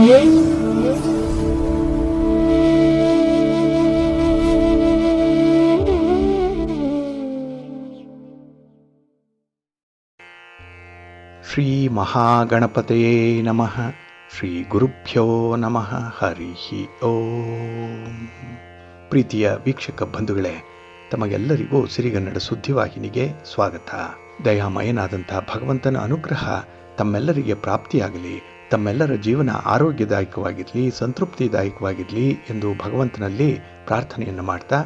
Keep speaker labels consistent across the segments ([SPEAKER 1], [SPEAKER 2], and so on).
[SPEAKER 1] ಶ್ರೀ ಮಹಾಗಣಪತಯೇ ನಮಃ. ಶ್ರೀ ಗುರುಭ್ಯೋ ನಮಃ. ಹರಿ ಓಂ. ಪ್ರೀತಿಯ ವೀಕ್ಷಕ ಬಂಧುಗಳೇ, ತಮಗೆಲ್ಲರಿಗೂ ಸಿರಿಗನ್ನಡ ಸುದ್ದಿವಾಹಿನಿಗೆ ಸ್ವಾಗತ. ದಯಾಮಯನಾದಂಥ ಭಗವಂತನ ಅನುಗ್ರಹ ತಮ್ಮೆಲ್ಲರಿಗೆ ಪ್ರಾಪ್ತಿಯಾಗಲಿ, ತಮ್ಮೆಲ್ಲರ ಜೀವನ ಆರೋಗ್ಯದಾಯಕವಾಗಿರಲಿ, ಸಂತೃಪ್ತಿದಾಯಕವಾಗಿರಲಿ ಎಂದು ಭಗವಂತನಲ್ಲಿ ಪ್ರಾರ್ಥನೆಯನ್ನು ಮಾಡ್ತಾ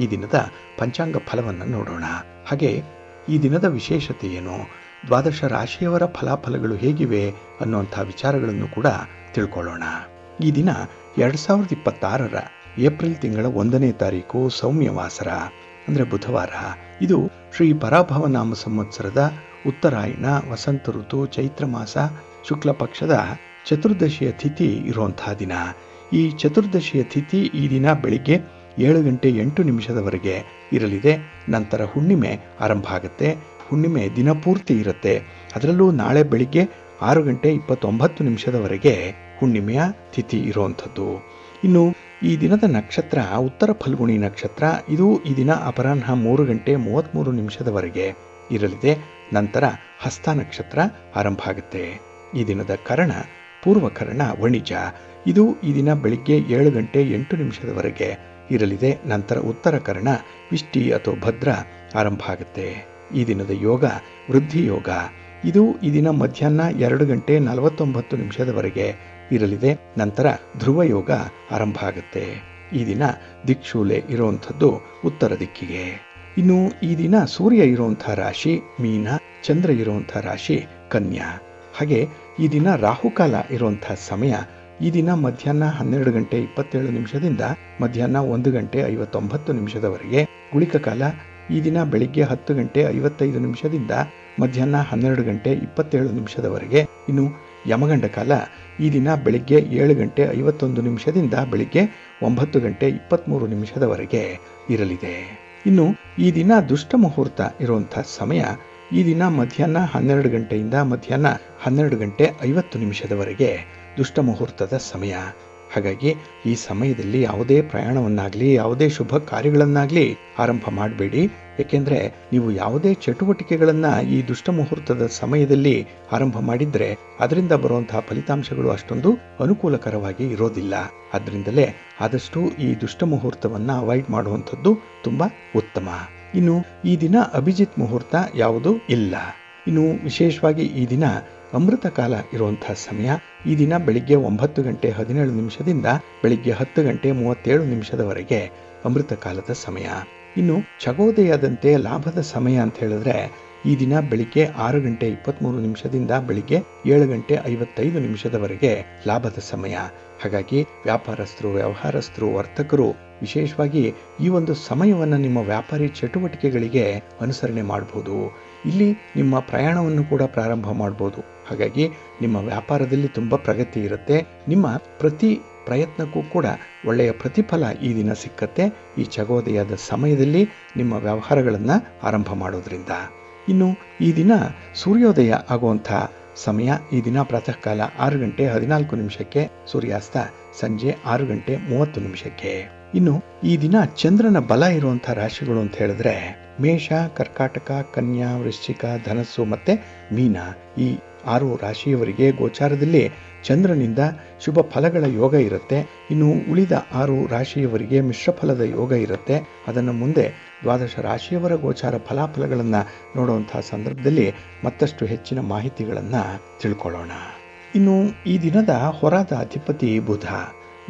[SPEAKER 1] ಈ ದಿನದ ಪಂಚಾಂಗ ಫಲವನ್ನು ನೋಡೋಣ. ಹಾಗೆ ಈ ದಿನದ ವಿಶೇಷತೆ ಏನು, ದ್ವಾದಶ ರಾಶಿಯವರ ಫಲಾಫಲಗಳು ಹೇಗಿವೆ ಅನ್ನುವಂಥ ವಿಚಾರಗಳನ್ನು ಕೂಡ ತಿಳ್ಕೊಳ್ಳೋಣ. ಈ ದಿನ 2026 ಏಪ್ರಿಲ್ ತಿಂಗಳ 1ನೇ ತಾರೀಕು ಸೌಮ್ಯವಾಸರ, ಅಂದರೆ ಬುಧವಾರ. ಇದು ಶ್ರೀ ಪರಾಭವನಾಮ ಸಂವತ್ಸರದ ಉತ್ತರಾಯಣ ವಸಂತ ಋತು ಚೈತ್ರ ಮಾಸ ಶುಕ್ಲ ಪಕ್ಷದ ಚತುರ್ದಶಿಯ ತಿಥಿ ಇರುವಂತಹ ದಿನ. ಈ ಚತುರ್ದಶಿಯ ತಿಥಿ ಈ ದಿನ ಬೆಳಿಗ್ಗೆ 7:08 ಇರಲಿದೆ. ನಂತರ ಹುಣ್ಣಿಮೆ ಆರಂಭ ಆಗುತ್ತೆ. ಹುಣ್ಣಿಮೆ ದಿನಪೂರ್ತಿ ಇರುತ್ತೆ. ಅದರಲ್ಲೂ ನಾಳೆ ಬೆಳಿಗ್ಗೆ 6:29 ಹುಣ್ಣಿಮೆಯ ತಿಥಿ ಇರುವಂಥದ್ದು. ಇನ್ನು ಈ ದಿನದ ನಕ್ಷತ್ರ ಉತ್ತರ ಫಲ್ಗುಣಿ ನಕ್ಷತ್ರ. ಇದು ಈ ದಿನ ಅಪರಾಹ್ನ 3:33 ಇರಲಿದೆ. ನಂತರ ಹಸ್ತ ನಕ್ಷತ್ರ ಆರಂಭ ಆಗುತ್ತೆ. ಈ ದಿನದ ಕರ್ಣ ಪೂರ್ವಕರ್ಣ ವಣಿಜ. ಇದು ಈ ದಿನ ಬೆಳಿಗ್ಗೆ 7:08 ಇರಲಿದೆ. ನಂತರ ಉತ್ತರ ಕರ್ಣ ವಿಷ್ಟಿ ಅಥವಾ ಭದ್ರ ಆರಂಭ ಆಗುತ್ತೆ. ಈ ದಿನದ ಯೋಗ ವೃದ್ಧಿ ಯೋಗ. ಇದು ಈ ದಿನ ಮಧ್ಯಾಹ್ನ 2:49 ಇರಲಿದೆ. ನಂತರ ಧ್ರುವ ಯೋಗ ಆರಂಭ ಆಗುತ್ತೆ. ಈ ದಿನ ದಿಕ್ಶೂಲೆ ಇರುವಂಥದ್ದು ಉತ್ತರ ದಿಕ್ಕಿಗೆ. ಇನ್ನು ಈ ದಿನ ಸೂರ್ಯ ಇರುವಂಥ ರಾಶಿ ಮೀನ, ಚಂದ್ರ ಇರುವಂಥ ರಾಶಿ ಕನ್ಯಾ. ಹಾಗೆ ಈ ದಿನ ರಾಹುಕಾಲ ಇರುವಂಥ ಸಮಯ ಈ ದಿನ ಮಧ್ಯಾಹ್ನ 12:27 ಮಧ್ಯಾಹ್ನ 1:59 ಗುಳಿಕ ಕಾಲ ಈ ದಿನ ಬೆಳಿಗ್ಗೆ 10:55 ಮಧ್ಯಾಹ್ನ 12:27. ಇನ್ನು ಯಮಗಂಡ ಕಾಲ ಈ ದಿನ ಬೆಳಿಗ್ಗೆ 7:51 ಬೆಳಿಗ್ಗೆ 9:23 ಇರಲಿದೆ. ಇನ್ನು ಈ ದಿನ ದುಷ್ಟ ಮುಹೂರ್ತ ಇರುವಂಥ ಸಮಯ ಈ ದಿನ ಮಧ್ಯಾಹ್ನ 12 ಮಧ್ಯಾಹ್ನ 12:50 ದುಷ್ಟ ಮುಹೂರ್ತದ ಸಮಯ. ಹಾಗಾಗಿ ಈ ಸಮಯದಲ್ಲಿ ಯಾವುದೇ ಪ್ರಯಾಣವನ್ನಾಗಲಿ ಯಾವುದೇ ಶುಭ ಕಾರ್ಯಗಳನ್ನಾಗಲಿ ಆರಂಭ ಮಾಡಬೇಡಿ. ಏಕೆಂದರೆ ನೀವು ಯಾವುದೇ ಚಟುವಟಿಕೆಗಳನ್ನು ಈ ದುಷ್ಟ ಮುಹೂರ್ತದ ಸಮಯದಲ್ಲಿ ಆರಂಭ ಮಾಡಿದರೆ ಅದರಿಂದ ಬರುವಂತಹ ಫಲಿತಾಂಶಗಳು ಅಷ್ಟೊಂದು ಅನುಕೂಲಕರವಾಗಿ ಇರೋದಿಲ್ಲ. ಅದರಿಂದಲೇ ಆದಷ್ಟು ಈ ದುಷ್ಟ ಮುಹೂರ್ತವನ್ನು ಅವಾಯ್ಡ್ ಮಾಡುವಂಥದ್ದು ತುಂಬ ಉತ್ತಮ. ಇನ್ನು ಈ ದಿನ ಅಭಿಜಿತ್ ಮುಹೂರ್ತ ಯಾವುದೂ ಇಲ್ಲ. ಇನ್ನು ವಿಶೇಷವಾಗಿ ಈ ದಿನ ಅಮೃತ ಕಾಲ ಇರುವಂತಹ ಸಮಯ ಈ ದಿನ ಬೆಳಿಗ್ಗೆ 9:17 ಬೆಳಿಗ್ಗೆ 10:37 ಅಮೃತ ಕಾಲದ ಸಮಯ. ಇನ್ನು ಚಗೋದಯದಂತೆ ಲಾಭದ ಸಮಯ ಅಂತ ಹೇಳಿದ್ರೆ ಈ ದಿನ ಬೆಳಿಗ್ಗೆ 6:23 ಬೆಳಿಗ್ಗೆ 7:55 ಲಾಭದ ಸಮಯ. ಹಾಗಾಗಿ ವ್ಯಾಪಾರಸ್ಥರು, ವ್ಯವಹಾರಸ್ಥರು, ವರ್ತಕರು ವಿಶೇಷವಾಗಿ ಈ ಒಂದು ಸಮಯವನ್ನು ನಿಮ್ಮ ವ್ಯಾಪಾರಿ ಚಟುವಟಿಕೆಗಳಿಗೆ ಅನುಸರಣೆ ಮಾಡಬಹುದು. ಇಲ್ಲಿ ನಿಮ್ಮ ಪ್ರಯಾಣವನ್ನು ಕೂಡ ಪ್ರಾರಂಭ ಮಾಡಬಹುದು. ಹಾಗಾಗಿ ನಿಮ್ಮ ವ್ಯಾಪಾರದಲ್ಲಿ ತುಂಬ ಪ್ರಗತಿ ಇರುತ್ತೆ. ನಿಮ್ಮ ಪ್ರತಿ ಪ್ರಯತ್ನಕ್ಕೂ ಕೂಡ ಒಳ್ಳೆಯ ಪ್ರತಿಫಲ ಈ ದಿನ ಸಿಕ್ಕತ್ತೆ ಈ ಚಗೋದಯದ ಸಮಯದಲ್ಲಿ ನಿಮ್ಮ ವ್ಯವಹಾರಗಳನ್ನು ಆರಂಭ ಮಾಡೋದ್ರಿಂದ. ಇನ್ನು ಈ ದಿನ ಸೂರ್ಯೋದಯ ಆಗುವಂಥ ಸಮಯ ಈ ದಿನ ಪ್ರಾತಃ ಕಾಲ 6:14 ಸೂರ್ಯಾಸ್ತ ಸಂಜೆ 6:30. ಇನ್ನು ಈ ದಿನ ಚಂದ್ರನ ಬಲ ಇರುವಂಥ ರಾಶಿಗಳು ಅಂತ ಹೇಳಿದ್ರೆ ಮೇಷ, ಕರ್ಕಾಟಕ, ಕನ್ಯಾ, ವೃಶ್ಚಿಕ, ಧನಸ್ಸು ಮತ್ತೆ ಮೀನ. ಈ 6 ರಾಶಿಯವರಿಗೆ ಗೋಚಾರದಲ್ಲಿ ಚಂದ್ರನಿಂದ ಶುಭ ಫಲಗಳ ಯೋಗ ಇರುತ್ತೆ. ಇನ್ನು ಉಳಿದ 6 ರಾಶಿಯವರಿಗೆ ಮಿಶ್ರ ಫಲದ ಯೋಗ ಇರುತ್ತೆ. ಅದನ್ನು ಮುಂದೆ ದ್ವಾದಶ ರಾಶಿಯವರ ಗೋಚಾರ ಫಲಾಫಲಗಳನ್ನು ನೋಡುವಂತಹ ಸಂದರ್ಭದಲ್ಲಿ ಮತ್ತಷ್ಟು ಹೆಚ್ಚಿನ ಮಾಹಿತಿಗಳನ್ನು ತಿಳ್ಕೊಳ್ಳೋಣ. ಇನ್ನು ಈ ದಿನದ ಹೊರದ ಅಧಿಪತಿ ಬುಧ.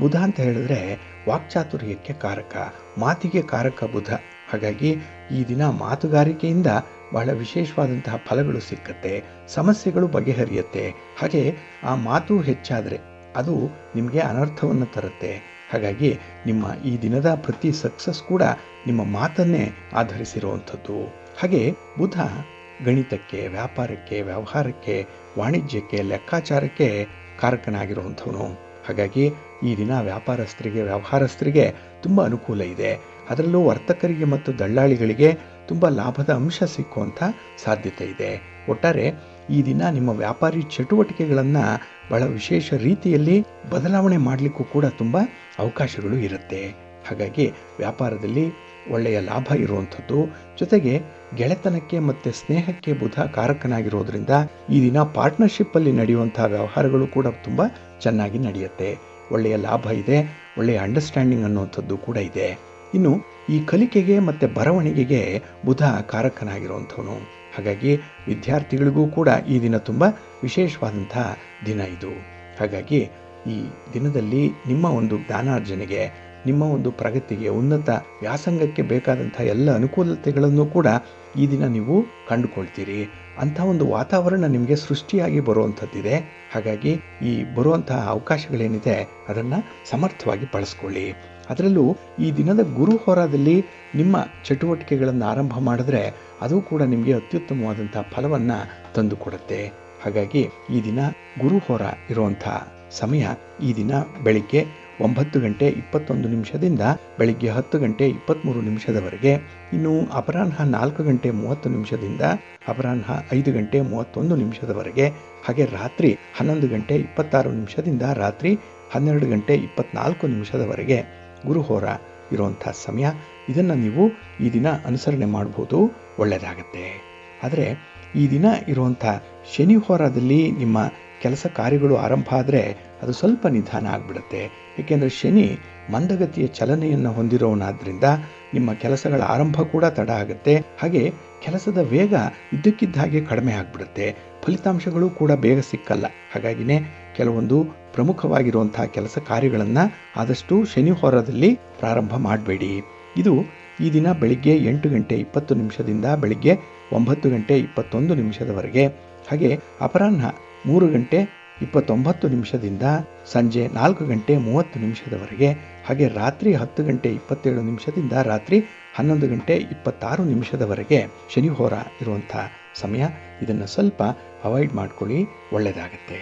[SPEAKER 1] ಬುಧ ಅಂತ ಹೇಳಿದ್ರೆ ವಾಕ್ಚಾತುರ್ಯಕ್ಕೆ ಕಾರಕ, ಮಾತಿಗೆ ಕಾರಕ ಬುಧ. ಹಾಗಾಗಿ ಈ ದಿನ ಮಾತುಗಾರಿಕೆಯಿಂದ ಬಹಳ ವಿಶೇಷವಾದಂತಹ ಫಲಗಳು ಸಿಕ್ಕತ್ತೆ, ಸಮಸ್ಯೆಗಳು ಬಗೆಹರಿಯುತ್ತೆ. ಹಾಗೆ ಆ ಮಾತು ಹೆಚ್ಚಾದರೆ ಅದು ನಿಮಗೆ ಅನರ್ಥವನ್ನು ತರುತ್ತೆ. ಹಾಗಾಗಿ ನಿಮ್ಮ ಈ ದಿನದ ಪ್ರತಿ ಸಕ್ಸಸ್ ಕೂಡ ನಿಮ್ಮ ಮಾತನ್ನೇ ಆಧರಿಸಿರುವಂಥದ್ದು. ಹಾಗೆ ಬುಧ ಗಣಿತಕ್ಕೆ, ವ್ಯಾಪಾರಕ್ಕೆ, ವ್ಯವಹಾರಕ್ಕೆ, ವಾಣಿಜ್ಯಕ್ಕೆ, ಲೆಕ್ಕಾಚಾರಕ್ಕೆ ಕಾರಕನಾಗಿರುವಂಥವನು. ಹಾಗಾಗಿ ಈ ದಿನ ವ್ಯಾಪಾರಸ್ಥರಿಗೆ, ವ್ಯವಹಾರಸ್ಥರಿಗೆ ತುಂಬ ಅನುಕೂಲ ಇದೆ. ಅದರಲ್ಲೂ ವರ್ತಕರಿಗೆ ಮತ್ತು ದಳ್ಳಾಳಿಗಳಿಗೆ ತುಂಬ ಲಾಭದ ಅಂಶ ಸಿಕ್ಕುವಂಥ ಸಾಧ್ಯತೆ ಇದೆ. ಒಟ್ಟಾರೆ ಈ ದಿನ ನಿಮ್ಮ ವ್ಯಾಪಾರಿ ಚಟುವಟಿಕೆಗಳನ್ನು ಬಹಳ ವಿಶೇಷ ರೀತಿಯಲ್ಲಿ ಬದಲಾವಣೆ ಮಾಡಲಿಕ್ಕೂ ಕೂಡ ತುಂಬ ಅವಕಾಶಗಳು ಇರುತ್ತೆ. ಹಾಗಾಗಿ ವ್ಯಾಪಾರದಲ್ಲಿ ಒಳ್ಳೆಯ ಲಾಭ ಇರುವಂಥದ್ದು. ಜೊತೆಗೆ ಗೆಳೆತನಕ್ಕೆ ಮತ್ತು ಸ್ನೇಹಕ್ಕೆ ಬುಧ ಕಾರಕನಾಗಿರೋದ್ರಿಂದ ಈ ದಿನ ಪಾರ್ಟ್ನರ್ಶಿಪ್ಪಲ್ಲಿ ನಡೆಯುವಂಥ ವ್ಯವಹಾರಗಳು ಕೂಡ ತುಂಬ ಚೆನ್ನಾಗಿ ನಡೆಯುತ್ತೆ. ಒಳ್ಳೆಯ ಲಾಭ ಇದೆ, ಒಳ್ಳೆಯ ಅಂಡರ್ಸ್ಟ್ಯಾಂಡಿಂಗ್ ಅನ್ನುವಂಥದ್ದು ಕೂಡ ಇದೆ. ಇನ್ನು ಈ ಕಲಿಕೆಗೆ ಮತ್ತು ಬರವಣಿಗೆಗೆ ಬುಧ ಕಾರಕನಾಗಿರುವಂಥವನು. ಹಾಗಾಗಿ ವಿದ್ಯಾರ್ಥಿಗಳಿಗೂ ಕೂಡ ಈ ದಿನ ತುಂಬ ವಿಶೇಷವಾದಂಥ ದಿನ ಇದು. ಹಾಗಾಗಿ ಈ ದಿನದಲ್ಲಿ ನಿಮ್ಮ ಒಂದು ಜ್ಞಾನಾರ್ಜನೆಗೆ, ನಿಮ್ಮ ಒಂದು ಪ್ರಗತಿಗೆ, ಉನ್ನತ ವ್ಯಾಸಂಗಕ್ಕೆ ಬೇಕಾದಂಥ ಎಲ್ಲ ಅನುಕೂಲತೆಗಳನ್ನು ಕೂಡ ಈ ದಿನ ನೀವು ಕಂಡುಕೊಳ್ತೀರಿ. ಅಂಥ ಒಂದು ವಾತಾವರಣ ನಿಮಗೆ ಸೃಷ್ಟಿಯಾಗಿ ಬರುವಂಥದ್ದಿದೆ. ಹಾಗಾಗಿ ಈ ಬರುವಂತಹ ಅವಕಾಶಗಳೇನಿದೆ ಅದನ್ನು ಸಮರ್ಥವಾಗಿ ಬಳಸ್ಕೊಳ್ಳಿ. ಅದರಲ್ಲೂ ಈ ದಿನದ ಗುರು ಹೋರಾದಲ್ಲಿ ನಿಮ್ಮ ಚಟುವಟಿಕೆಗಳನ್ನು ಆರಂಭ ಮಾಡಿದ್ರೆ ಅದು ಕೂಡ ನಿಮಗೆ ಅತ್ಯುತ್ತಮವಾದಂಥ ಫಲವನ್ನು ತಂದು ಕೊಡುತ್ತೆ. ಹಾಗಾಗಿ ಈ ದಿನ ಗುರು ಹೋರ ಇರುವಂಥ ಸಮಯ ಈ ದಿನ ಬೆಳಿಗ್ಗೆ 9 ಗಂಟೆ 21 ನಿಮಿಷದಿಂದ ಬೆಳಿಗ್ಗೆ 10 ಗಂಟೆ 23 ನಿಮಿಷದವರೆಗೆ. ಇನ್ನು ಅಪರಾಹ್ನ 4 ಗಂಟೆ 30 ನಿಮಿಷದಿಂದ ಅಪರಾಹ್ನ 5 ಗಂಟೆ 31 ನಿಮಿಷದವರೆಗೆ. ಹಾಗೆ ರಾತ್ರಿ 11 ಗಂಟೆ 26 ನಿಮಿಷದಿಂದ ರಾತ್ರಿ 12 ಗಂಟೆ 24 ನಿಮಿಷದವರೆಗೆ ಗುರುಹೋರ ಇರುವಂಥ ಸಮಯ. ಇದನ್ನು ನೀವು ಈ ದಿನ ಅನುಸರಣೆ ಮಾಡ್ಬೋದು, ಒಳ್ಳೆಯದಾಗತ್ತೆ. ಆದರೆ ಈ ದಿನ ಇರುವಂಥ ಶನಿ ಹೋರಾದಲ್ಲಿ ನಿಮ್ಮ ಕೆಲಸ ಕಾರ್ಯಗಳು ಆರಂಭ ಆದರೆ ಅದು ಸ್ವಲ್ಪ ನಿಧಾನ ಆಗಿಬಿಡುತ್ತೆ. ಏಕೆಂದರೆ ಶನಿ ಮಂದಗತಿಯ ಚಲನೆಯನ್ನು ಹೊಂದಿರೋನಾದ್ರಿಂದ ನಿಮ್ಮ ಕೆಲಸಗಳ ಆರಂಭ ಕೂಡ ತಡ ಆಗುತ್ತೆ. ಹಾಗೆ ಕೆಲಸದ ವೇಗ ಇದ್ದಕ್ಕಿದ್ದ ಹಾಗೆ ಕಡಿಮೆ ಆಗಿಬಿಡುತ್ತೆ. ಫಲಿತಾಂಶಗಳು ಕೂಡ ಬೇಗ ಸಿಕ್ಕಲ್ಲ. ಹಾಗಾಗಿನೇ ಕೆಲವೊಂದು ಪ್ರಮುಖವಾಗಿರುವಂಥ ಕೆಲಸ ಕಾರ್ಯಗಳನ್ನು ಆದಷ್ಟು ಶನಿ ಹೋರಾದಲ್ಲಿ ಪ್ರಾರಂಭ ಮಾಡಬೇಡಿ. ಇದು ಈ ದಿನ ಬೆಳಿಗ್ಗೆ 8 ಗಂಟೆ 20 ನಿಮಿಷದಿಂದ ಬೆಳಿಗ್ಗೆ 9 ಗಂಟೆ 21 ನಿಮಿಷದವರೆಗೆ. ಹಾಗೆ ಅಪರಾಹ್ನ 3 ಗಂಟೆ 29 ನಿಮಿಷದಿಂದ ಸಂಜೆ 4 ಗಂಟೆ 30 ನಿಮಿಷದವರೆಗೆ. ಹಾಗೆ ರಾತ್ರಿ 10 ಗಂಟೆ 27 ನಿಮಿಷದಿಂದ ರಾತ್ರಿ 11 ಗಂಟೆ 26 ನಿಮಿಷದವರೆಗೆ ಶನಿ ಹೋರ ಇರುವಂಥ ಸಮಯ. ಇದನ್ನು ಸ್ವಲ್ಪ ಅವಾಯ್ಡ್ ಮಾಡ್ಕೊಳ್ಳಿ, ಒಳ್ಳೆಯದಾಗತ್ತೆ.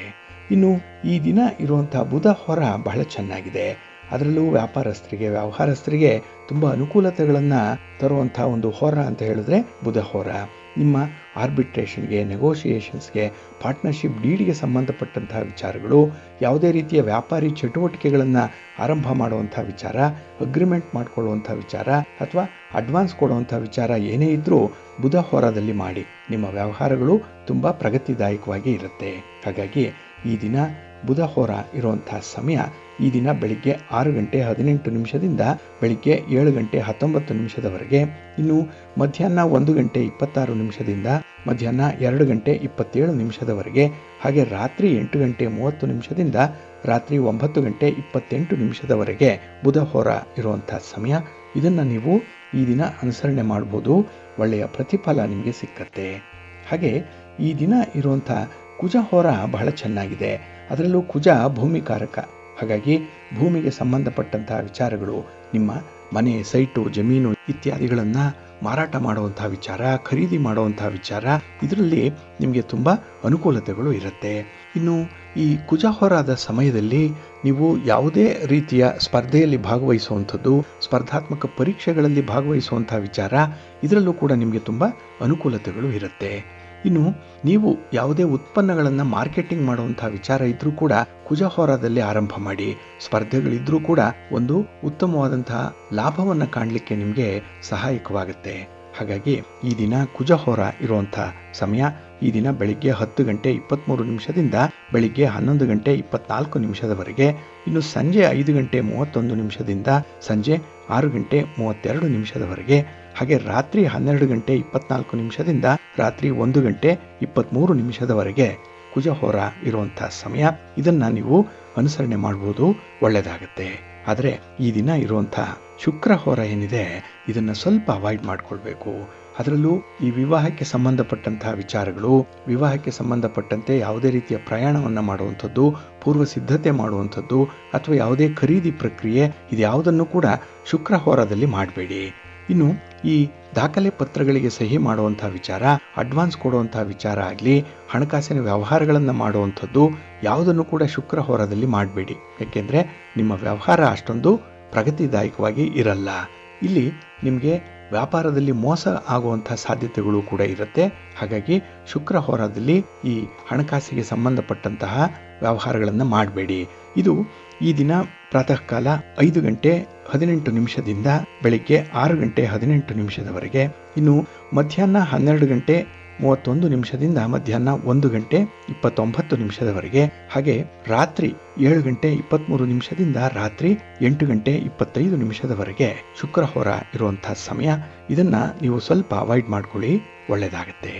[SPEAKER 1] ಇನ್ನು ಈ ದಿನ ಇರುವಂಥ ಬುಧ ಹೋರ ಬಹಳ ಚೆನ್ನಾಗಿದೆ. ಅದರಲ್ಲೂ ವ್ಯವಹಾರಸ್ಥರಿಗೆ ತುಂಬ ಅನುಕೂಲತೆಗಳನ್ನು ತರುವಂಥ ಒಂದು ಹೋರ ಅಂತ ಹೇಳಿದ್ರೆ ಬುಧ ಹೋರ. ನಿಮ್ಮ ಆರ್ಬಿಟ್ರೇಷನ್ಗೆ, ನೆಗೋಷಿಯೇಷನ್ಸ್ಗೆ, ಪಾರ್ಟ್ನರ್ಶಿಪ್ ಡೀಡ್ಗೆ ಸಂಬಂಧಪಟ್ಟಂತಹ ವಿಚಾರಗಳು, ಯಾವುದೇ ರೀತಿಯ ವ್ಯಾಪಾರಿ ಚಟುವಟಿಕೆಗಳನ್ನು ಆರಂಭ ಮಾಡುವಂಥ ವಿಚಾರ, ಅಗ್ರಿಮೆಂಟ್ ಮಾಡಿಕೊಳ್ಳುವಂಥ ವಿಚಾರ ಅಥವಾ ಅಡ್ವಾನ್ಸ್ ಕೊಡುವಂಥ ವಿಚಾರ ಏನೇ ಇದ್ದರೂ ಬುಧ ಹೋರಾದಲ್ಲಿ ಮಾಡಿ. ನಿಮ್ಮ ವ್ಯವಹಾರಗಳು ತುಂಬ ಪ್ರಗತಿದಾಯಕವಾಗಿ ಇರುತ್ತೆ. ಹಾಗಾಗಿ ಈ ದಿನ ಬುಧ ಹೋರ ಇರುವಂಥ ಸಮಯ ಈ ದಿನ ಬೆಳಿಗ್ಗೆ 6 ಗಂಟೆ 18 ನಿಮಿಷದಿಂದ ಬೆಳಿಗ್ಗೆ 7 ಗಂಟೆ 19 ನಿಮಿಷದವರೆಗೆ. ಇನ್ನು ಮಧ್ಯಾಹ್ನ 1 ಗಂಟೆ 26 ನಿಮಿಷದಿಂದ ಮಧ್ಯಾಹ್ನ 2 ಗಂಟೆ 27 ನಿಮಿಷದವರೆಗೆ. ಹಾಗೆ ರಾತ್ರಿ 8 ಗಂಟೆ 30 ನಿಮಿಷದಿಂದ ರಾತ್ರಿ 9 ಗಂಟೆ 28 ನಿಮಿಷದವರೆಗೆ ಬುಧ ಹೋರ ಇರುವಂಥ ಸಮಯ. ಇದನ್ನು ನೀವು ಈ ದಿನ ಅನುಸರಣೆ ಮಾಡ್ಬೋದು, ಒಳ್ಳೆಯ ಪ್ರತಿಫಲ ನಿಮಗೆ ಸಿಕ್ಕತ್ತೆ. ಹಾಗೆ ಈ ದಿನ ಇರುವಂಥ ಕುಜ ಹೋರ ಬಹಳ ಚೆನ್ನಾಗಿದೆ. ಅದರಲ್ಲೂ ಕುಜ ಭೂಮಿಕಾರಕ. ಹಾಗಾಗಿ ಭೂಮಿಗೆ ಸಂಬಂಧಪಟ್ಟಂತಹ ವಿಚಾರಗಳು, ನಿಮ್ಮ ಮನೆ, ಸೈಟು, ಜಮೀನು ಇತ್ಯಾದಿಗಳನ್ನು ಮಾರಾಟ ಮಾಡುವಂಥ ವಿಚಾರ, ಖರೀದಿ ಮಾಡುವಂಥ ವಿಚಾರ, ಇದರಲ್ಲಿ ನಿಮಗೆ ತುಂಬ ಅನುಕೂಲತೆಗಳು ಇರುತ್ತೆ. ಇನ್ನು ಈ ಕುಜ ಹೋರಾದ ಸಮಯದಲ್ಲಿ ನೀವು ಯಾವುದೇ ರೀತಿಯ ಸ್ಪರ್ಧೆಯಲ್ಲಿ ಭಾಗವಹಿಸುವಂಥದ್ದು, ಸ್ಪರ್ಧಾತ್ಮಕ ಪರೀಕ್ಷೆಗಳಲ್ಲಿ ಭಾಗವಹಿಸುವಂಥ ವಿಚಾರ, ಇದರಲ್ಲೂ ಕೂಡ ನಿಮಗೆ ತುಂಬ ಅನುಕೂಲತೆಗಳು ಇರುತ್ತೆ. ಇನ್ನು ನೀವು ಯಾವುದೇ ಉತ್ಪನ್ನಗಳನ್ನು ಮಾರ್ಕೆಟಿಂಗ್ ಮಾಡುವಂಥ ವಿಚಾರ ಇದ್ರೂ ಕೂಡ ಕುಜ ಹೋರಾದಲ್ಲಿ ಆರಂಭ ಮಾಡಿ. ಸ್ಪರ್ಧೆಗಳಿದ್ರೂ ಕೂಡ ಒಂದು ಉತ್ತಮವಾದಂತಹ ಲಾಭವನ್ನು ಕಾಣಲಿಕ್ಕೆ ನಿಮಗೆ ಸಹಾಯಕವಾಗುತ್ತೆ. ಹಾಗಾಗಿ ಈ ದಿನ ಕುಜ ಹೋರ ಇರುವಂಥ ಸಮಯ ಈ ದಿನ ಬೆಳಿಗ್ಗೆ 10 ಗಂಟೆ 23 ನಿಮಿಷದಿಂದ ಬೆಳಿಗ್ಗೆ 11 ಗಂಟೆ 24 ನಿಮಿಷದವರೆಗೆ. ಇನ್ನು ಸಂಜೆ 5 ಗಂಟೆ 31 ನಿಮಿಷದಿಂದ ಸಂಜೆ 6 ಗಂಟೆ 32 ನಿಮಿಷದವರೆಗೆ. ಹಾಗೆ ರಾತ್ರಿ 12 ಗಂಟೆ 24 ನಿಮಿಷದಿಂದ ರಾತ್ರಿ 1 ಗಂಟೆ 23 ನಿಮಿಷದವರೆಗೆ ಕುಜ ಹೋರ ಇರುವಂಥ ಸಮಯ. ಇದನ್ನು ನೀವು ಅನುಸರಣೆ ಮಾಡ್ಬೋದು, ಒಳ್ಳೆಯದಾಗತ್ತೆ. ಆದರೆ ಈ ದಿನ ಇರುವಂಥ ಶುಕ್ರ ಹೋರ ಏನಿದೆ ಇದನ್ನು ಸ್ವಲ್ಪ ಅವಾಯ್ಡ್ ಮಾಡಿಕೊಳ್ಬೇಕು. ಅದರಲ್ಲೂ ಈ ವಿವಾಹಕ್ಕೆ ಸಂಬಂಧಪಟ್ಟಂತಹ ವಿಚಾರಗಳು, ವಿವಾಹಕ್ಕೆ ಸಂಬಂಧಪಟ್ಟಂತೆ ಯಾವುದೇ ರೀತಿಯ ಪ್ರಯಾಣವನ್ನು ಮಾಡುವಂಥದ್ದು, ಪೂರ್ವ ಸಿದ್ಧತೆ ಮಾಡುವಂಥದ್ದು ಅಥವಾ ಯಾವುದೇ ಖರೀದಿ ಪ್ರಕ್ರಿಯೆ, ಇದ್ಯಾವುದನ್ನು ಕೂಡ ಶುಕ್ರ ಹೋರಾದಲ್ಲಿ ಮಾಡಬೇಡಿ. ಇನ್ನು ಈ ದಾಖಲೆ ಪತ್ರಗಳಿಗೆ ಸಹಿ ಮಾಡುವಂಥ ವಿಚಾರ, ಅಡ್ವಾನ್ಸ್ ಕೊಡುವಂಥ ವಿಚಾರ ಆಗಲಿ, ಹಣಕಾಸಿನ ವ್ಯವಹಾರಗಳನ್ನು ಮಾಡುವಂಥದ್ದು ಯಾವುದನ್ನು ಕೂಡ ಶುಕ್ರ ಹೋರಾದಲ್ಲಿ ಮಾಡಬೇಡಿ. ಯಾಕೆಂದರೆ ನಿಮ್ಮ ವ್ಯವಹಾರ ಅಷ್ಟೊಂದು ಪ್ರಗತಿದಾಯಕವಾಗಿ ಇರಲ್ಲ. ಇಲ್ಲಿ ನಿಮಗೆ ವ್ಯಾಪಾರದಲ್ಲಿ ಮೋಸ ಆಗುವಂಥ ಸಾಧ್ಯತೆಗಳು ಕೂಡ ಇರುತ್ತೆ. ಹಾಗಾಗಿ ಶುಕ್ರ ಹೋರಾದಲ್ಲಿ ಈ ಹಣಕಾಸಿಗೆ ಸಂಬಂಧಪಟ್ಟಂತಹ ವ್ಯವಹಾರಗಳನ್ನು ಮಾಡಬೇಡಿ. ಇದು ಈ ದಿನ ಪ್ರಾತಃ ಕಾಲ 5 ಗಂಟೆ 18 ನಿಮಿಷದಿಂದ ಬೆಳಿಗ್ಗೆ 6 ಗಂಟೆ 18 ನಿಮಿಷದವರೆಗೆ, ಇನ್ನು ಮಧ್ಯಾಹ್ನ 12 ಗಂಟೆ 31 ನಿಮಿಷದಿಂದ ಮಧ್ಯಾಹ್ನ 1 ಗಂಟೆ 29 ನಿಮಿಷದವರೆಗೆ, ಹಾಗೆ ರಾತ್ರಿ 7 ಗಂಟೆ 23 ನಿಮಿಷದಿಂದ ರಾತ್ರಿ 8 ಗಂಟೆ 25 ನಿಮಿಷದವರೆಗೆ ಶುಕ್ರಹೋರ ಇರುವಂತಹ ಸಮಯ. ಇದನ್ನ ನೀವು ಸ್ವಲ್ಪ ಅವಾಯ್ಡ್ ಮಾಡ್ಕೊಳ್ಳಿ, ಒಳ್ಳೆಯದಾಗತ್ತೆ.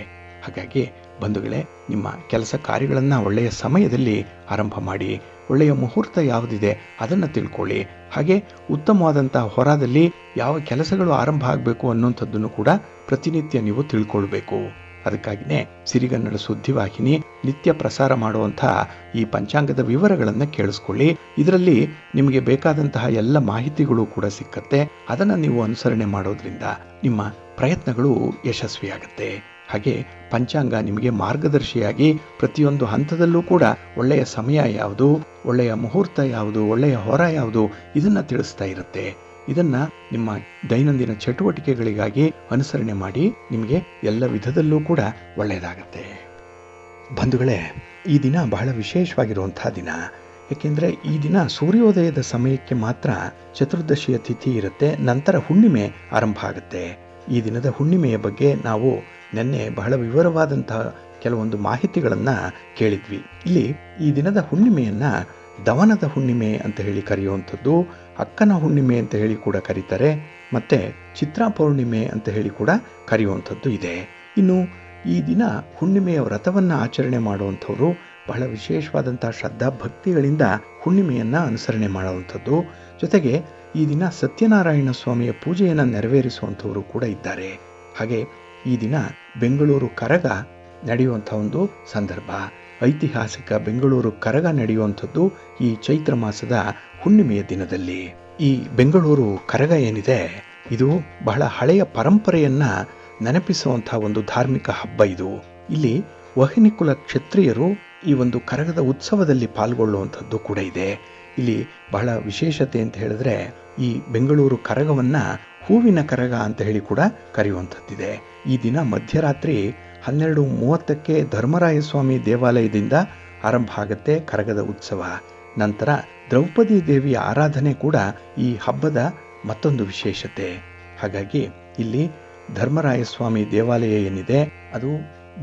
[SPEAKER 1] ಹಾಗಾಗಿ ಬಂಧುಗಳೇ, ನಿಮ್ಮ ಕೆಲಸ ಕಾರ್ಯಗಳನ್ನು ಒಳ್ಳೆಯ ಸಮಯದಲ್ಲಿ ಆರಂಭ ಮಾಡಿ. ಒಳ್ಳೆಯ ಮುಹೂರ್ತ ಯಾವುದಿದೆ ಅದನ್ನು ತಿಳ್ಕೊಳ್ಳಿ. ಹಾಗೆ ಉತ್ತಮವಾದಂತಹ ಹೊರದಲ್ಲಿ ಯಾವ ಕೆಲಸಗಳು ಆರಂಭ ಆಗಬೇಕು ಅನ್ನುವಂಥದ್ದನ್ನು ಕೂಡ ಪ್ರತಿನಿತ್ಯ ನೀವು ತಿಳ್ಕೊಳ್ಬೇಕು. ಅದಕ್ಕಾಗಿಯೇ ಸಿರಿಗನ್ನಡ ಸುದ್ದಿವಾಹಿನಿ ನಿತ್ಯ ಪ್ರಸಾರ ಮಾಡುವಂತಹ ಈ ಪಂಚಾಂಗದ ವಿವರಗಳನ್ನು ಕೇಳಿಸ್ಕೊಳ್ಳಿ. ಇದರಲ್ಲಿ ನಿಮಗೆ ಬೇಕಾದಂತಹ ಎಲ್ಲ ಮಾಹಿತಿಗಳು ಕೂಡ ಸಿಕ್ಕತ್ತೆ. ಅದನ್ನು ನೀವು ಅನುಸರಣೆ ಮಾಡೋದ್ರಿಂದ ನಿಮ್ಮ ಪ್ರಯತ್ನಗಳು ಯಶಸ್ವಿಯಾಗುತ್ತೆ. ಹಾಗೆ ಪಂಚಾಂಗ ನಿಮಗೆ ಮಾರ್ಗದರ್ಶಿಯಾಗಿ ಪ್ರತಿಯೊಂದು ಹಂತದಲ್ಲೂ ಕೂಡ ಒಳ್ಳೆಯ ಸಮಯ ಯಾವುದು, ಒಳ್ಳೆಯ ಮುಹೂರ್ತ ಯಾವುದು, ಒಳ್ಳೆಯ ಹೊರ ಯಾವುದು, ಇದನ್ನ ತಿಳಿಸ್ತಾ ಇರುತ್ತೆ. ಇದನ್ನ ನಿಮ್ಮ ದೈನಂದಿನ ಚಟುವಟಿಕೆಗಳಿಗಾಗಿ ಅನುಸರಣೆ ಮಾಡಿ ನಿಮಗೆ ಎಲ್ಲ ವಿಧದಲ್ಲೂ ಕೂಡ ಒಳ್ಳೆಯದಾಗತ್ತೆ. ಬಂಧುಗಳೇ, ಈ ದಿನ ಬಹಳ ವಿಶೇಷವಾಗಿರುವಂತಹ ದಿನ. ಯಾಕೆಂದ್ರೆ ಈ ದಿನ ಸೂರ್ಯೋದಯದ ಸಮಯಕ್ಕೆ ಮಾತ್ರ ಚತುರ್ದಶಿಯ ತಿಥಿ ಇರುತ್ತೆ. ನಂತರ ಹುಣ್ಣಿಮೆ ಆರಂಭ ಆಗುತ್ತೆ. ಈ ದಿನದ ಹುಣ್ಣಿಮೆಯ ಬಗ್ಗೆ ನಾವು ನಿನ್ನೆ ಬಹಳ ವಿವರವಾದಂತಹ ಕೆಲವೊಂದು ಮಾಹಿತಿಗಳನ್ನು ಕೇಳಿದ್ವಿ. ಇಲ್ಲಿ ಈ ದಿನದ ಹುಣ್ಣಿಮೆಯನ್ನ ದವನದ ಹುಣ್ಣಿಮೆ ಅಂತ ಹೇಳಿ ಕರೆಯುವಂಥದ್ದು, ಅಕ್ಕನ ಹುಣ್ಣಿಮೆ ಅಂತ ಹೇಳಿ ಕೂಡ ಕರೀತಾರೆ, ಮತ್ತೆ ಚಿತ್ರಾ ಪೌರ್ಣಿಮೆ ಅಂತ ಹೇಳಿ ಕೂಡ ಕರೆಯುವಂಥದ್ದು ಇದೆ. ಇನ್ನು ಈ ದಿನ ಹುಣ್ಣಿಮೆಯ ವ್ರತವನ್ನು ಆಚರಣೆ ಮಾಡುವಂಥವ್ರು ಬಹಳ ವಿಶೇಷವಾದಂತಹ ಶ್ರದ್ಧಾ ಭಕ್ತಿಗಳಿಂದ ಹುಣ್ಣಿಮೆಯನ್ನ ಅನುಸರಣೆ ಮಾಡುವಂಥದ್ದು. ಜೊತೆಗೆ ಈ ದಿನ ಸತ್ಯನಾರಾಯಣ ಸ್ವಾಮಿಯ ಪೂಜೆಯನ್ನು ನೆರವೇರಿಸುವಂಥವರು ಕೂಡ ಇದ್ದಾರೆ. ಹಾಗೆ ಈ ದಿನ ಬೆಂಗಳೂರು ಕರಗ ನಡೆಯುವಂಥ ಒಂದು ಸಂದರ್ಭ. ಐತಿಹಾಸಿಕ ಬೆಂಗಳೂರು ಕರಗ ನಡೆಯುವಂಥದ್ದು ಈ ಚೈತ್ರ ಮಾಸದ ಹುಣ್ಣಿಮೆಯ ದಿನದಲ್ಲಿ. ಈ ಬೆಂಗಳೂರು ಕರಗ ಏನಿದೆ, ಇದು ಬಹಳ ಹಳೆಯ ಪರಂಪರೆಯನ್ನ ನೆನಪಿಸುವಂತಹ ಒಂದು ಧಾರ್ಮಿಕ ಹಬ್ಬ ಇದು. ಇಲ್ಲಿ ವಹಿನಿಕುಲ ಕ್ಷತ್ರಿಯರು ಈ ಒಂದು ಕರಗದ ಉತ್ಸವದಲ್ಲಿ ಪಾಲ್ಗೊಳ್ಳುವಂಥದ್ದು ಕೂಡ ಇದೆ. ಇಲ್ಲಿ ಬಹಳ ವಿಶೇಷತೆ ಅಂತ ಹೇಳಿದ್ರೆ, ಈ ಬೆಂಗಳೂರು ಕರಗವನ್ನ ಹೂವಿನ ಕರಗ ಅಂತ ಹೇಳಿ ಕೂಡ ಕರೆಯುವಂಥದ್ದಿದೆ. ಈ ದಿನ ಮಧ್ಯರಾತ್ರಿ 12:30ಕ್ಕೆ ಧರ್ಮರಾಯ ಸ್ವಾಮಿ ದೇವಾಲಯದಿಂದ ಆರಂಭ ಆಗುತ್ತೆ ಕರಗದ ಉತ್ಸವ. ನಂತರ ದ್ರೌಪದಿ ದೇವಿಯ ಆರಾಧನೆ ಕೂಡ ಈ ಹಬ್ಬದ ಮತ್ತೊಂದು ವಿಶೇಷತೆ. ಹಾಗಾಗಿ ಇಲ್ಲಿ ಧರ್ಮರಾಯ ಸ್ವಾಮಿ ದೇವಾಲಯ ಏನಿದೆ, ಅದು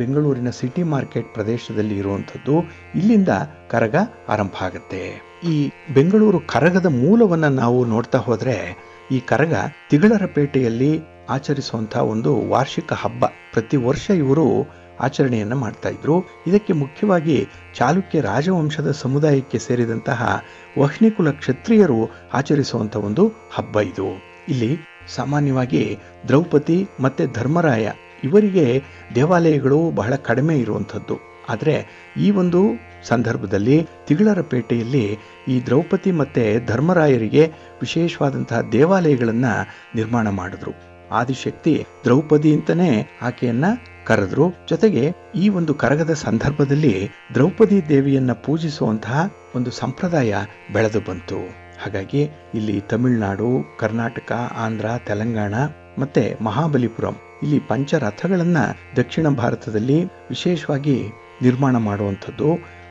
[SPEAKER 1] ಬೆಂಗಳೂರಿನ ಸಿಟಿ ಮಾರ್ಕೆಟ್ ಪ್ರದೇಶದಲ್ಲಿ ಇರುವಂಥದ್ದು. ಇಲ್ಲಿಂದ ಕರಗ ಆರಂಭ ಆಗುತ್ತೆ. ಈ ಬೆಂಗಳೂರು ಕರಗದ ಮೂಲವನ್ನ ನಾವು ನೋಡ್ತಾ ಹೋದ್ರೆ, ಈ ಕರಗ ತಿಗಳರಪೇಟೆಯಲ್ಲಿ ಆಚರಿಸುವಂತಹ ಒಂದು ವಾರ್ಷಿಕ ಹಬ್ಬ. ಪ್ರತಿ ವರ್ಷ ಇವರು ಆಚರಣೆಯನ್ನ ಮಾಡ್ತಾ ಇದ್ರು. ಇದಕ್ಕೆ ಮುಖ್ಯವಾಗಿ ಚಾಲುಕ್ಯ ರಾಜವಂಶದ ಸಮುದಾಯಕ್ಕೆ ಸೇರಿದಂತಹ ವಹ್ನಿಕುಲ ಕ್ಷತ್ರಿಯರು ಆಚರಿಸುವಂತಹ ಒಂದು ಹಬ್ಬ ಇದು. ಇಲ್ಲಿ ಸಾಮಾನ್ಯವಾಗಿ ದ್ರೌಪದಿ ಮತ್ತೆ ಧರ್ಮರಾಯ ಇವರಿಗೆ ದೇವಾಲಯಗಳು ಬಹಳ ಕಡಿಮೆ ಇರುವಂಥದ್ದು. ಆದರೆ ಈ ಒಂದು ಸಂದರ್ಭದಲ್ಲಿ ತಿಗಳರಪೇಟೆಯಲ್ಲಿ ಈ ದ್ರೌಪದಿ ಮತ್ತೆ ಧರ್ಮರಾಯರಿಗೆ ವಿಶೇಷವಾದಂತಹ ದೇವಾಲಯಗಳನ್ನ ನಿರ್ಮಾಣ ಮಾಡಿದ್ರು. ಆದಿಶಕ್ತಿ ದ್ರೌಪದಿ ಅಂತಾನೆ ಆಕೆಯನ್ನ ಕರೆದ್ರು. ಜೊತೆಗೆ ಈ ಒಂದು ಕರಗದ ಸಂದರ್ಭದಲ್ಲಿ ದ್ರೌಪದಿ ದೇವಿಯನ್ನ ಪೂಜಿಸುವಂತಹ ಒಂದು ಸಂಪ್ರದಾಯ ಬೆಳೆದು ಬಂತು. ಹಾಗಾಗಿ ಇಲ್ಲಿ ತಮಿಳುನಾಡು, ಕರ್ನಾಟಕ, ಆಂಧ್ರ, ತೆಲಂಗಾಣ ಮತ್ತೆ ಮಹಾಬಲಿಪುರಂ ಇಲ್ಲಿ ಪಂಚರಥಗಳನ್ನ ದಕ್ಷಿಣ ಭಾರತದಲ್ಲಿ ವಿಶೇಷವಾಗಿ ನಿರ್ಮಾಣ ಮಾಡುವಂಥದ್ದು.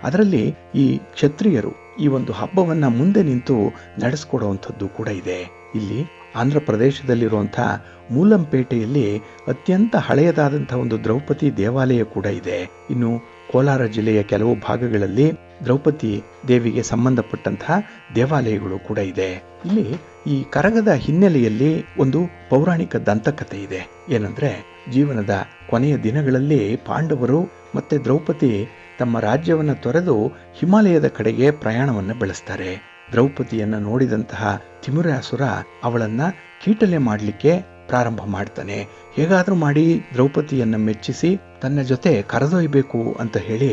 [SPEAKER 1] ಅದರಲ್ಲಿ ಈ ಕ್ಷತ್ರಿಯರು ಈ ಒಂದು ಹಬ್ಬವನ್ನ ಮುಂದೆ ನಿಂತು ನಡೆಸ್ಕೊಡುವಂಥದ್ದು ಕೂಡ ಇದೆ. ಇಲ್ಲಿ ಆಂಧ್ರ ಪ್ರದೇಶದಲ್ಲಿರುವಂತಹ ಮೂಲಂಪೇಟೆಯಲ್ಲಿ ಅತ್ಯಂತ ಹಳೆಯದಾದಂತಹ ಒಂದು ದ್ರೌಪದಿ ದೇವಾಲಯ ಕೂಡ ಇದೆ. ಇನ್ನು ಕೋಲಾರ ಜಿಲ್ಲೆಯ ಕೆಲವು ಭಾಗಗಳಲ್ಲಿ ದ್ರೌಪದಿ ದೇವಿಗೆ ಸಂಬಂಧಪಟ್ಟಂತಹ ದೇವಾಲಯಗಳು ಕೂಡ ಇದೆ. ಇಲ್ಲಿ ಈ ಕರಗದ ಹಿನ್ನೆಲೆಯಲ್ಲಿ ಒಂದು ಪೌರಾಣಿಕ ದಂತಕಥೆ ಇದೆ. ಏನಂದ್ರೆ, ಜೀವನದ ಕೊನೆಯ ದಿನಗಳಲ್ಲಿ ಪಾಂಡವರು ಮತ್ತೆ ದ್ರೌಪದಿ ತಮ್ಮ ರಾಜ್ಯವನ್ನ ತೊರೆದು ಹಿಮಾಲಯದ ಕಡೆಗೆ ಪ್ರಯಾಣವನ್ನ ಬೆಳೆಸ್ತಾರೆ. ದ್ರೌಪದಿಯನ್ನ ನೋಡಿದಂತಹ ತಿಮಿರಾಸುರ ಅವಳನ್ನ ಕೀಟಲೆ ಮಾಡಲಿಕ್ಕೆ ಪ್ರಾರಂಭ ಮಾಡ್ತಾನೆ. ಹೇಗಾದ್ರೂ ಮಾಡಿ ದ್ರೌಪದಿಯನ್ನ ಮೆಚ್ಚಿಸಿ ತನ್ನ ಜೊತೆ ಕರೆದೊಯ್ಯಬೇಕು ಅಂತ ಹೇಳಿ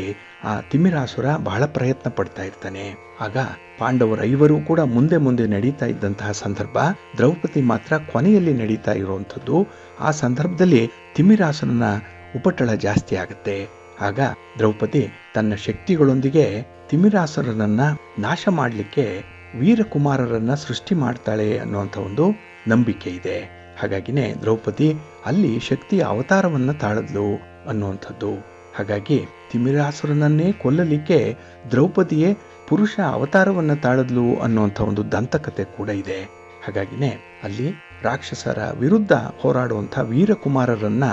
[SPEAKER 1] ಆ ತಿಮಿರಾಸುರ ಬಹಳ ಪ್ರಯತ್ನ ಪಡ್ತಾ ಇರ್ತಾನೆ. ಆಗ ಪಾಂಡವರೈವರು ಕೂಡ ಮುಂದೆ ಮುಂದೆ ನಡೀತಾ ಇದ್ದಂತಹ ಸಂದರ್ಭ, ದ್ರೌಪದಿ ಮಾತ್ರ ಕೊನೆಯಲ್ಲಿ ನಡೀತಾ ಇರುವಂಥದ್ದು. ಆ ಸಂದರ್ಭದಲ್ಲಿ ತಿಮಿರಾಸುರನ ಉಪಟಳ ಜಾಸ್ತಿ ಆಗುತ್ತೆ. ಆಗ ದ್ರೌಪದಿ ತನ್ನ ಶಕ್ತಿಗಳೊಂದಿಗೆ ತಿಮಿರಾಸುರನನ್ನ ನಾಶ ಮಾಡಲಿಕ್ಕೆ ವೀರಕುಮಾರರನ್ನ ಸೃಷ್ಟಿ ಮಾಡ್ತಾಳೆ ಅನ್ನುವಂಥ ಒಂದು ನಂಬಿಕೆ ಇದೆ. ಹಾಗಾಗಿನೇ ದ್ರೌಪದಿ ಅಲ್ಲಿ ಶಕ್ತಿಯ ಅವತಾರವನ್ನ ತಾಳದ್ಲು ಅನ್ನುವಂಥದ್ದು. ಹಾಗಾಗಿ ತಿಮಿರಾಸುರನನ್ನೇ ಕೊಲ್ಲಲಿಕ್ಕೆ ದ್ರೌಪದಿಯೇ ಪುರುಷ ಅವತಾರವನ್ನು ತಾಳದ್ಲು ಅನ್ನುವಂಥ ಒಂದು ದಂತಕತೆ ಕೂಡ ಇದೆ. ಹಾಗಾಗಿನೇ ಅಲ್ಲಿ ರಾಕ್ಷಸರ ವಿರುದ್ಧ ಹೋರಾಡುವಂಥ ವೀರಕುಮಾರರನ್ನ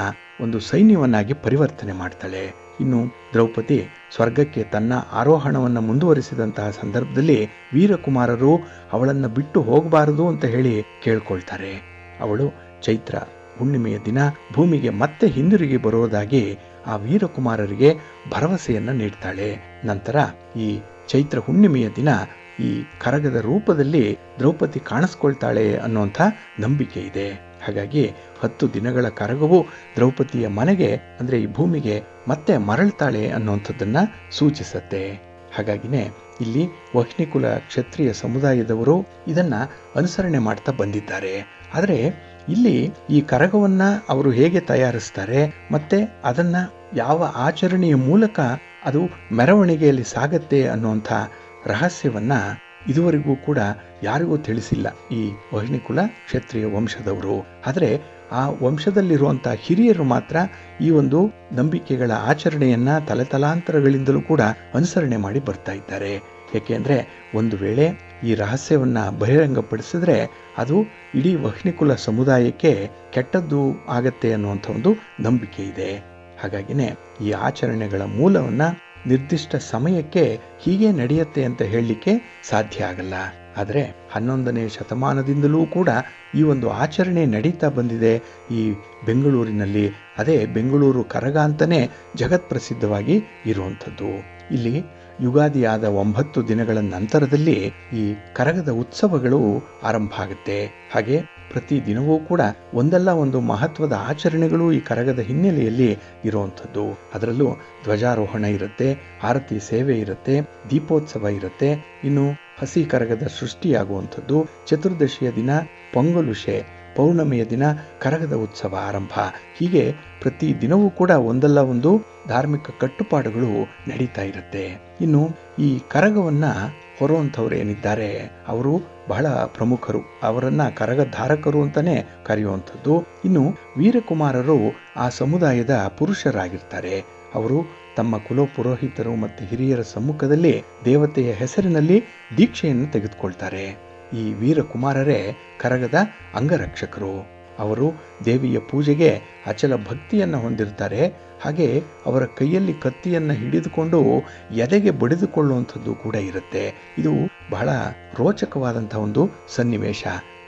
[SPEAKER 1] ಒಂದು ಸೈನ್ಯವನ್ನಾಗಿ ಪರಿವರ್ತನೆ ಮಾಡ್ತಾಳೆ. ಇನ್ನು ದ್ರೌಪದಿ ಸ್ವರ್ಗಕ್ಕೆ ತನ್ನ ಆರೋಹಣವನ್ನು ಮುಂದುವರಿಸಿದಂತಹ ಸಂದರ್ಭದಲ್ಲಿ ವೀರಕುಮಾರರು ಅವಳನ್ನು ಬಿಟ್ಟು ಹೋಗಬಾರದು ಅಂತ ಹೇಳಿ ಕೇಳ್ಕೊಳ್ತಾರೆ. ಅವಳು ಚೈತ್ರ ಹುಣ್ಣಿಮೆಯ ದಿನ ಭೂಮಿಗೆ ಮತ್ತೆ ಹಿಂದಿರುಗಿ ಬರುವುದಾಗಿ ಆ ವೀರಕುಮಾರರಿಗೆ ಭರವಸೆಯನ್ನು ನೀಡ್ತಾಳೆ. ನಂತರ ಈ ಚೈತ್ರ ಹುಣ್ಣಿಮೆಯ ದಿನ ಈ ಕರಗದ ರೂಪದಲ್ಲಿ ದ್ರೌಪದಿ ಕಾಣಿಸ್ಕೊಳ್ತಾಳೆ ಅನ್ನುವಂಥ ನಂಬಿಕೆ ಇದೆ. ಹಾಗಾಗಿ 10 ದಿನಗಳ ಕರಗವು ದ್ರೌಪದಿಯ ಮನೆಗೆ ಅಂದರೆ ಈ ಭೂಮಿಗೆ ಮತ್ತೆ ಮರಳ್ತಾಳೆ ಅನ್ನುವಂಥದ್ದನ್ನ ಸೂಚಿಸುತ್ತೆ. ಹಾಗಾಗಿನೇ ಇಲ್ಲಿ ವಹ್ನಿಕುಲ ಕ್ಷತ್ರಿಯ ಸಮುದಾಯದವರು ಇದನ್ನ ಅನುಸರಣೆ ಮಾಡ್ತಾ ಬಂದಿದ್ದಾರೆ. ಆದರೆ ಇಲ್ಲಿ ಈ ಕರಗವನ್ನ ಅವರು ಹೇಗೆ ತಯಾರಿಸ್ತಾರೆ ಮತ್ತೆ ಅದನ್ನ ಯಾವ ಆಚರಣೆಯ ಮೂಲಕ ಅದು ಮೆರವಣಿಗೆಯಲ್ಲಿ ಸಾಗತ್ತೆ ಅನ್ನುವಂಥ ರಹಸ್ಯವನ್ನ ಇದುವರೆಗೂ ಕೂಡ ಯಾರಿಗೂ ತಿಳಿಸಿಲ್ಲ ಈ ವಹ್ನಿಕುಲ ಕ್ಷತ್ರಿಯ ವಂಶದವರು. ಆದರೆ ಆ ವಂಶದಲ್ಲಿರುವಂಥ ಹಿರಿಯರು ಮಾತ್ರ ಈ ಒಂದು ನಂಬಿಕೆಗಳ ಆಚರಣೆಯನ್ನ ತಲೆತಲಾಂತರಗಳಿಂದಲೂ ಕೂಡ ಅನುಸರಣೆ ಮಾಡಿ ಬರ್ತಾ ಇದ್ದಾರೆ. ಏಕೆಂದರೆ ಒಂದು ವೇಳೆ ಈ ರಹಸ್ಯವನ್ನ ಬಹಿರಂಗಪಡಿಸಿದ್ರೆ ಅದು ಇಡೀ ವಹ್ನಿಕುಲ ಸಮುದಾಯಕ್ಕೆ ಕೆಟ್ಟದ್ದು ಆಗತ್ತೆ ಅನ್ನುವಂಥ ಒಂದು ನಂಬಿಕೆ ಇದೆ. ಹಾಗಾಗಿನೇ ಈ ಆಚರಣೆಗಳ ಮೂಲವನ್ನ ನಿರ್ದಿಷ್ಟ ಸಮಯಕ್ಕೆ ಹೀಗೆ ನಡೆಯುತ್ತೆ ಅಂತ ಹೇಳಲಿಕ್ಕೆ ಸಾಧ್ಯ ಆಗಲ್ಲ. ಆದರೆ 11ನೇ ಶತಮಾನದಿಂದಲೂ ಕೂಡ ಈ ಒಂದು ಆಚರಣೆ ನಡೀತಾ ಬಂದಿದೆ ಈ ಬೆಂಗಳೂರಿನಲ್ಲಿ. ಅದೇ ಬೆಂಗಳೂರು ಕರಗ ಅಂತಲೇ ಜಗತ್ಪ್ರಸಿದ್ಧವಾಗಿ ಇರುವಂಥದ್ದು. ಇಲ್ಲಿ ಯುಗಾದಿಯಾದ 9 ದಿನಗಳ ನಂತರದಲ್ಲಿ ಈ ಕರಗದ ಉತ್ಸವಗಳು ಆರಂಭ ಆಗುತ್ತೆ. ಹಾಗೆ ಪ್ರತಿ ದಿನವೂ ಕೂಡ ಒಂದಲ್ಲ ಒಂದು ಮಹತ್ವದ ಆಚರಣೆಗಳು ಈ ಕರಗದ ಹಿನ್ನೆಲೆಯಲ್ಲಿ ಇರುವಂಥದ್ದು. ಅದರಲ್ಲೂ ಧ್ವಜಾರೋಹಣ ಇರುತ್ತೆ, ಆರತಿ ಸೇವೆ ಇರುತ್ತೆ, ದೀಪೋತ್ಸವ ಇರುತ್ತೆ, ಇನ್ನು ಹಸಿ ಕರಗದ ಸೃಷ್ಟಿಯಾಗುವಂಥದ್ದು, ಚತುರ್ದಶಿಯ ದಿನ ಪೊಂಗಲುಷೆ, ಪೌರ್ಣಮಿಯ ದಿನ ಕರಗದ ಉತ್ಸವ ಆರಂಭ. ಹೀಗೆ ಪ್ರತಿ ದಿನವೂ ಕೂಡ ಒಂದಲ್ಲ ಒಂದು ಧಾರ್ಮಿಕ ಕಟ್ಟುಪಾಡುಗಳು ನಡೀತಾ ಇರುತ್ತೆ. ಇನ್ನು ಈ ಕರಗವನ್ನ ಹೊರುವಂಥವ್ರು ಏನಿದ್ದಾರೆ ಅವರು ಬಹಳ ಪ್ರಮುಖರು. ಅವರನ್ನ ಕರಗಧಾರಕರು ಅಂತಾನೆ ಕರೆಯುವಂಥದ್ದು. ಇನ್ನು ವೀರಕುಮಾರರು ಆ ಸಮುದಾಯದ ಪುರುಷರಾಗಿರ್ತಾರೆ. ಅವರು ತಮ್ಮ ಕುಲಪುರೋಹಿತರು ಮತ್ತು ಹಿರಿಯರ ಸಮ್ಮುಖದಲ್ಲಿ ದೇವತೆಯ ಹೆಸರಿನಲ್ಲಿ ದೀಕ್ಷೆಯನ್ನು ತೆಗೆದುಕೊಳ್ತಾರೆ. ಈ ವೀರಕುಮಾರರೇ ಕರಗದ ಅಂಗರಕ್ಷಕರು. ಅವರು ದೇವಿಯ ಪೂಜೆಗೆ ಅಚಲ ಭಕ್ತಿಯನ್ನು ಹೊಂದಿರ್ತಾರೆ. ಹಾಗೆ ಅವರ ಕೈಯಲ್ಲಿ ಕತ್ತಿಯನ್ನು ಹಿಡಿದುಕೊಂಡು ಎದೆಗೆ ಬಡಿದುಕೊಳ್ಳುವಂಥದ್ದು ಕೂಡ ಇರುತ್ತೆ. ಇದು ಬಹಳ ರೋಚಕವಾದಂಥ ಒಂದು ಸನ್ನಿವೇಶ.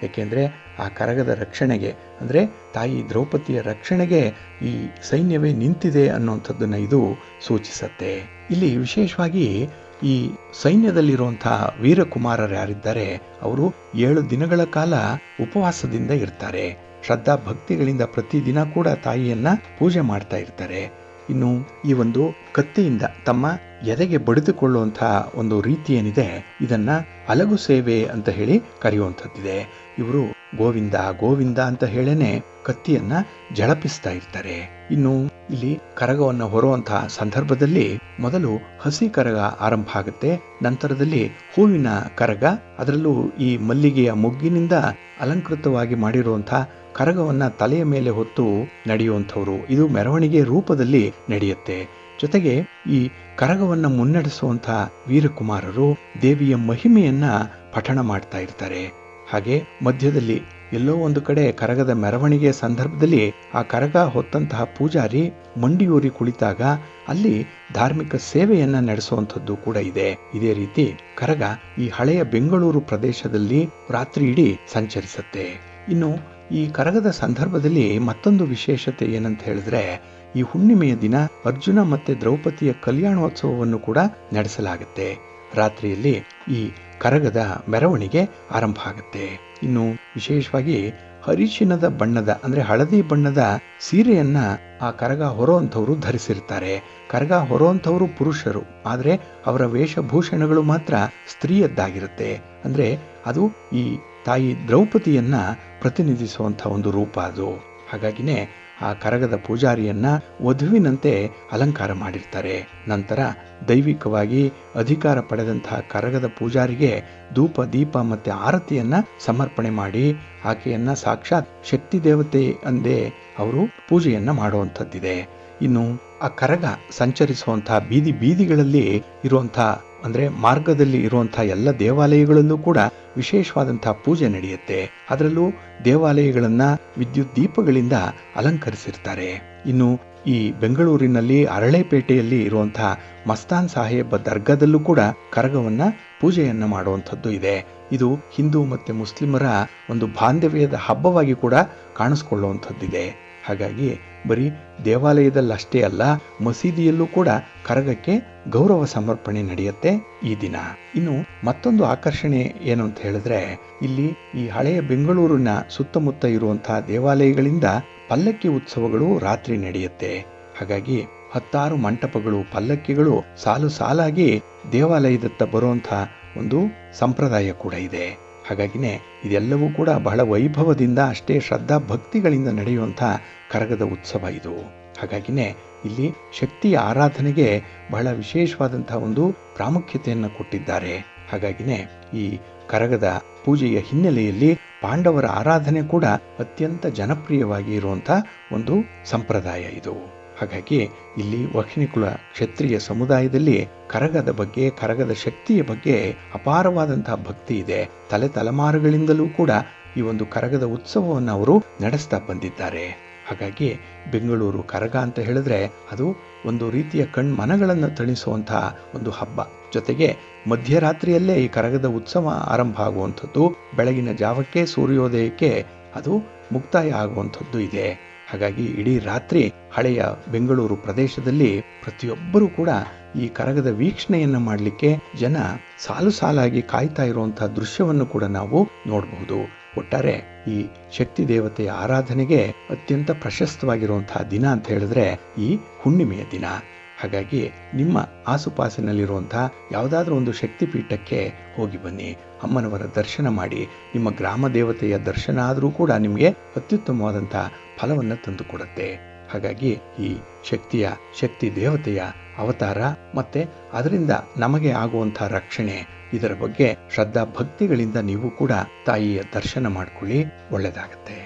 [SPEAKER 1] ಏಕೆಂದರೆ ಆ ಕರಗದ ರಕ್ಷಣೆಗೆ ಅಂದರೆ ತಾಯಿ ದ್ರೌಪದಿಯ ರಕ್ಷಣೆಗೆ ಈ ಸೈನ್ಯವೇ ನಿಂತಿದೆ ಅನ್ನುವಂಥದ್ದನ್ನು ಇದು ಸೂಚಿಸುತ್ತೆ. ಇಲ್ಲಿ ವಿಶೇಷವಾಗಿ ಈ ಸೈನ್ಯದಲ್ಲಿರುವಂಥ ವೀರಕುಮಾರರು ಯಾರಿದ್ದಾರೆ ಅವರು 7 ದಿನಗಳ ಕಾಲ ಉಪವಾಸದಿಂದ ಇರ್ತಾರೆ. ಶ್ರದ್ಧಾ ಭಕ್ತಿಗಳಿಂದ ಪ್ರತಿದಿನ ಕೂಡ ತಾಯಿಯನ್ನ ಪೂಜೆ ಮಾಡ್ತಾ ಇರ್ತಾರೆ. ಇನ್ನು ಈ ಒಂದು ಕತ್ತಿಯಿಂದ ತಮ್ಮ ಎದೆಗೆ ಬಡಿದುಕೊಳ್ಳುವಂಥ ಒಂದು ರೀತಿ ಏನಿದೆ ಇದನ್ನ ಅಲಗು ಸೇವೆ ಅಂತ ಹೇಳಿ ಕರೆಯುವಂಥದ್ದಿದೆ. ಇವರು ಗೋವಿಂದ ಗೋವಿಂದ ಅಂತ ಹೇಳೇನೆ ಕತ್ತಿಯನ್ನ ಜಳಪಿಸ್ತಾ ಇರ್ತಾರೆ. ಇನ್ನು ಇಲ್ಲಿ ಕರಗವನ್ನು ಹೊರುವಂತಹ ಸಂದರ್ಭದಲ್ಲಿ ಮೊದಲು ಹಸಿ ಕರಗ ಆರಂಭ ಆಗುತ್ತೆ. ನಂತರದಲ್ಲಿ ಹೂವಿನ ಕರಗ, ಅದರಲ್ಲೂ ಈ ಮಲ್ಲಿಗೆಯ ಮೊಗ್ಗಿನಿಂದ ಅಲಂಕೃತವಾಗಿ ಮಾಡಿರುವಂತಹ ಕರಗವನ್ನ ತಲೆಯ ಮೇಲೆ ಹೊತ್ತು ನಡೆಯುವಂಥವ್ರು. ಇದು ಮೆರವಣಿಗೆ ರೂಪದಲ್ಲಿ ನಡೆಯುತ್ತೆ. ಜೊತೆಗೆ ಈ ಕರಗವನ್ನ ಮುನ್ನಡೆಸುವಂಥ ವೀರಕುಮಾರರು ದೇವಿಯ ಮಹಿಮೆಯನ್ನ ಪಠಣ ಮಾಡ್ತಾ ಇರ್ತಾರೆ. ಹಾಗೆ ಮಧ್ಯದಲ್ಲಿ ಎಲ್ಲೋ ಒಂದು ಕಡೆ ಕರಗದ ಮೆರವಣಿಗೆಯ ಸಂದರ್ಭದಲ್ಲಿ ಆ ಕರಗ ಹೊತ್ತಂತಹ ಪೂಜಾರಿ ಮಂಡಿಯೂರಿ ಕುಳಿತಾಗ ಅಲ್ಲಿ ಧಾರ್ಮಿಕ ಸೇವೆಯನ್ನ ನಡೆಸುವಂಥದ್ದು ಕೂಡ ಇದೆ. ಇದೇ ರೀತಿ ಕರಗ ಈ ಹಳೆಯ ಬೆಂಗಳೂರು ಪ್ರದೇಶದಲ್ಲಿ ರಾತ್ರಿ ಇಡೀ ಸಂಚರಿಸುತ್ತೆ. ಇನ್ನು ಈ ಕರಗದ ಸಂದರ್ಭದಲ್ಲಿ ಮತ್ತೊಂದು ವಿಶೇಷತೆ ಏನಂತ ಹೇಳಿದ್ರೆ ಈ ಹುಣ್ಣಿಮೆಯ ದಿನ ಅರ್ಜುನ ಮತ್ತೆ ದ್ರೌಪದಿಯ ಕಲ್ಯಾಣೋತ್ಸವವನ್ನು ಕೂಡ ನಡೆಸಲಾಗುತ್ತೆ. ರಾತ್ರಿಯಲ್ಲಿ ಈ ಕರಗದ ಮೆರವಣಿಗೆ ಆರಂಭ ಆಗುತ್ತೆ. ಇನ್ನು ವಿಶೇಷವಾಗಿ ಹರಿಶಿನದ ಬಣ್ಣದ ಅಂದ್ರೆ ಹಳದಿ ಬಣ್ಣದ ಸೀರೆಯನ್ನ ಆ ಕರಗ ಹೊರುವಂಥವ್ರು ಧರಿಸಿರ್ತಾರೆ. ಕರಗ ಹೊರುವಂಥವ್ರು ಪುರುಷರು, ಆದರೆ ಅವರ ವೇಷಭೂಷಣಗಳು ಮಾತ್ರ ಸ್ತ್ರೀಯದ್ದಾಗಿರುತ್ತೆ. ಅಂದ್ರೆ ಅದು ಈ ತಾಯಿ ದ್ರೌಪದಿಯನ್ನ ಪ್ರತಿನಿಧಿಸುವಂಥ ಒಂದು ರೂಪ ಅದು. ಹಾಗಾಗಿನೇ ಆ ಕರಗದ ಪೂಜಾರಿಯನ್ನ ವಧುವಿನಂತೆ ಅಲಂಕಾರ ಮಾಡಿರ್ತಾರೆ. ನಂತರ ದೈವಿಕವಾಗಿ ಅಧಿಕಾರ ಪಡೆದಂತಹ ಕರಗದ ಪೂಜಾರಿಗೆ ಧೂಪ ದೀಪ ಮತ್ತೆ ಆರತಿಯನ್ನ ಸಮರ್ಪಣೆ ಮಾಡಿ ಆಕೆಯನ್ನ ಸಾಕ್ಷಾತ್ ಶಕ್ತಿ ದೇವತೆ ಅಂದೇ ಅವರು ಪೂಜೆಯನ್ನ ಮಾಡುವಂಥದ್ದಿದೆ. ಇನ್ನು ಆ ಕರಗ ಸಂಚರಿಸುವಂತಹ ಬೀದಿಗಳಲ್ಲಿ ಇರುವಂತಹ ಅಂದರೆ ಮಾರ್ಗದಲ್ಲಿ ಇರುವಂಥ ಎಲ್ಲ ದೇವಾಲಯಗಳಲ್ಲೂ ಕೂಡ ವಿಶೇಷವಾದಂಥ ಪೂಜೆ ನಡೆಯುತ್ತೆ. ಅದರಲ್ಲೂ ದೇವಾಲಯಗಳನ್ನು ವಿದ್ಯುತ್ ದೀಪಗಳಿಂದ ಅಲಂಕರಿಸಿರ್ತಾರೆ. ಇನ್ನು ಈ ಬೆಂಗಳೂರಿನಲ್ಲಿ ಅರಳೆಪೇಟೆಯಲ್ಲಿ ಇರುವಂಥ ಮಸ್ತಾನ್ ಸಾಹೇಬ್ ದರ್ಗಾದಲ್ಲೂ ಕೂಡ ಕರಗವನ್ನ ಪೂಜೆಯನ್ನ ಮಾಡುವಂಥದ್ದು ಇದೆ. ಇದು ಹಿಂದೂ ಮತ್ತು ಮುಸ್ಲಿಮರ ಒಂದು ಬಾಂಧವ್ಯದ ಹಬ್ಬವಾಗಿ ಕೂಡ ಕಾಣಿಸ್ಕೊಳ್ಳುವಂಥದ್ದಿದೆ. ಹಾಗಾಗಿ ಬರೀ ದೇವಾಲಯದಲ್ಲಷ್ಟೇ ಅಲ್ಲ, ಮಸೀದಿಯಲ್ಲೂ ಕೂಡ ಕರಗಕ್ಕೆ ಗೌರವ ಸಮರ್ಪಣೆ ನಡೆಯುತ್ತೆ ಈ ದಿನ. ಇನ್ನು ಮತ್ತೊಂದು ಆಕರ್ಷಣೆ ಏನು ಅಂತ ಹೇಳಿದ್ರೆ, ಇಲ್ಲಿ ಈ ಹಳೆಯ ಬೆಂಗಳೂರಿನ ಸುತ್ತಮುತ್ತ ಇರುವಂತಹ ದೇವಾಲಯಗಳಿಂದ ಪಲ್ಲಕ್ಕಿ ಉತ್ಸವಗಳು ರಾತ್ರಿ ನಡೆಯುತ್ತೆ. ಹಾಗಾಗಿ 10 ಮಂಟಪಗಳು, ಪಲ್ಲಕ್ಕಿಗಳು ಸಾಲು ಸಾಲಾಗಿ ದೇವಾಲಯದತ್ತ ಬರುವಂಥ ಒಂದು ಸಂಪ್ರದಾಯ ಕೂಡ ಇದೆ. ಹಾಗಾಗಿನೇ ಇದೆಲ್ಲವೂ ಕೂಡ ಬಹಳ ವೈಭವದಿಂದ, ಅಷ್ಟೇ ಶ್ರದ್ಧಾ ಭಕ್ತಿಗಳಿಂದ ನಡೆಯುವಂಥ ಕರಗದ ಉತ್ಸವ ಇದು. ಹಾಗಾಗಿನೇ ಇಲ್ಲಿ ಶಕ್ತಿಯ ಆರಾಧನೆಗೆ ಬಹಳ ವಿಶೇಷವಾದಂಥ ಒಂದು ಪ್ರಾಮುಖ್ಯತೆಯನ್ನು ಕೊಟ್ಟಿದ್ದಾರೆ. ಹಾಗಾಗಿನೇ ಈ ಕರಗದ ಪೂಜೆಯ ಹಿನ್ನೆಲೆಯಲ್ಲಿ ಪಾಂಡವರ ಆರಾಧನೆ ಕೂಡ ಅತ್ಯಂತ ಜನಪ್ರಿಯವಾಗಿ ಇರುವಂಥ ಒಂದು ಸಂಪ್ರದಾಯ ಇದು. ಹಾಗಾಗಿ ಇಲ್ಲಿ ವಕ್ಷಿಣಿಕುಲ ಕ್ಷತ್ರಿಯ ಸಮುದಾಯದಲ್ಲಿ ಕರಗದ ಬಗ್ಗೆ, ಕರಗದ ಶಕ್ತಿಯ ಬಗ್ಗೆ ಅಪಾರವಾದಂತಹ ಭಕ್ತಿ ಇದೆ. ತಲೆಮಾರುಗಳಿಂದಲೂ ಕೂಡ ಈ ಒಂದು ಕರಗದ ಉತ್ಸವವನ್ನು ಅವರು ನಡೆಸ್ತಾ ಬಂದಿದ್ದಾರೆ. ಹಾಗಾಗಿ ಬೆಂಗಳೂರು ಕರಗ ಅಂತ ಹೇಳಿದ್ರೆ ಅದು ಒಂದು ರೀತಿಯ ಕಣ್ಮನಗಳನ್ನು ತಣಿಸುವಂತಹ ಒಂದು ಹಬ್ಬ. ಜೊತೆಗೆ ಮಧ್ಯರಾತ್ರಿಯಲ್ಲೇ ಈ ಕರಗದ ಉತ್ಸವ ಆರಂಭ ಆಗುವಂಥದ್ದು, ಬೆಳಗಿನ ಜಾವಕ್ಕೆ ಸೂರ್ಯೋದಯಕ್ಕೆ ಅದು ಮುಕ್ತಾಯ ಆಗುವಂಥದ್ದು ಇದೆ. ಹಾಗಾಗಿ ಇಡೀ ರಾತ್ರಿ ಹಳೆಯ ಬೆಂಗಳೂರು ಪ್ರದೇಶದಲ್ಲಿ ಪ್ರತಿಯೊಬ್ಬರೂ ಕೂಡ ಈ ಕರಗದ ವೀಕ್ಷಣೆಯನ್ನು ಮಾಡಲಿಕ್ಕೆ ಜನ ಸಾಲು ಸಾಲಾಗಿ ಕಾಯ್ತಾ ಇರುವಂತಹ ದೃಶ್ಯವನ್ನು ಕೂಡ ನಾವು ನೋಡಬಹುದು. ಒಟ್ಟಾರೆ ಈ ಶಕ್ತಿ ದೇವತೆಯ ಆರಾಧನೆಗೆ ಅತ್ಯಂತ ಪ್ರಶಸ್ತವಾಗಿರುವಂತಹ ದಿನ ಅಂತ ಹೇಳಿದ್ರೆ ಈ ಹುಣ್ಣಿಮೆಯ ದಿನ. ಹಾಗಾಗಿ ನಿಮ್ಮ ಆಸುಪಾಸಿನಲ್ಲಿರುವಂತಹ ಯಾವುದಾದ್ರೂ ಒಂದು ಶಕ್ತಿ ಪೀಠಕ್ಕೆ ಹೋಗಿ ಬನ್ನಿ, ಅಮ್ಮನವರ ದರ್ಶನ ಮಾಡಿ. ನಿಮ್ಮ ಗ್ರಾಮ ದೇವತೆಯ ದರ್ಶನ ಆದರೂ ಕೂಡ ನಿಮಗೆ ಅತ್ಯುತ್ತಮವಾದಂಥ ಫಲವನ್ನು ತಂದುಕೊಡುತ್ತೆ. ಹಾಗಾಗಿ ಈ ಶಕ್ತಿ ದೇವತೆಯ ಅವತಾರ ಮತ್ತೆ ಅದರಿಂದ ನಮಗೆ ಆಗುವಂಥ ರಕ್ಷಣೆ, ಇದರ ಬಗ್ಗೆ ಶ್ರದ್ಧಾ ಭಕ್ತಿಗಳಿಂದ ನೀವು ಕೂಡ ತಾಯಿಯ ದರ್ಶನ ಮಾಡಿಕೊಳ್ಳಿ, ಒಳ್ಳೆಯದಾಗತ್ತೆ.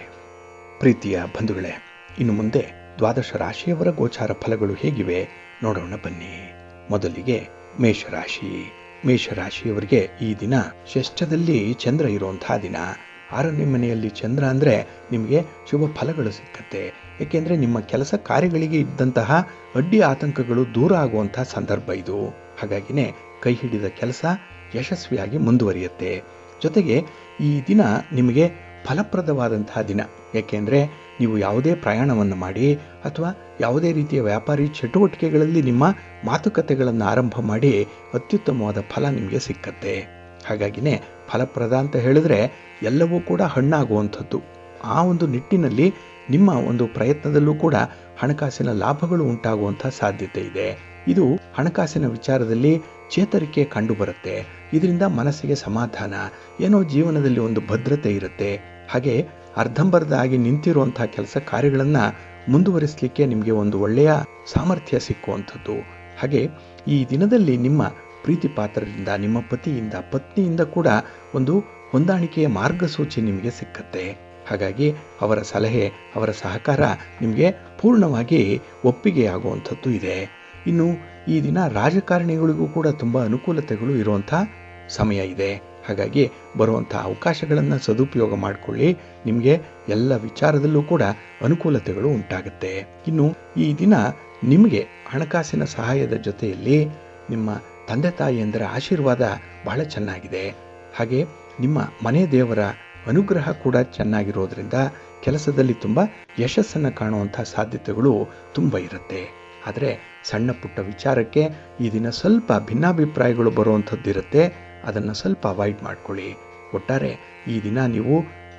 [SPEAKER 1] ಪ್ರೀತಿಯ ಬಂಧುಗಳೇ, ಇನ್ನು ಮುಂದೆ 12 ರಾಶಿಯವರ ಗೋಚಾರ ಫಲಗಳು ಹೇಗಿವೆ ನೋಡೋಣ ಬನ್ನಿ. ಮೊದಲಿಗೆ ಮೇಷರಾಶಿ. ಮೇಷರಾಶಿಯವರಿಗೆ ಈ ದಿನ ಷಷ್ಠದಲ್ಲಿ ಚಂದ್ರ ಇರುವಂತಹ ದಿನ. 6ನೇ ಮನೆಯಲ್ಲಿ ಚಂದ್ರ ಅಂದರೆ ನಿಮಗೆ ಶುಭ ಫಲಗಳು ಸಿಕ್ಕತ್ತೆ. ಏಕೆಂದರೆ ನಿಮ್ಮ ಕೆಲಸ ಕಾರ್ಯಗಳಿಗೆ ಇದ್ದಂತಹ ಅಡ್ಡಿ ಆತಂಕಗಳು ದೂರ ಆಗುವಂತಹ ಸಂದರ್ಭ ಇದು. ಹಾಗಾಗಿನೇ ಕೈ ಹಿಡಿದ ಕೆಲಸ ಯಶಸ್ವಿಯಾಗಿ ಮುಂದುವರಿಯುತ್ತೆ. ಜೊತೆಗೆ ಈ ದಿನ ನಿಮಗೆ ಫಲಪ್ರದವಾದಂತಹ ದಿನ. ಏಕೆಂದರೆ ನೀವು ಯಾವುದೇ ಪ್ರಯಾಣವನ್ನು ಮಾಡಿ ಅಥವಾ ಯಾವುದೇ ರೀತಿಯ ವ್ಯಾಪಾರಿ ಚಟುವಟಿಕೆಗಳಲ್ಲಿ ನಿಮ್ಮ ಮಾತುಕತೆಗಳನ್ನು ಆರಂಭ ಮಾಡಿ ಅತ್ಯುತ್ತಮವಾದ ಫಲ ನಿಮಗೆ ಸಿಕ್ಕತ್ತೆ. ಹಾಗಾಗಿನೇ ಫಲಪ್ರದ ಅಂತ ಹೇಳಿದ್ರೆ ಎಲ್ಲವೂ ಕೂಡ ಹಣ್ಣಾಗುವಂಥದ್ದು. ಆ ಒಂದು ನಿಟ್ಟಿನಲ್ಲಿ ನಿಮ್ಮ ಒಂದು ಪ್ರಯತ್ನದಲ್ಲೂ ಕೂಡ ಹಣಕಾಸಿನ ಲಾಭಗಳು ಉಂಟಾಗುವಂಥ ಸಾಧ್ಯತೆ ಇದೆ. ಇದು ಹಣಕಾಸಿನ ವಿಚಾರದಲ್ಲಿ ಚೇತರಿಕೆ ಕಂಡುಬರುತ್ತೆ. ಇದರಿಂದ ಮನಸ್ಸಿಗೆ ಸಮಾಧಾನ, ಏನೋ ಜೀವನದಲ್ಲಿ ಒಂದು ಭದ್ರತೆ ಇರುತ್ತೆ. ಹಾಗೆ ಅರ್ಧಂಬರ್ಧ ಆಗಿ ನಿಂತಿರುವಂತಹ ಕೆಲಸ ಕಾರ್ಯಗಳನ್ನು ಮುಂದುವರಿಸಲಿಕ್ಕೆ ನಿಮಗೆ ಒಂದು ಒಳ್ಳೆಯ ಸಾಮರ್ಥ್ಯ ಸಿಕ್ಕುವಂಥದ್ದು. ಹಾಗೆ ಈ ದಿನದಲ್ಲಿ ನಿಮ್ಮ ಪ್ರೀತಿ ಪಾತ್ರರಿಂದ, ನಿಮ್ಮ ಪತಿಯಿಂದ, ಪತ್ನಿಯಿಂದ ಕೂಡ ಒಂದು ಹೊಂದಾಣಿಕೆಯ ಮಾರ್ಗಸೂಚಿ ನಿಮಗೆ ಸಿಕ್ಕತ್ತೆ. ಹಾಗಾಗಿ ಅವರ ಸಲಹೆ, ಅವರ ಸಹಕಾರ ನಿಮಗೆ ಪೂರ್ಣವಾಗಿ ಒಪ್ಪಿಗೆಯಾಗುವಂಥದ್ದು ಇದೆ. ಇನ್ನು ಈ ದಿನ ರಾಜಕಾರಣಿಗಳಿಗೂ ಕೂಡ ತುಂಬ ಅನುಕೂಲತೆಗಳು ಇರುವಂಥ ಸಮಯ ಇದೆ. ಹಾಗಾಗಿ ಬರುವಂಥ ಅವಕಾಶಗಳನ್ನು ಸದುಪಯೋಗ ಮಾಡಿಕೊಳ್ಳಿ. ನಿಮಗೆ ಎಲ್ಲ ವಿಚಾರದಲ್ಲೂ ಕೂಡ ಅನುಕೂಲತೆಗಳು ಉಂಟಾಗುತ್ತೆ. ಇನ್ನು ಈ ದಿನ ನಿಮಗೆ ಹಣಕಾಸಿನ ಸಹಾಯದ ಜೊತೆಯಲ್ಲಿ ನಿಮ್ಮ ತಂದೆ ತಾಯಿಯಂದರ ಆಶೀರ್ವಾದ ಬಹಳ ಚೆನ್ನಾಗಿದೆ. ಹಾಗೆ ನಿಮ್ಮ ಮನೆ ದೇವರ ಅನುಗ್ರಹ ಕೂಡ ಚೆನ್ನಾಗಿರೋದ್ರಿಂದ ಕೆಲಸದಲ್ಲಿ ತುಂಬ ಯಶಸ್ಸನ್ನು ಕಾಣುವಂಥ ಸಾಧ್ಯತೆಗಳು ತುಂಬ ಇರುತ್ತೆ. ಆದರೆ ಸಣ್ಣ ಪುಟ್ಟ ವಿಚಾರಕ್ಕೆ ಈ ದಿನ ಸ್ವಲ್ಪ ಭಿನ್ನಾಭಿಪ್ರಾಯಗಳು ಬರುವಂಥದ್ದಿರುತ್ತೆ. ಅದನ್ನು ಸ್ವಲ್ಪ ಅವಾಯ್ಡ್ ಮಾಡ್ಕೊಳ್ಳಿ. ಒಟ್ಟಾರೆ ಈ ದಿನ ನೀವು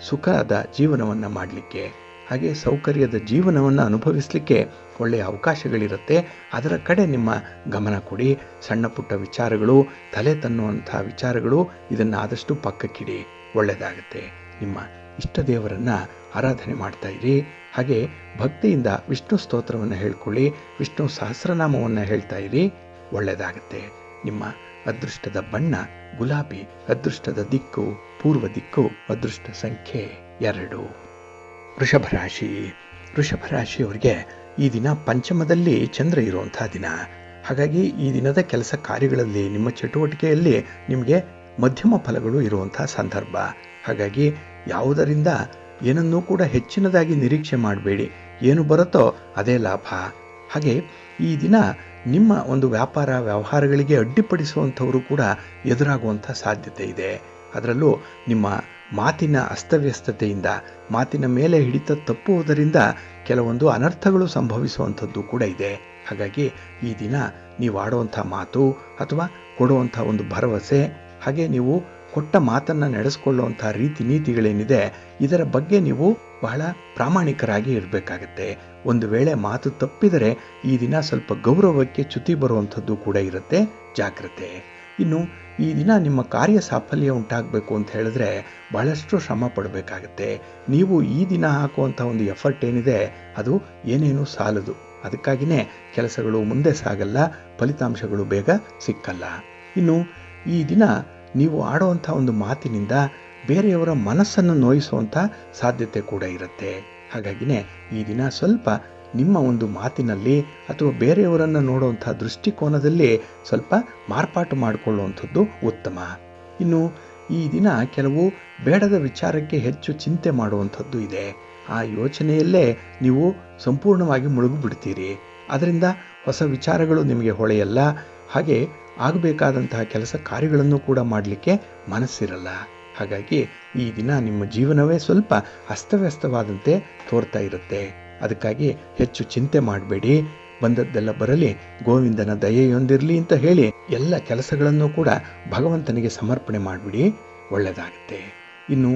[SPEAKER 1] ಸುಖದ ಜೀವನವನ್ನು ಮಾಡಲಿಕ್ಕೆ, ಹಾಗೆ ಸೌಕರ್ಯದ ಜೀವನವನ್ನು ಅನುಭವಿಸಲಿಕ್ಕೆ ಒಳ್ಳೆಯ ಅವಕಾಶಗಳಿರುತ್ತೆ. ಅದರ ಕಡೆ ನಿಮ್ಮ ಗಮನ ಕೊಡಿ. ಸಣ್ಣ ಪುಟ್ಟ ವಿಚಾರಗಳು, ತಲೆ ತನ್ನುವಂಥ ವಿಚಾರಗಳು, ಇದನ್ನು ಆದಷ್ಟು ಪಕ್ಕಕ್ಕಿಡಿ, ಒಳ್ಳೆಯದಾಗುತ್ತೆ. ನಿಮ್ಮ ಇಷ್ಟ ದೇವರನ್ನು ಆರಾಧನೆ ಮಾಡ್ತಾ ಇರಿ. ಹಾಗೆ ಭಕ್ತಿಯಿಂದ ವಿಷ್ಣು ಸ್ತೋತ್ರವನ್ನು ಹೇಳ್ಕೊಳ್ಳಿ, ವಿಷ್ಣು ಸಹಸ್ರನಾಮವನ್ನು ಹೇಳ್ತಾ ಇರಿ, ಒಳ್ಳೆಯದಾಗುತ್ತೆ. ನಿಮ್ಮ ಅದೃಷ್ಟದ ಬಣ್ಣ ಗುಲಾಬಿ, ಅದೃಷ್ಟದ ದಿಕ್ಕು ಪೂರ್ವ ದಿಕ್ಕು, ಅದೃಷ್ಟ ಸಂಖ್ಯೆ 2. ವೃಷಭರಾಶಿ. ವೃಷಭರಾಶಿಯವರಿಗೆ ಈ ದಿನ ಪಂಚಮದಲ್ಲಿ ಚಂದ್ರ ಇರುವಂತಹ ದಿನ. ಹಾಗಾಗಿ ಈ ದಿನದ ಕೆಲಸ ಕಾರ್ಯಗಳಲ್ಲಿ ನಿಮ್ಮ ಚಟುವಟಿಕೆಯಲ್ಲಿ ನಿಮಗೆ ಮಧ್ಯಮ ಫಲಗಳು ಇರುವಂತಹ ಸಂದರ್ಭ. ಹಾಗಾಗಿ ಯಾವುದರಿಂದ ಏನನ್ನೂ ಕೂಡ ಹೆಚ್ಚಿನದಾಗಿ ನಿರೀಕ್ಷೆ ಮಾಡಬೇಡಿ. ಏನು ಬರುತ್ತೋ ಅದೇ ಲಾಭ. ಹಾಗೆ ಈ ದಿನ ನಿಮ್ಮ ಒಂದು ವ್ಯಾಪಾರ ವ್ಯವಹಾರಗಳಿಗೆ ಅಡ್ಡಿಪಡಿಸುವಂಥವರು ಕೂಡ ಎದುರಾಗುವಂಥ ಸಾಧ್ಯತೆ ಇದೆ. ಅದರಲ್ಲೂ ನಿಮ್ಮ ಮಾತಿನ ಅಸ್ತವ್ಯಸ್ತತೆಯಿಂದ, ಮಾತಿನ ಮೇಲೆ ಹಿಡಿತ ತಪ್ಪುವುದರಿಂದ ಕೆಲವೊಂದು ಅನರ್ಥಗಳು ಸಂಭವಿಸುವಂಥದ್ದು ಕೂಡ ಇದೆ. ಹಾಗಾಗಿ ಈ ದಿನ ನೀವು ಆಡುವಂಥ ಮಾತು ಅಥವಾ ಕೊಡುವಂಥ ಒಂದು ಭರವಸೆ, ಹಾಗೆ ನೀವು ಕೊಟ್ಟ ಮಾತನ್ನು ನಡೆಸ್ಕೊಳ್ಳುವಂಥ ರೀತಿ ನೀತಿಗಳೇನಿದೆ ಇದರ ಬಗ್ಗೆ ನೀವು ಬಹಳ ಪ್ರಾಮಾಣಿಕರಾಗಿ ಇರಬೇಕಾಗತ್ತೆ. ಒಂದು ವೇಳೆ ಮಾತು ತಪ್ಪಿದರೆ ಈ ದಿನ ಸ್ವಲ್ಪ ಗೌರವಕ್ಕೆ ಚ್ಯುತಿ ಬರುವಂಥದ್ದು ಕೂಡ ಇರುತ್ತೆ, ಜಾಗ್ರತೆ. ಇನ್ನು ಈ ದಿನ ನಿಮ್ಮ ಕಾರ್ಯ ಸಾಫಲ್ಯ ಉಂಟಾಗಬೇಕು ಅಂತ ಹೇಳಿದ್ರೆ ಬಹಳಷ್ಟು ಶ್ರಮ ಪಡಬೇಕಾಗತ್ತೆ. ನೀವು ಈ ದಿನ ಹಾಕುವಂಥ ಒಂದು ಎಫರ್ಟ್ ಏನಿದೆ ಅದು ಏನೇನೂ ಸಾಲದು. ಅದಕ್ಕಾಗಿಯೇ ಕೆಲಸಗಳು ಮುಂದೆ ಸಾಗಲ್ಲ, ಫಲಿತಾಂಶಗಳು ಬೇಗ ಸಿಕ್ಕಲ್ಲ. ಇನ್ನು ಈ ದಿನ ನೀವು ಆಡುವಂಥ ಒಂದು ಮಾತಿನಿಂದ ಬೇರೆಯವರ ಮನಸ್ಸನ್ನು ನೋಯಿಸುವಂಥ ಸಾಧ್ಯತೆ ಕೂಡ ಇರುತ್ತೆ. ಹಾಗಾಗಿನೇ ಈ ದಿನ ಸ್ವಲ್ಪ ನಿಮ್ಮ ಒಂದು ಮಾತಿನಲ್ಲಿ ಅಥವಾ ಬೇರೆಯವರನ್ನು ನೋಡುವಂಥ ದೃಷ್ಟಿಕೋನದಲ್ಲಿ ಸ್ವಲ್ಪ ಮಾರ್ಪಾಟು ಮಾಡಿಕೊಳ್ಳುವಂಥದ್ದು ಉತ್ತಮ. ಇನ್ನು ಈ ದಿನ ಕೆಲವು ಬೇಡದ ವಿಚಾರಕ್ಕೆ ಹೆಚ್ಚು ಚಿಂತೆ ಮಾಡುವಂಥದ್ದು ಇದೆ. ಆ ಯೋಚನೆಯಲ್ಲೇ ನೀವು ಸಂಪೂರ್ಣವಾಗಿ ಮುಳುಗಿಬಿಡ್ತೀರಿ. ಅದರಿಂದ ಹೊಸ ವಿಚಾರಗಳು ನಿಮಗೆ ಹೊಳೆಯಲ್ಲ. ಹಾಗೆ ಆಗಬೇಕಾದಂತಹ ಕೆಲಸ ಕಾರ್ಯಗಳನ್ನು ಕೂಡ ಮಾಡಲಿಕ್ಕೆ ಮನಸ್ಸಿರಲ್ಲ. ಹಾಗಾಗಿ ಈ ದಿನ ನಿಮ್ಮ ಜೀವನವೇ ಸ್ವಲ್ಪ ಅಸ್ತವ್ಯಸ್ತವಾದಂತೆ ತೋರ್ತಾ ಇರುತ್ತೆ. ಅದಕ್ಕಾಗಿ ಹೆಚ್ಚು ಚಿಂತೆ ಮಾಡಬೇಡಿ. ಬಂದದ್ದೆಲ್ಲ ಬರಲಿ, ಗೋವಿಂದನ ದಯೆಯೊಂದಿರಲಿ ಅಂತ ಹೇಳಿ ಎಲ್ಲ ಕೆಲಸಗಳನ್ನು ಕೂಡ ಭಗವಂತನಿಗೆ ಸಮರ್ಪಣೆ ಮಾಡಿಬಿಡಿ, ಒಳ್ಳೆಯದಾಗುತ್ತೆ. ಇನ್ನು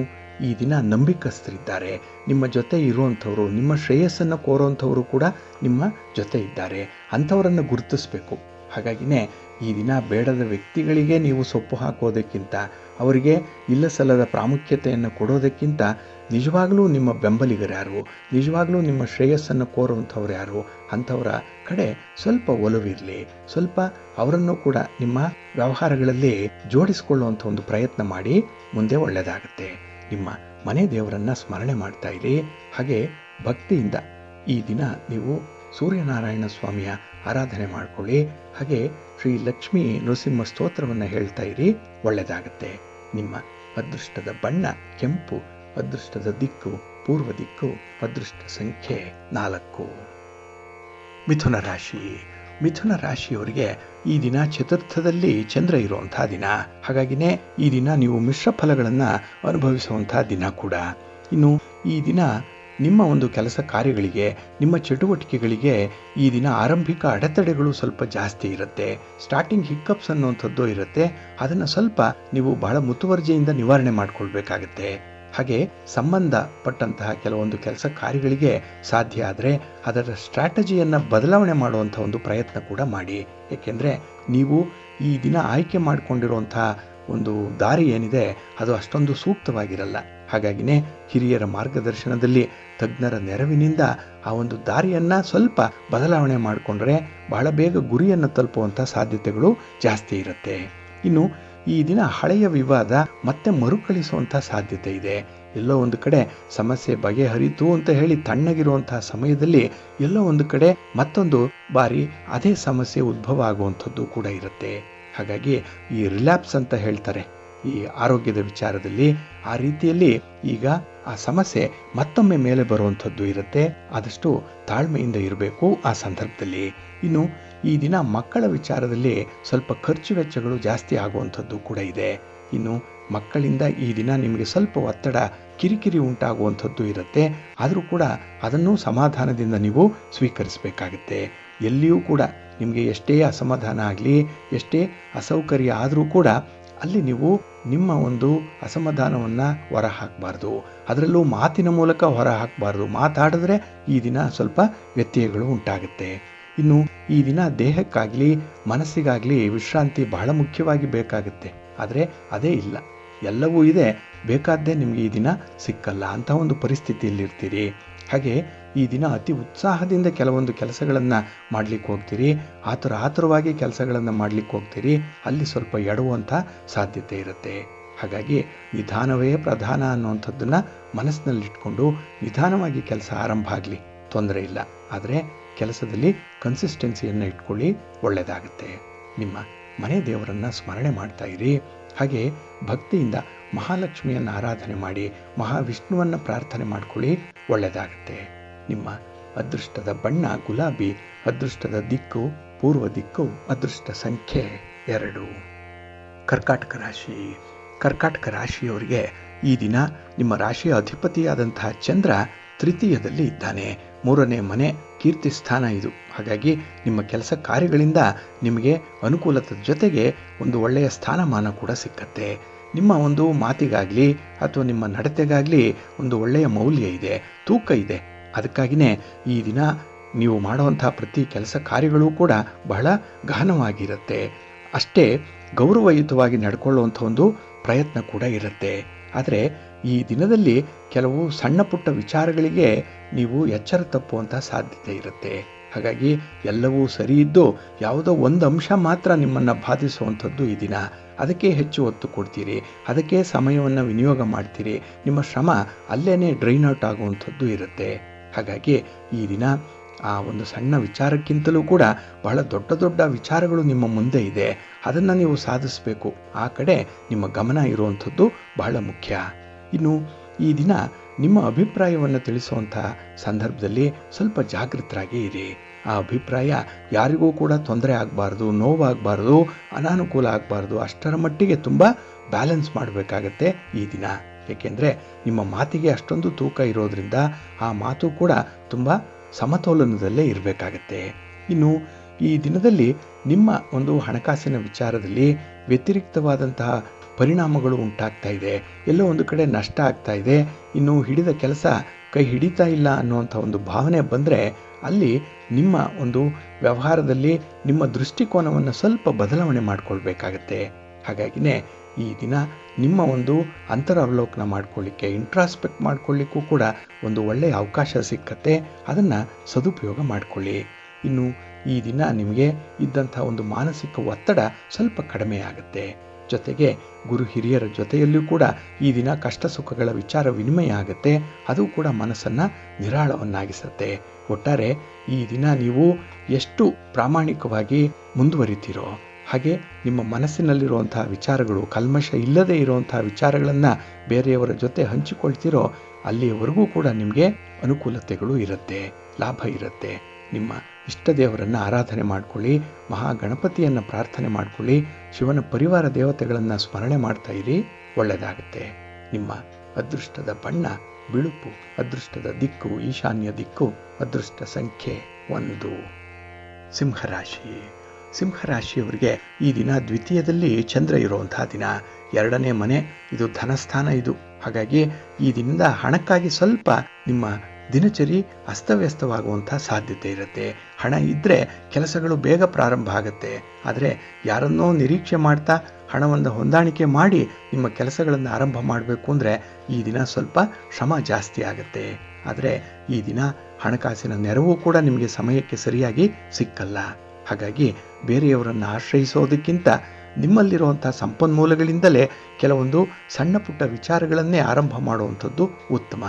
[SPEAKER 1] ಈ ದಿನ ನಂಬಿಕಸ್ಥರಿದ್ದಾರೆ, ನಿಮ್ಮ ಜೊತೆ ಇರುವಂಥವರು, ನಿಮ್ಮ ಶ್ರೇಯಸ್ಸನ್ನು ಕೋರುವಂಥವರು ಕೂಡ ನಿಮ್ಮ ಜೊತೆ ಇದ್ದಾರೆ. ಅಂಥವರನ್ನು ಗುರುತಿಸಬೇಕು. ಹಾಗಾಗಿನೇ ಈ ದಿನ ಬೇಡದ ವ್ಯಕ್ತಿಗಳಿಗೆ ನೀವು ಸೊಪ್ಪು ಹಾಕೋದಕ್ಕಿಂತ, ಅವರಿಗೆ ಇಲ್ಲಸಲ್ಲದ ಪ್ರಾಮುಖ್ಯತೆಯನ್ನು ಕೊಡೋದಕ್ಕಿಂತ ನಿಜವಾಗಲೂ ನಿಮ್ಮ ಬೆಂಬಲಿಗರು ಯಾರು, ನಿಜವಾಗಲೂ ನಿಮ್ಮ ಶ್ರೇಯಸ್ಸನ್ನು ಕೋರುವಂಥವ್ರು ಯಾರು, ಅಂಥವರ ಕಡೆ ಸ್ವಲ್ಪ ಒಲವಿರಲಿ. ಸ್ವಲ್ಪ ಅವರನ್ನು ಕೂಡ ನಿಮ್ಮ ವ್ಯವಹಾರಗಳಲ್ಲಿ ಜೋಡಿಸಿಕೊಳ್ಳುವಂಥ ಒಂದು ಪ್ರಯತ್ನ ಮಾಡಿ, ಮುಂದೆ ಒಳ್ಳೆಯದಾಗುತ್ತೆ. ನಿಮ್ಮ ಮನೆ ದೇವರನ್ನು ಸ್ಮರಣೆ ಮಾಡ್ತಾ ಇರಿ. ಹಾಗೆ ಭಕ್ತಿಯಿಂದ ಈ ದಿನ ನೀವು ಸೂರ್ಯನಾರಾಯಣ ಸ್ವಾಮಿಯ ಆರಾಧನೆ ಮಾಡಿಕೊಳ್ಳಿ. ಹಾಗೆ ಶ್ರೀ ಲಕ್ಷ್ಮೀ ನೃಸಿಂಹ ಸ್ತೋತ್ರವನ್ನು ಹೇಳ್ತಾ ಇರಿ, ಒಳ್ಳೆಯದಾಗುತ್ತೆ. ನಿಮ್ಮ ಅದೃಷ್ಟದ ಬಣ್ಣ ಕೆಂಪು, ಅದೃಷ್ಟದ ದಿಕ್ಕು ಪೂರ್ವ ದಿಕ್ಕು, ಅದೃಷ್ಟ ಸಂಖ್ಯೆ 4. ಮಿಥುನ ರಾಶಿ. ಮಿಥುನ ರಾಶಿಯವರಿಗೆ ಈ ದಿನ ಚತುರ್ಥದಲ್ಲಿ ಚಂದ್ರ ಇರುವಂತಹ ದಿನ. ಹಾಗಾಗಿನೇ ಈ ದಿನ ನೀವು ಮಿಶ್ರ ಫಲಗಳನ್ನು ಅನುಭವಿಸುವಂತಹ ದಿನ ಕೂಡ. ಇನ್ನು ಈ ದಿನ ನಿಮ್ಮ ಒಂದು ಕೆಲಸ ಕಾರ್ಯಗಳಿಗೆ, ನಿಮ್ಮ ಚಟುವಟಿಕೆಗಳಿಗೆ ಈ ದಿನ ಆರಂಭಿಕ ಅಡೆತಡೆಗಳು ಸ್ವಲ್ಪ ಜಾಸ್ತಿ ಇರುತ್ತೆ. ಸ್ಟಾರ್ಟಿಂಗ್ ಹಿಕ್ಕಪ್ಸ್ ಅನ್ನುವಂಥದ್ದು ಇರುತ್ತೆ. ಅದನ್ನು ಸ್ವಲ್ಪ ನೀವು ಬಹಳ ಮುತುವರ್ಜಿಯಿಂದ ನಿವಾರಣೆ ಮಾಡಿಕೊಳ್ಬೇಕಾಗತ್ತೆ. ಹಾಗೆ ಸಂಬಂಧಪಟ್ಟಂತಹ ಕೆಲವೊಂದು ಕೆಲಸ ಕಾರ್ಯಗಳಿಗೆ ಸಾಧ್ಯ ಆದರೆ ಅದರ ಸ್ಟ್ರಾಟಜಿಯನ್ನು ಬದಲಾವಣೆ ಮಾಡುವಂಥ ಒಂದು ಪ್ರಯತ್ನ ಕೂಡ ಮಾಡಿ. ಏಕೆಂದರೆ ನೀವು ಈ ದಿನ ಆಯ್ಕೆ ಮಾಡಿಕೊಂಡಿರುವಂಥ ಒಂದು ದಾರಿ ಏನಿದೆ ಅದು ಅಷ್ಟೊಂದು ಸೂಕ್ತವಾಗಿರಲ್ಲ. ಹಾಗಾಗಿನೇ ಹಿರಿಯರ ಮಾರ್ಗದರ್ಶನದಲ್ಲಿ, ತಜ್ಞರ ನೆರವಿನಿಂದ ಆ ಒಂದು ದಾರಿಯನ್ನು ಸ್ವಲ್ಪ ಬದಲಾವಣೆ ಮಾಡಿಕೊಂಡ್ರೆ ಬಹಳ ಬೇಗ ಗುರಿಯನ್ನು ತಲುಪುವಂಥ ಸಾಧ್ಯತೆಗಳು ಜಾಸ್ತಿ ಇರುತ್ತೆ. ಇನ್ನು ಈ ದಿನ ಹಳೆಯ ವಿವಾದ ಮತ್ತೆ ಮರುಕಳಿಸುವಂಥ ಸಾಧ್ಯತೆ ಇದೆ. ಎಲ್ಲೋ ಒಂದು ಕಡೆ ಸಮಸ್ಯೆ ಬಗೆಹರಿತು ಅಂತ ಹೇಳಿ ತಣ್ಣಗಿರುವಂತಹ ಸಮಯದಲ್ಲಿ ಎಲ್ಲೋ ಒಂದು ಕಡೆ ಮತ್ತೊಂದು ಬಾರಿ ಅದೇ ಸಮಸ್ಯೆ ಉದ್ಭವ ಆಗುವಂಥದ್ದು ಕೂಡ ಇರುತ್ತೆ. ಹಾಗಾಗಿ ಈ ರಿಲ್ಯಾಪ್ಸ್ ಅಂತ ಹೇಳ್ತಾರೆ ಈ ಆರೋಗ್ಯದ ವಿಚಾರದಲ್ಲಿ, ಆ ರೀತಿಯಲ್ಲಿ ಈಗ ಆ ಸಮಸ್ಯೆ ಮತ್ತೊಮ್ಮೆ ಮೇಲೆ ಬರುವಂಥದ್ದು ಇರುತ್ತೆ. ಆದಷ್ಟು ತಾಳ್ಮೆಯಿಂದ ಇರಬೇಕು ಆ ಸಂದರ್ಭದಲ್ಲಿ. ಇನ್ನು ಈ ದಿನ ಮಕ್ಕಳ ವಿಚಾರದಲ್ಲಿ ಸ್ವಲ್ಪ ಖರ್ಚು ವೆಚ್ಚಗಳು ಜಾಸ್ತಿ ಆಗುವಂಥದ್ದು ಕೂಡ ಇದೆ. ಇನ್ನು ಮಕ್ಕಳಿಂದ ಈ ದಿನ ನಿಮಗೆ ಸ್ವಲ್ಪ ಒತ್ತಡ, ಕಿರಿಕಿರಿ ಉಂಟಾಗುವಂಥದ್ದು ಇರುತ್ತೆ. ಆದರೂ ಕೂಡ ಅದನ್ನು ಸಮಾಧಾನದಿಂದ ನೀವು ಸ್ವೀಕರಿಸಬೇಕಾಗುತ್ತೆ. ಎಲ್ಲಿಯೂ ಕೂಡ ನಿಮಗೆ ಎಷ್ಟೇ ಅಸಮಾಧಾನ ಆಗಲಿ, ಎಷ್ಟೇ ಅಸೌಕರ್ಯ ಆದರೂ ಕೂಡ ಅಲ್ಲಿ ನೀವು ನಿಮ್ಮ ಒಂದು ಅಸಮಾಧಾನವನ್ನು ಹೊರ ಹಾಕಬಾರ್ದು. ಅದರಲ್ಲೂ ಮಾತಿನ ಮೂಲಕ ಹೊರ ಹಾಕಬಾರ್ದು. ಮಾತಾಡಿದ್ರೆ ಈ ದಿನ ಸ್ವಲ್ಪ ವ್ಯತ್ಯಯಗಳು ಉಂಟಾಗುತ್ತೆ. ಇನ್ನು ಈ ದಿನ ದೇಹಕ್ಕಾಗಲಿ ಮನಸ್ಸಿಗಾಗಲಿ ವಿಶ್ರಾಂತಿ ಬಹಳ ಮುಖ್ಯವಾಗಿ ಬೇಕಾಗುತ್ತೆ. ಆದರೆ ಅದೇ ಇಲ್ಲ, ಎಲ್ಲವೂ ಇದೆ, ಬೇಕಾದ್ದೇ ನಿಮಗೆ ಈ ದಿನ ಸಿಕ್ಕಲ್ಲ ಅಂತ ಒಂದು ಪರಿಸ್ಥಿತಿಯಲ್ಲಿರ್ತೀರಿ. ಹಾಗೆ ಈ ದಿನ ಅತಿ ಉತ್ಸಾಹದಿಂದ ಕೆಲವೊಂದು ಕೆಲಸಗಳನ್ನು ಮಾಡಲಿಕ್ಕೆ ಹೋಗ್ತೀರಿ, ಆತುರವಾಗಿ ಕೆಲಸಗಳನ್ನು ಮಾಡಲಿಕ್ಕೆ ಹೋಗ್ತೀರಿ, ಅಲ್ಲಿ ಸ್ವಲ್ಪ ಎಡುವಂಥ ಸಾಧ್ಯತೆ ಇರುತ್ತೆ. ಹಾಗಾಗಿ ನಿಧಾನವೇ ಪ್ರಧಾನ ಅನ್ನುವಂಥದ್ದನ್ನು ಮನಸ್ಸಿನಲ್ಲಿಟ್ಕೊಂಡು ನಿಧಾನವಾಗಿ ಕೆಲಸ ಆರಂಭ ಆಗಲಿ, ತೊಂದರೆ ಇಲ್ಲ. ಆದರೆ ಕೆಲಸದಲ್ಲಿ ಕನ್ಸಿಸ್ಟೆನ್ಸಿಯನ್ನು ಇಟ್ಕೊಳ್ಳಿ, ಒಳ್ಳೆಯದಾಗುತ್ತೆ. ನಿಮ್ಮ ಮನೆ ದೇವರನ್ನು ಸ್ಮರಣೆ ಮಾಡ್ತಾ ಇರಿ. ಹಾಗೆ ಭಕ್ತಿಯಿಂದ ಮಹಾಲಕ್ಷ್ಮಿಯನ್ನು ಆರಾಧನೆ ಮಾಡಿ ಮಹಾವಿಷ್ಣುವನ್ನು ಪ್ರಾರ್ಥನೆ ಮಾಡ್ಕೊಳ್ಳಿ, ಒಳ್ಳೆಯದಾಗುತ್ತೆ. ನಿಮ್ಮ ಅದೃಷ್ಟದ ಬಣ್ಣ ಗುಲಾಬಿ, ಅದೃಷ್ಟದ ದಿಕ್ಕು ಪೂರ್ವ ದಿಕ್ಕು, ಅದೃಷ್ಟ ಸಂಖ್ಯೆ 2. ಕರ್ಕಾಟಕ ರಾಶಿ. ಕರ್ಕಾಟಕ ರಾಶಿಯವರಿಗೆ ಈ ದಿನ ನಿಮ್ಮ ರಾಶಿಯ ಅಧಿಪತಿಯಾದಂತಹ ಚಂದ್ರ ತೃತೀಯದಲ್ಲಿ ಇದ್ದಾನೆ. 3ನೇ ಮನೆ ಕೀರ್ತಿ ಸ್ಥಾನ ಇದು. ಹಾಗಾಗಿ ನಿಮ್ಮ ಕೆಲಸ ಕಾರ್ಯಗಳಿಂದ ನಿಮಗೆ ಅನುಕೂಲದ ಜೊತೆಗೆ ಒಂದು ಒಳ್ಳೆಯ ಸ್ಥಾನಮಾನ ಕೂಡ ಸಿಕ್ಕತ್ತೆ. ನಿಮ್ಮ ಒಂದು ಮಾತಿಗಾಗಲಿ ಅಥವಾ ನಿಮ್ಮ ನಡತೆಗಾಗಲಿ ಒಂದು ಒಳ್ಳೆಯ ಮೌಲ್ಯ ಇದೆ, ತೂಕ ಇದೆ. ಅದಕ್ಕಾಗಿಯೇ ಈ ದಿನ ನೀವು ಮಾಡುವಂಥ ಪ್ರತಿ ಕೆಲಸ ಕಾರ್ಯಗಳು ಕೂಡ ಬಹಳ ಗಹನವಾಗಿರುತ್ತೆ. ಅಷ್ಟೇ ಗೌರವಯುತವಾಗಿ ನಡ್ಕೊಳ್ಳುವಂಥ ಒಂದು ಪ್ರಯತ್ನ ಕೂಡ ಇರುತ್ತೆ. ಆದರೆ ಈ ದಿನದಲ್ಲಿ ಕೆಲವು ಸಣ್ಣ ಪುಟ್ಟ ವಿಚಾರಗಳಿಗೆ ನೀವು ಎಚ್ಚರ ತಪ್ಪುವಂಥ ಸಾಧ್ಯತೆ ಇರುತ್ತೆ. ಹಾಗಾಗಿ ಎಲ್ಲವೂ ಸರಿ ಇದ್ದು ಯಾವುದೋ ಒಂದು ಅಂಶ ಮಾತ್ರ ನಿಮ್ಮನ್ನು ಬಾಧಿಸುವಂಥದ್ದು ಈ ದಿನ. ಅದಕ್ಕೆ ಹೆಚ್ಚು ಒತ್ತು ಕೊಡ್ತೀರಿ, ಅದಕ್ಕೆ ಸಮಯವನ್ನು ವಿನಿಯೋಗ ಮಾಡ್ತೀರಿ. ನಿಮ್ಮ ಶ್ರಮ ಅಲ್ಲೇ ಡ್ರೈನ್ ಔಟ್ ಆಗುವಂಥದ್ದು ಇರುತ್ತೆ. ಹಾಗಾಗಿ ಈ ದಿನ ಆ ಒಂದು ಸಣ್ಣ ವಿಚಾರಕ್ಕಿಂತಲೂ ಕೂಡ ಬಹಳ ದೊಡ್ಡ ದೊಡ್ಡ ವಿಚಾರಗಳು ನಿಮ್ಮ ಮುಂದೆ ಇದೆ. ಅದನ್ನು ನೀವು ಸಾಧಿಸಬೇಕು. ಆ ಕಡೆ ನಿಮ್ಮ ಗಮನ ಇರುವಂಥದ್ದು ಬಹಳ ಮುಖ್ಯ. ಇನ್ನು ಈ ದಿನ ನಿಮ್ಮ ಅಭಿಪ್ರಾಯವನ್ನು ತಿಳಿಸುವಂಥ ಸಂದರ್ಭದಲ್ಲಿ ಸ್ವಲ್ಪ ಜಾಗೃತರಾಗಿ ಇರಿ. ಆ ಅಭಿಪ್ರಾಯ ಯಾರಿಗೂ ಕೂಡ ತೊಂದರೆ ಆಗಬಾರ್ದು, ನೋವಾಗಬಾರ್ದು, ಅನಾನುಕೂಲ ಆಗಬಾರ್ದು. ಅಷ್ಟರ ಮಟ್ಟಿಗೆ ತುಂಬ ಬ್ಯಾಲೆನ್ಸ್ ಮಾಡಬೇಕಾಗತ್ತೆ ಈ ದಿನ. ಏಕೆಂದರೆ ನಿಮ್ಮ ಮಾತಿಗೆ ಅಷ್ಟೊಂದು ತೂಕ ಇರೋದ್ರಿಂದ ಆ ಮಾತು ಕೂಡ ತುಂಬ ಸಮತೋಲನದಲ್ಲೇ ಇರಬೇಕಾಗತ್ತೆ. ಇನ್ನು ಈ ದಿನದಲ್ಲಿ ನಿಮ್ಮ ಒಂದು ಹಣಕಾಸಿನ ವಿಚಾರದಲ್ಲಿ ವ್ಯತಿರಿಕ್ತವಾದಂತಹ ಪರಿಣಾಮಗಳು ಉಂಟಾಗ್ತಾ ಇದೆ. ಎಲ್ಲೋ ಒಂದು ಕಡೆ ನಷ್ಟ ಆಗ್ತಾ ಇದೆ. ಇನ್ನು ಹಿಡಿದ ಕೆಲಸ ಕೈ ಹಿಡಿತಾ ಇಲ್ಲ ಅನ್ನುವಂಥ ಒಂದು ಭಾವನೆ ಬಂದರೆ ಅಲ್ಲಿ ನಿಮ್ಮ ಒಂದು ವ್ಯವಹಾರದಲ್ಲಿ ನಿಮ್ಮ ದೃಷ್ಟಿಕೋನವನ್ನು ಸ್ವಲ್ಪ ಬದಲಾವಣೆ ಮಾಡಿಕೊಳ್ಬೇಕಾಗತ್ತೆ. ಹಾಗಾಗಿನೇ ಈ ದಿನ ನಿಮ್ಮ ಒಂದು ಅಂತರ ಅವಲೋಕನ ಮಾಡ್ಕೊಳ್ಳಿಕ್ಕೆ, ಇಂಟ್ರಾಸ್ಪೆಕ್ಟ್ ಮಾಡ್ಕೊಳ್ಳಿಕ್ಕೂ ಕೂಡ ಒಂದು ಒಳ್ಳೆಯ ಅವಕಾಶ ಸಿಕ್ಕತ್ತೆ. ಅದನ್ನು ಸದುಪಯೋಗ ಮಾಡಿಕೊಳ್ಳಿ. ಇನ್ನು ಈ ದಿನ ನಿಮಗೆ ಇದ್ದಂಥ ಒಂದು ಮಾನಸಿಕ ಒತ್ತಡ ಸ್ವಲ್ಪ ಕಡಿಮೆ ಆಗುತ್ತೆ. ಜೊತೆಗೆ ಗುರು ಹಿರಿಯರ ಜೊತೆಯಲ್ಲೂ ಕೂಡ ಈ ದಿನ ಕಷ್ಟ ಸುಖಗಳ ವಿಚಾರ ವಿನಿಮಯ ಆಗುತ್ತೆ. ಅದು ಕೂಡ ಮನಸ್ಸನ್ನು ನಿರಾಳವನ್ನಾಗಿಸುತ್ತೆ. ಒಟ್ಟಾರೆ ಈ ದಿನ ನೀವು ಎಷ್ಟು ಪ್ರಾಮಾಣಿಕವಾಗಿ ಮುಂದುವರಿತೀರೋ ಹಾಗೆ ನಿಮ್ಮ ಮನಸ್ಸಿನಲ್ಲಿರುವಂತಹ ವಿಚಾರಗಳು ಕಲ್ಮಶ ಇಲ್ಲದೆ ಇರುವಂತಹ ವಿಚಾರಗಳನ್ನು ಬೇರೆಯವರ ಜೊತೆ ಹಂಚಿಕೊಳ್ತೀರೋ ಅಲ್ಲಿಯವರೆಗೂ ಕೂಡ ನಿಮಗೆ ಅನುಕೂಲತೆಗಳು ಇರುತ್ತೆ, ಲಾಭ ಇರುತ್ತೆ. ನಿಮ್ಮ ಇಷ್ಟ ದೇವರನ್ನು ಆರಾಧನೆ ಮಾಡಿಕೊಳ್ಳಿ, ಮಹಾಗಣಪತಿಯನ್ನು ಪ್ರಾರ್ಥನೆ ಮಾಡಿಕೊಳ್ಳಿ, ಶಿವನ ಪರಿವಾರ ದೇವತೆಗಳನ್ನು ಸ್ಮರಣೆ ಮಾಡ್ತಾ ಇರಿ, ಒಳ್ಳೆಯದಾಗುತ್ತೆ. ನಿಮ್ಮ ಅದೃಷ್ಟದ ಬಣ್ಣ ಬಿಳುಪು, ಅದೃಷ್ಟದ ದಿಕ್ಕು ಈಶಾನ್ಯ ದಿಕ್ಕು, ಅದೃಷ್ಟ ಸಂಖ್ಯೆ 1. ಸಿಂಹರಾಶಿ. ಸಿಂಹರಾಶಿಯವರಿಗೆ ಈ ದಿನ ದ್ವಿತೀಯದಲ್ಲಿ ಚಂದ್ರ ಇರುವಂತಹ ದಿನ. 2ನೇ ಮನೆ ಇದು ಧನಸ್ಥಾನ ಇದು. ಹಾಗಾಗಿ ಈ ದಿನದಿಂದ ಹಣಕ್ಕಾಗಿ ಸ್ವಲ್ಪ ನಿಮ್ಮ ದಿನಚರಿ ಅಸ್ತವ್ಯಸ್ತವಾಗುವಂಥ ಸಾಧ್ಯತೆ ಇರುತ್ತೆ. ಹಣ ಇದ್ದರೆ ಕೆಲಸಗಳು ಬೇಗ ಪ್ರಾರಂಭ ಆಗುತ್ತೆ. ಆದರೆ ಯಾರನ್ನೋ ನಿರೀಕ್ಷೆ ಮಾಡ್ತಾ ಹಣವನ್ನು ಹೊಂದಾಣಿಕೆ ಮಾಡಿ ನಿಮ್ಮ ಕೆಲಸಗಳನ್ನು ಆರಂಭ ಮಾಡಬೇಕು ಅಂದರೆ ಈ ದಿನ ಸ್ವಲ್ಪ ಶ್ರಮ ಜಾಸ್ತಿ ಆಗುತ್ತೆ. ಆದರೆ ಈ ದಿನ ಹಣಕಾಸಿನ ನೆರವು ಕೂಡ ನಿಮಗೆ ಸಮಯಕ್ಕೆ ಸರಿಯಾಗಿ ಸಿಕ್ಕಲ್ಲ. ಹಾಗಾಗಿ ಬೇರೆಯವರನ್ನು ಆಶ್ರಯಿಸೋದಕ್ಕಿಂತ ನಿಮ್ಮಲ್ಲಿರುವಂಥ ಸಂಪನ್ಮೂಲಗಳಿಂದಲೇ ಕೆಲವೊಂದು ಸಣ್ಣ ಪುಟ್ಟ ವಿಚಾರಗಳನ್ನೇ ಆರಂಭ ಮಾಡುವಂಥದ್ದು ಉತ್ತಮ.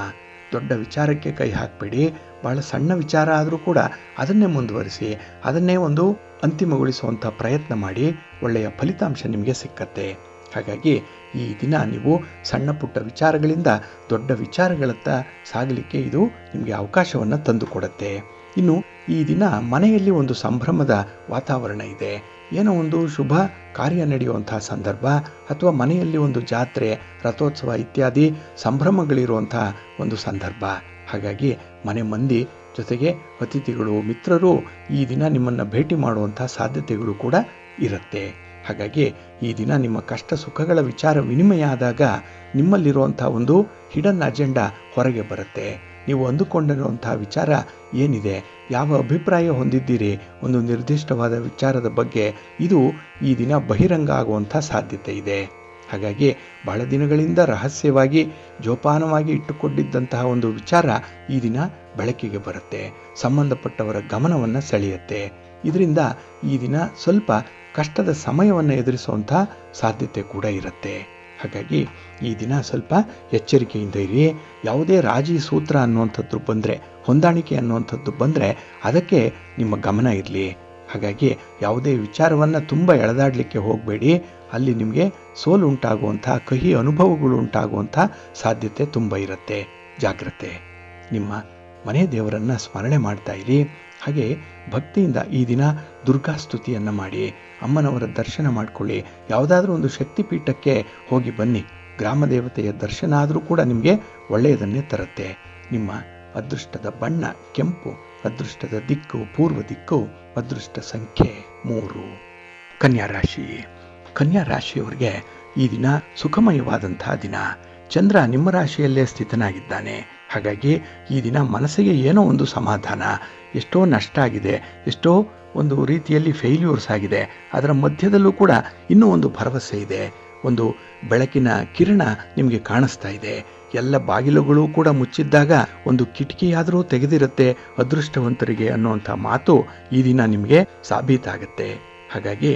[SPEAKER 1] ದೊಡ್ಡ ವಿಚಾರಕ್ಕೆ ಕೈ ಹಾಕಬೇಡಿ. ಬಹಳ ಸಣ್ಣ ವಿಚಾರ ಆದರೂ ಕೂಡ ಅದನ್ನೇ ಮುಂದುವರಿಸಿ, ಅದನ್ನೇ ಒಂದು ಅಂತಿಮಗೊಳಿಸುವಂಥ ಪ್ರಯತ್ನ ಮಾಡಿ. ಒಳ್ಳೆಯ ಫಲಿತಾಂಶ ನಿಮಗೆ ಸಿಕ್ಕತ್ತೆ. ಹಾಗಾಗಿ ಈ ದಿನ ನೀವು ಸಣ್ಣ ಪುಟ್ಟ ವಿಚಾರಗಳಿಂದ ದೊಡ್ಡ ವಿಚಾರಗಳತ್ತ ಸಾಗಲಿಕ್ಕೆ ಇದು ನಿಮಗೆ ಅವಕಾಶವನ್ನು ತಂದುಕೊಡುತ್ತೆ. ಇನ್ನು ಈ ದಿನ ಮನೆಯಲ್ಲಿ ಒಂದು ಸಂಭ್ರಮದ ವಾತಾವರಣ ಇದೆ. ಏನೋ ಒಂದು ಶುಭ ಕಾರ್ಯ ನಡೆಯುವಂತಹ ಸಂದರ್ಭ ಅಥವಾ ಮನೆಯಲ್ಲಿ ಒಂದು ಜಾತ್ರೆ, ರಥೋತ್ಸವ ಇತ್ಯಾದಿ ಸಂಭ್ರಮಗಳಿರುವಂಥ ಒಂದು ಸಂದರ್ಭ. ಹಾಗಾಗಿ ಮನೆ ಮಂದಿ ಜೊತೆಗೆ ಅತಿಥಿಗಳು, ಮಿತ್ರರು ಈ ದಿನ ನಿಮ್ಮನ್ನು ಭೇಟಿ ಮಾಡುವಂಥ ಸಾಧ್ಯತೆಗಳು ಕೂಡ ಇರುತ್ತೆ. ಹಾಗಾಗಿ ಈ ದಿನ ನಿಮ್ಮ ಕಷ್ಟ ಸುಖಗಳ ವಿಚಾರ ವಿನಿಮಯ ಆದಾಗ ನಿಮ್ಮಲ್ಲಿರುವಂಥ ಒಂದು ಹಿಡನ್ ಅಜೆಂಡಾ ಹೊರಗೆ ಬರುತ್ತೆ. ನೀವು ಅಂದುಕೊಂಡಿರುವಂಥ ವಿಚಾರ ಏನಿದೆ, ಯಾವ ಅಭಿಪ್ರಾಯ ಹೊಂದಿದ್ದೀರಿ ಒಂದು ನಿರ್ದಿಷ್ಟವಾದ ವಿಚಾರದ ಬಗ್ಗೆ, ಇದು ಈ ದಿನ ಬಹಿರಂಗ ಆಗುವಂಥ ಸಾಧ್ಯತೆ ಇದೆ. ಹಾಗಾಗಿ ಬಹಳ ದಿನಗಳಿಂದ ರಹಸ್ಯವಾಗಿ ಜೋಪಾನವಾಗಿ ಇಟ್ಟುಕೊಂಡಿದ್ದಂತಹ ಒಂದು ವಿಚಾರ ಈ ದಿನ ಬೆಳಕಿಗೆ ಬರುತ್ತೆ. ಸಂಬಂಧಪಟ್ಟವರ ಗಮನವನ್ನು ಸೆಳೆಯುತ್ತೆ. ಇದರಿಂದ ಈ ದಿನ ಸ್ವಲ್ಪ ಕಷ್ಟದ ಸಮಯವನ್ನು ಎದುರಿಸುವಂಥ ಸಾಧ್ಯತೆ ಕೂಡ ಇರುತ್ತೆ. ಹಾಗಾಗಿ ಈ ದಿನ ಸ್ವಲ್ಪ ಎಚ್ಚರಿಕೆಯಿಂದ ಇರಿ. ಯಾವುದೇ ರಾಜಿ ಸೂತ್ರ ಅನ್ನುವಂಥದ್ದು ಬಂದರೆ, ಹೊಂದಾಣಿಕೆ ಅನ್ನುವಂಥದ್ದು ಬಂದರೆ ಅದಕ್ಕೆ ನಿಮ್ಮ ಗಮನ ಇರಲಿ. ಹಾಗಾಗಿ ಯಾವುದೇ ವಿಚಾರವನ್ನು ತುಂಬ ಎಳೆದಾಡಲಿಕ್ಕೆ ಹೋಗಬೇಡಿ. ಅಲ್ಲಿ ನಿಮಗೆ ಸೋಲು ಉಂಟಾಗುವಂಥ, ಕಹಿ ಅನುಭವಗಳು ಉಂಟಾಗುವಂಥ ಸಾಧ್ಯತೆ ತುಂಬ ಇರುತ್ತೆ. ಜಾಗ್ರತೆ. ನಿಮ್ಮ ಮನೆ ದೇವರನ್ನು ಸ್ಮರಣೆ ಮಾಡ್ತಾ ಇರಿ. ಹಾಗೆ ಭಕ್ತಿಯಿಂದ ಈ ದಿನ ದುರ್ಗಾ ಸ್ತುತಿಯನ್ನು ಮಾಡಿ, ಅಮ್ಮನವರ ದರ್ಶನ ಮಾಡಿಕೊಳ್ಳಿ. ಯಾವುದಾದ್ರೂ ಒಂದು ಶಕ್ತಿಪೀಠಕ್ಕೆ ಹೋಗಿ ಬನ್ನಿ. ಗ್ರಾಮ ದೇವತೆಯ ದರ್ಶನ ಆದರೂ ಕೂಡ ನಿಮಗೆ ಒಳ್ಳೆಯದನ್ನೇ ತರುತ್ತೆ. ನಿಮ್ಮ ಅದೃಷ್ಟದ ಬಣ್ಣ ಕೆಂಪು, ಅದೃಷ್ಟದ ದಿಕ್ಕು ಪೂರ್ವ ದಿಕ್ಕು, ಅದೃಷ್ಟ ಸಂಖ್ಯೆ 3. ಕನ್ಯಾ ರಾಶಿ. ಕನ್ಯಾ ರಾಶಿಯವರಿಗೆ ಈ ದಿನ ಸುಖಮಯವಾದಂತಹ ದಿನ. ಚಂದ್ರ ನಿಮ್ಮ ರಾಶಿಯಲ್ಲೇ ಸ್ಥಿತನಾಗಿದ್ದಾನೆ. ಹಾಗಾಗಿ ಈ ದಿನ ಮನಸ್ಸಿಗೆ ಏನೋ ಒಂದು ಸಮಾಧಾನ. ಎಷ್ಟೋ ನಷ್ಟ ಆಗಿದೆ, ಎಷ್ಟೋ ಒಂದು ರೀತಿಯಲ್ಲಿ ಫೇಲ್ಯೂರ್ಸ್ ಆಗಿದೆ. ಅದರ ಮಧ್ಯದಲ್ಲೂ ಕೂಡ ಇನ್ನೂ ಒಂದು ಭರವಸೆ ಇದೆ. ಒಂದು ಬೆಳಕಿನ ಕಿರಣ ನಿಮಗೆ ಕಾಣಿಸ್ತಾ ಇದೆ. ಎಲ್ಲ ಬಾಗಿಲುಗಳು ಕೂಡ ಮುಚ್ಚಿದ್ದಾಗ ಒಂದು ಕಿಟಕಿಯಾದರೂ ತೆಗೆದಿರುತ್ತೆ ಅದೃಷ್ಟವಂತರಿಗೆ ಅನ್ನುವಂಥ ಮಾತು ಈ ದಿನ ನಿಮಗೆ ಸಾಬೀತಾಗತ್ತೆ. ಹಾಗಾಗಿ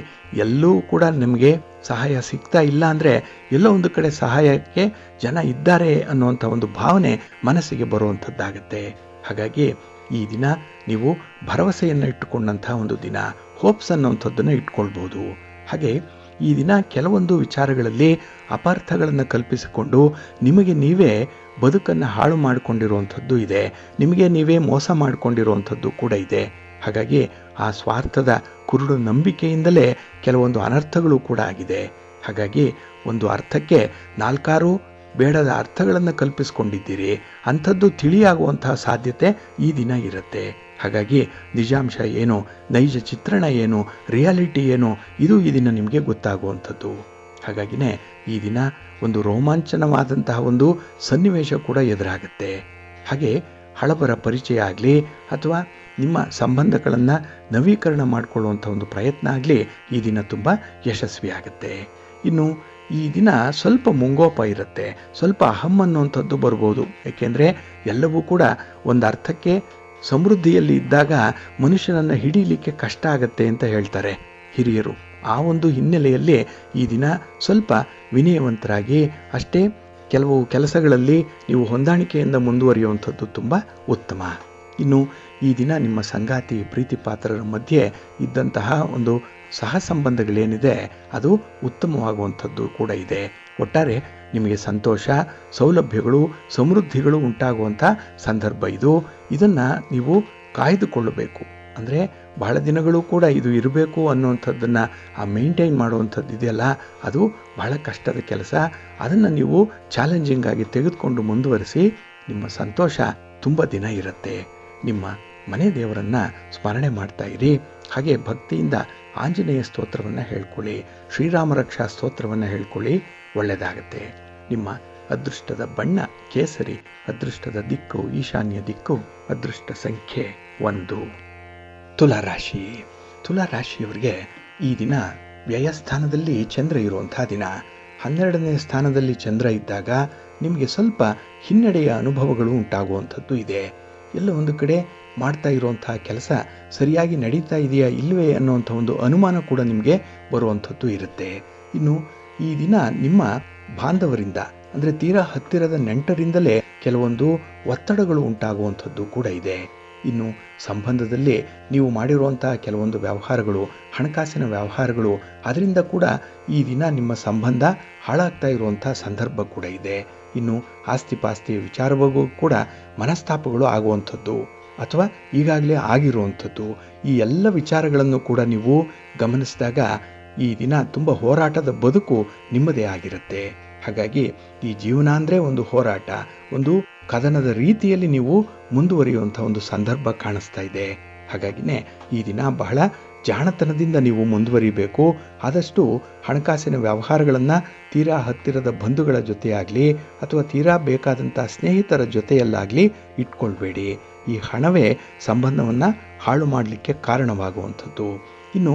[SPEAKER 1] ಎಲ್ಲೂ ಕೂಡ ನಿಮಗೆ ಸಹಾಯ ಸಿಗ್ತಾ ಇಲ್ಲ ಅಂದರೆ ಎಲ್ಲೋ ಒಂದು ಕಡೆ ಸಹಾಯಕ್ಕೆ ಜನ ಇದ್ದಾರೆ ಅನ್ನುವಂಥ ಒಂದು ಭಾವನೆ ಮನಸ್ಸಿಗೆ ಬರುವಂಥದ್ದಾಗತ್ತೆ. ಹಾಗಾಗಿ ಈ ದಿನ ನೀವು ಭರವಸೆಯನ್ನು ಇಟ್ಟುಕೊಂಡಂಥ ಒಂದು ದಿನ, ಹೋಪ್ಸ್ ಅನ್ನುವಂಥದ್ದನ್ನು ಇಟ್ಕೊಳ್ಬೋದು. ಹಾಗೆ ಈ ದಿನ ಕೆಲವೊಂದು ವಿಚಾರಗಳಲ್ಲಿ ಅಪಾರ್ಥಗಳನ್ನು ಕಲ್ಪಿಸಿಕೊಂಡು ನಿಮಗೆ ನೀವೇ ಬದುಕನ್ನು ಹಾಳು ಮಾಡಿಕೊಂಡಿರುವಂಥದ್ದು ಇದೆ. ನಿಮಗೆ ನೀವೇ ಮೋಸ ಮಾಡಿಕೊಂಡಿರುವಂಥದ್ದು ಕೂಡ ಇದೆ. ಹಾಗಾಗಿ ಆ ಸ್ವಾರ್ಥದ ಕುರುಡು ನಂಬಿಕೆಯಿಂದಲೇ ಕೆಲವೊಂದು ಅನರ್ಥಗಳು ಕೂಡ ಆಗಿದೆ. ಹಾಗಾಗಿ ಒಂದು ಅರ್ಥಕ್ಕೆ 4 ಬೇಡದ ಅರ್ಥಗಳನ್ನು ಕಲ್ಪಿಸಿಕೊಂಡಿದ್ದೀರಿ. ಅಂಥದ್ದು ತಿಳಿಯಾಗುವಂತಹ ಸಾಧ್ಯತೆ ಈ ದಿನ ಇರುತ್ತೆ. ಹಾಗಾಗಿ ನಿಜಾಂಶ ಏನು, ನೈಜ ಚಿತ್ರಣ ಏನು, ರಿಯಾಲಿಟಿ ಏನು, ಇದು ಈ ದಿನ ನಿಮಗೆ ಗೊತ್ತಾಗುವಂಥದ್ದು. ಹಾಗಾಗಿನೇ ಈ ದಿನ ಒಂದು ರೋಮಾಂಚನವಾದಂತಹ ಒಂದು ಸನ್ನಿವೇಶ ಕೂಡ ಎದುರಾಗುತ್ತೆ. ಹಾಗೆ ಹಳಬರ ಪರಿಚಯ ಆಗಲಿ ಅಥವಾ ನಿಮ್ಮ ಸಂಬಂಧಗಳನ್ನು ನವೀಕರಣ ಮಾಡಿಕೊಳ್ಳುವಂಥ ಒಂದು ಪ್ರಯತ್ನ ಆಗಲಿ ಈ ದಿನ ತುಂಬ ಯಶಸ್ವಿಯಾಗುತ್ತೆ. ಇನ್ನು ಈ ದಿನ ಸ್ವಲ್ಪ ಮುಂಗೋಪ ಇರುತ್ತೆ, ಸ್ವಲ್ಪ ಅಹಂ ಅನ್ನುವಂಥದ್ದು ಬರ್ಬೋದು. ಏಕೆಂದರೆ ಎಲ್ಲವೂ ಕೂಡ ಒಂದು ಅರ್ಥಕ್ಕೆ ಸಮೃದ್ಧಿಯಲ್ಲಿ ಇದ್ದಾಗ ಮನುಷ್ಯನನ್ನು ಹಿಡೀಲಿಕ್ಕೆ ಕಷ್ಟ ಆಗತ್ತೆ ಅಂತ ಹೇಳ್ತಾರೆ ಹಿರಿಯರು. ಆ ಒಂದು ಹಿನ್ನೆಲೆಯಲ್ಲಿ ಈ ದಿನ ಸ್ವಲ್ಪ ವಿನಯವಂತರಾಗಿ, ಅಷ್ಟೇ ಕೆಲವು ಕೆಲಸಗಳಲ್ಲಿ ನೀವು ಹೊಂದಾಣಿಕೆಯಿಂದ ಮುಂದುವರಿಯುವಂಥದ್ದು ತುಂಬ ಉತ್ತಮ. ಇನ್ನು ಈ ದಿನ ನಿಮ್ಮ ಸಂಗಾತಿ ಪ್ರೀತಿ ಪಾತ್ರರ ಮಧ್ಯೆ ಇದ್ದಂತಹ ಒಂದು ಸಹ ಸಂಬಂಧಗಳೇನಿದೆ ಅದು ಉತ್ತಮವಾಗುವಂಥದ್ದು ಕೂಡ ಇದೆ. ಒಟ್ಟಾರೆ ನಿಮಗೆ ಸಂತೋಷ, ಸೌಲಭ್ಯಗಳು, ಸಮೃದ್ಧಿಗಳು ಉಂಟಾಗುವಂಥ ಸಂದರ್ಭ ಇದು. ಇದನ್ನು ನೀವು ಕಾಯ್ದುಕೊಳ್ಳಬೇಕು. ಅಂದರೆ ಬಹಳ ದಿನಗಳು ಕೂಡ ಇದು ಇರಬೇಕು ಅನ್ನುವಂಥದ್ದನ್ನು ಮೇಂಟೈನ್ ಮಾಡುವಂಥದ್ದು ಇದೆಯಲ್ಲ, ಅದು ಬಹಳ ಕಷ್ಟದ ಕೆಲಸ. ಅದನ್ನು ನೀವು ಚಾಲೆಂಜಿಂಗ್ ಆಗಿ ತೆಗೆದುಕೊಂಡು ಮುಂದುವರಿಸಿ. ನಿಮ್ಮ ಸಂತೋಷ ತುಂಬ ದಿನ ಇರುತ್ತೆ. ನಿಮ್ಮ ಮನೆ ದೇವರನ್ನು ಸ್ಮರಣೆ ಮಾಡ್ತಾ ಇರಿ. ಹಾಗೆ ಭಕ್ತಿಯಿಂದ ಆಂಜನೇಯ ಸ್ತೋತ್ರವನ್ನು ಹೇಳ್ಕೊಳ್ಳಿ, ಶ್ರೀರಾಮ ರಕ್ಷಾ ಸ್ತೋತ್ರವನ್ನು ಹೇಳ್ಕೊಳ್ಳಿ, ಒಳ್ಳೆಯದಾಗತ್ತೆ. ನಿಮ್ಮ ಅದೃಷ್ಟದ ಬಣ್ಣ ಕೇಸರಿ, ಅದೃಷ್ಟದ ದಿಕ್ಕು ಈಶಾನ್ಯ ದಿಕ್ಕು, ಅದೃಷ್ಟ ಸಂಖ್ಯೆ 1. ತುಲಾರಾಶಿ. ತುಲಾರಾಶಿಯವರಿಗೆ ಈ ದಿನ ವ್ಯಯಸ್ಥಾನದಲ್ಲಿ ಚಂದ್ರ ಇರುವಂಥ ದಿನ. 12ನೇ ಸ್ಥಾನದಲ್ಲಿ ಚಂದ್ರ ಇದ್ದಾಗ ನಿಮಗೆ ಸ್ವಲ್ಪ ಹಿನ್ನಡೆಯ ಅನುಭವಗಳು ಉಂಟಾಗುವಂಥದ್ದು ಇದೆ. ಎಲ್ಲ ಒಂದು ಕಡೆ ಮಾಡ್ತಾ ಇರುವಂಥ ಕೆಲಸ ಸರಿಯಾಗಿ ನಡೀತಾ ಇದೆಯಾ ಇಲ್ಲವೇ ಅನ್ನುವಂಥ ಒಂದು ಅನುಮಾನ ಕೂಡ ನಿಮಗೆ ಬರುವಂಥದ್ದು ಇರುತ್ತೆ. ಇನ್ನು ಈ ದಿನ ನಿಮ್ಮ ಬಾಂಧವರಿಂದ, ಅಂದರೆ ತೀರಾ ಹತ್ತಿರದ ನೆಂಟರಿಂದಲೇ ಕೆಲವೊಂದು ಒತ್ತಡಗಳು ಉಂಟಾಗುವಂಥದ್ದು ಕೂಡ ಇದೆ. ಇನ್ನು ಸಂಬಂಧದಲ್ಲಿ ನೀವು ಮಾಡಿರುವಂತಹ ಕೆಲವೊಂದು ವ್ಯವಹಾರಗಳು, ಹಣಕಾಸಿನ ವ್ಯವಹಾರಗಳು, ಅದರಿಂದ ಕೂಡ ಈ ದಿನ ನಿಮ್ಮ ಸಂಬಂಧ ಹಾಳಾಗ್ತಾ ಇರುವಂಥ ಸಂದರ್ಭ ಕೂಡ ಇದೆ. ಇನ್ನು ಆಸ್ತಿ ಪಾಸ್ತಿ ವಿಚಾರವಾಗೂ ಕೂಡ ಮನಸ್ತಾಪಗಳು ಆಗುವಂಥದ್ದು ಅಥವಾ ಈಗಾಗಲೇ ಆಗಿರುವಂಥದ್ದು, ಈ ಎಲ್ಲ ವಿಚಾರಗಳನ್ನು ಕೂಡ ನೀವು ಗಮನಿಸಿದಾಗ ಈ ದಿನ ತುಂಬ ಹೋರಾಟದ ಬದುಕು ನಿಮ್ಮದೇ ಆಗಿರುತ್ತೆ. ಹಾಗಾಗಿ ಈ ಜೀವನ ಅಂದರೆ ಒಂದು ಹೋರಾಟ, ಒಂದು ಕದನದ ರೀತಿಯಲ್ಲಿ ನೀವು ಮುಂದುವರಿಯುವಂಥ ಒಂದು ಸಂದರ್ಭ ಕಾಣಿಸ್ತಾ ಇದೆ. ಹಾಗಾಗಿನೇ ಈ ದಿನ ಬಹಳ ಜಾಣತನದಿಂದ ನೀವು ಮುಂದುವರಿಬೇಕು. ಆದಷ್ಟು ಹಣಕಾಸಿನ ವ್ಯವಹಾರಗಳನ್ನು ತೀರಾ ಹತ್ತಿರದ ಬಂಧುಗಳ ಜೊತೆಯಾಗಲಿ ಅಥವಾ ತೀರಾ ಬೇಕಾದಂಥ ಸ್ನೇಹಿತರ ಜೊತೆಯಲ್ಲಾಗಲಿ ಇಟ್ಕೊಳ್ಬೇಡಿ. ಈ ಹಣವೇ ಸಂಬಂಧವನ್ನು ಹಾಳು ಮಾಡಲಿಕ್ಕೆ ಕಾರಣವಾಗುವಂಥದ್ದು. ಇನ್ನು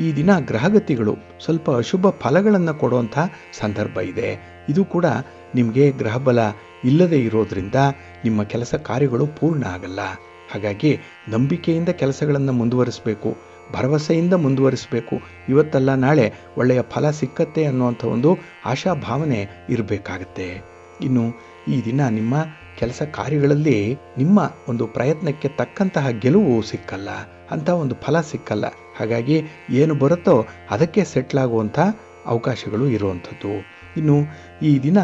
[SPEAKER 1] ಈ ದಿನ ಗ್ರಹಗತಿಗಳು ಸ್ವಲ್ಪ ಅಶುಭ ಫಲಗಳನ್ನು ಕೊಡುವಂಥ ಸಂದರ್ಭ ಇದೆ. ಇದು ಕೂಡ ನಿಮಗೆ ಗ್ರಹಬಲ ಇಲ್ಲದೆ ಇರೋದ್ರಿಂದ ನಿಮ್ಮ ಕೆಲಸ ಕಾರ್ಯಗಳು ಪೂರ್ಣ ಆಗಲ್ಲ. ಹಾಗಾಗಿ ನಂಬಿಕೆಯಿಂದ ಕೆಲಸಗಳನ್ನು ಮುಂದುವರಿಸಬೇಕು. ಭರವಸೆಯಿಂದ ಮುಂದುವರಿಸಬೇಕು. ಇವತ್ತಲ್ಲ ನಾಳೆ ಒಳ್ಳೆಯ ಫಲ ಸಿಕ್ಕತ್ತೆ ಅನ್ನುವಂಥ ಒಂದು ಆಶಾಭಾವನೆ ಇರಬೇಕಾಗತ್ತೆ. ಇನ್ನು ಈ ದಿನ ನಿಮ್ಮ ಕೆಲಸ ಕಾರ್ಯಗಳಲ್ಲಿ ನಿಮ್ಮ ಒಂದು ಪ್ರಯತ್ನಕ್ಕೆ ತಕ್ಕಂತಹ ಗೆಲುವು ಸಿಕ್ಕಲ್ಲ, ಅಂಥ ಒಂದು ಫಲ ಸಿಕ್ಕಲ್ಲ. ಹಾಗಾಗಿ ಏನು ಬರುತ್ತೋ ಅದಕ್ಕೆ ಸೆಟ್ಲ್ ಆಗುವಂಥ ಅವಕಾಶಗಳು ಇರುವಂಥದ್ದು. ಇನ್ನು ಈ ದಿನ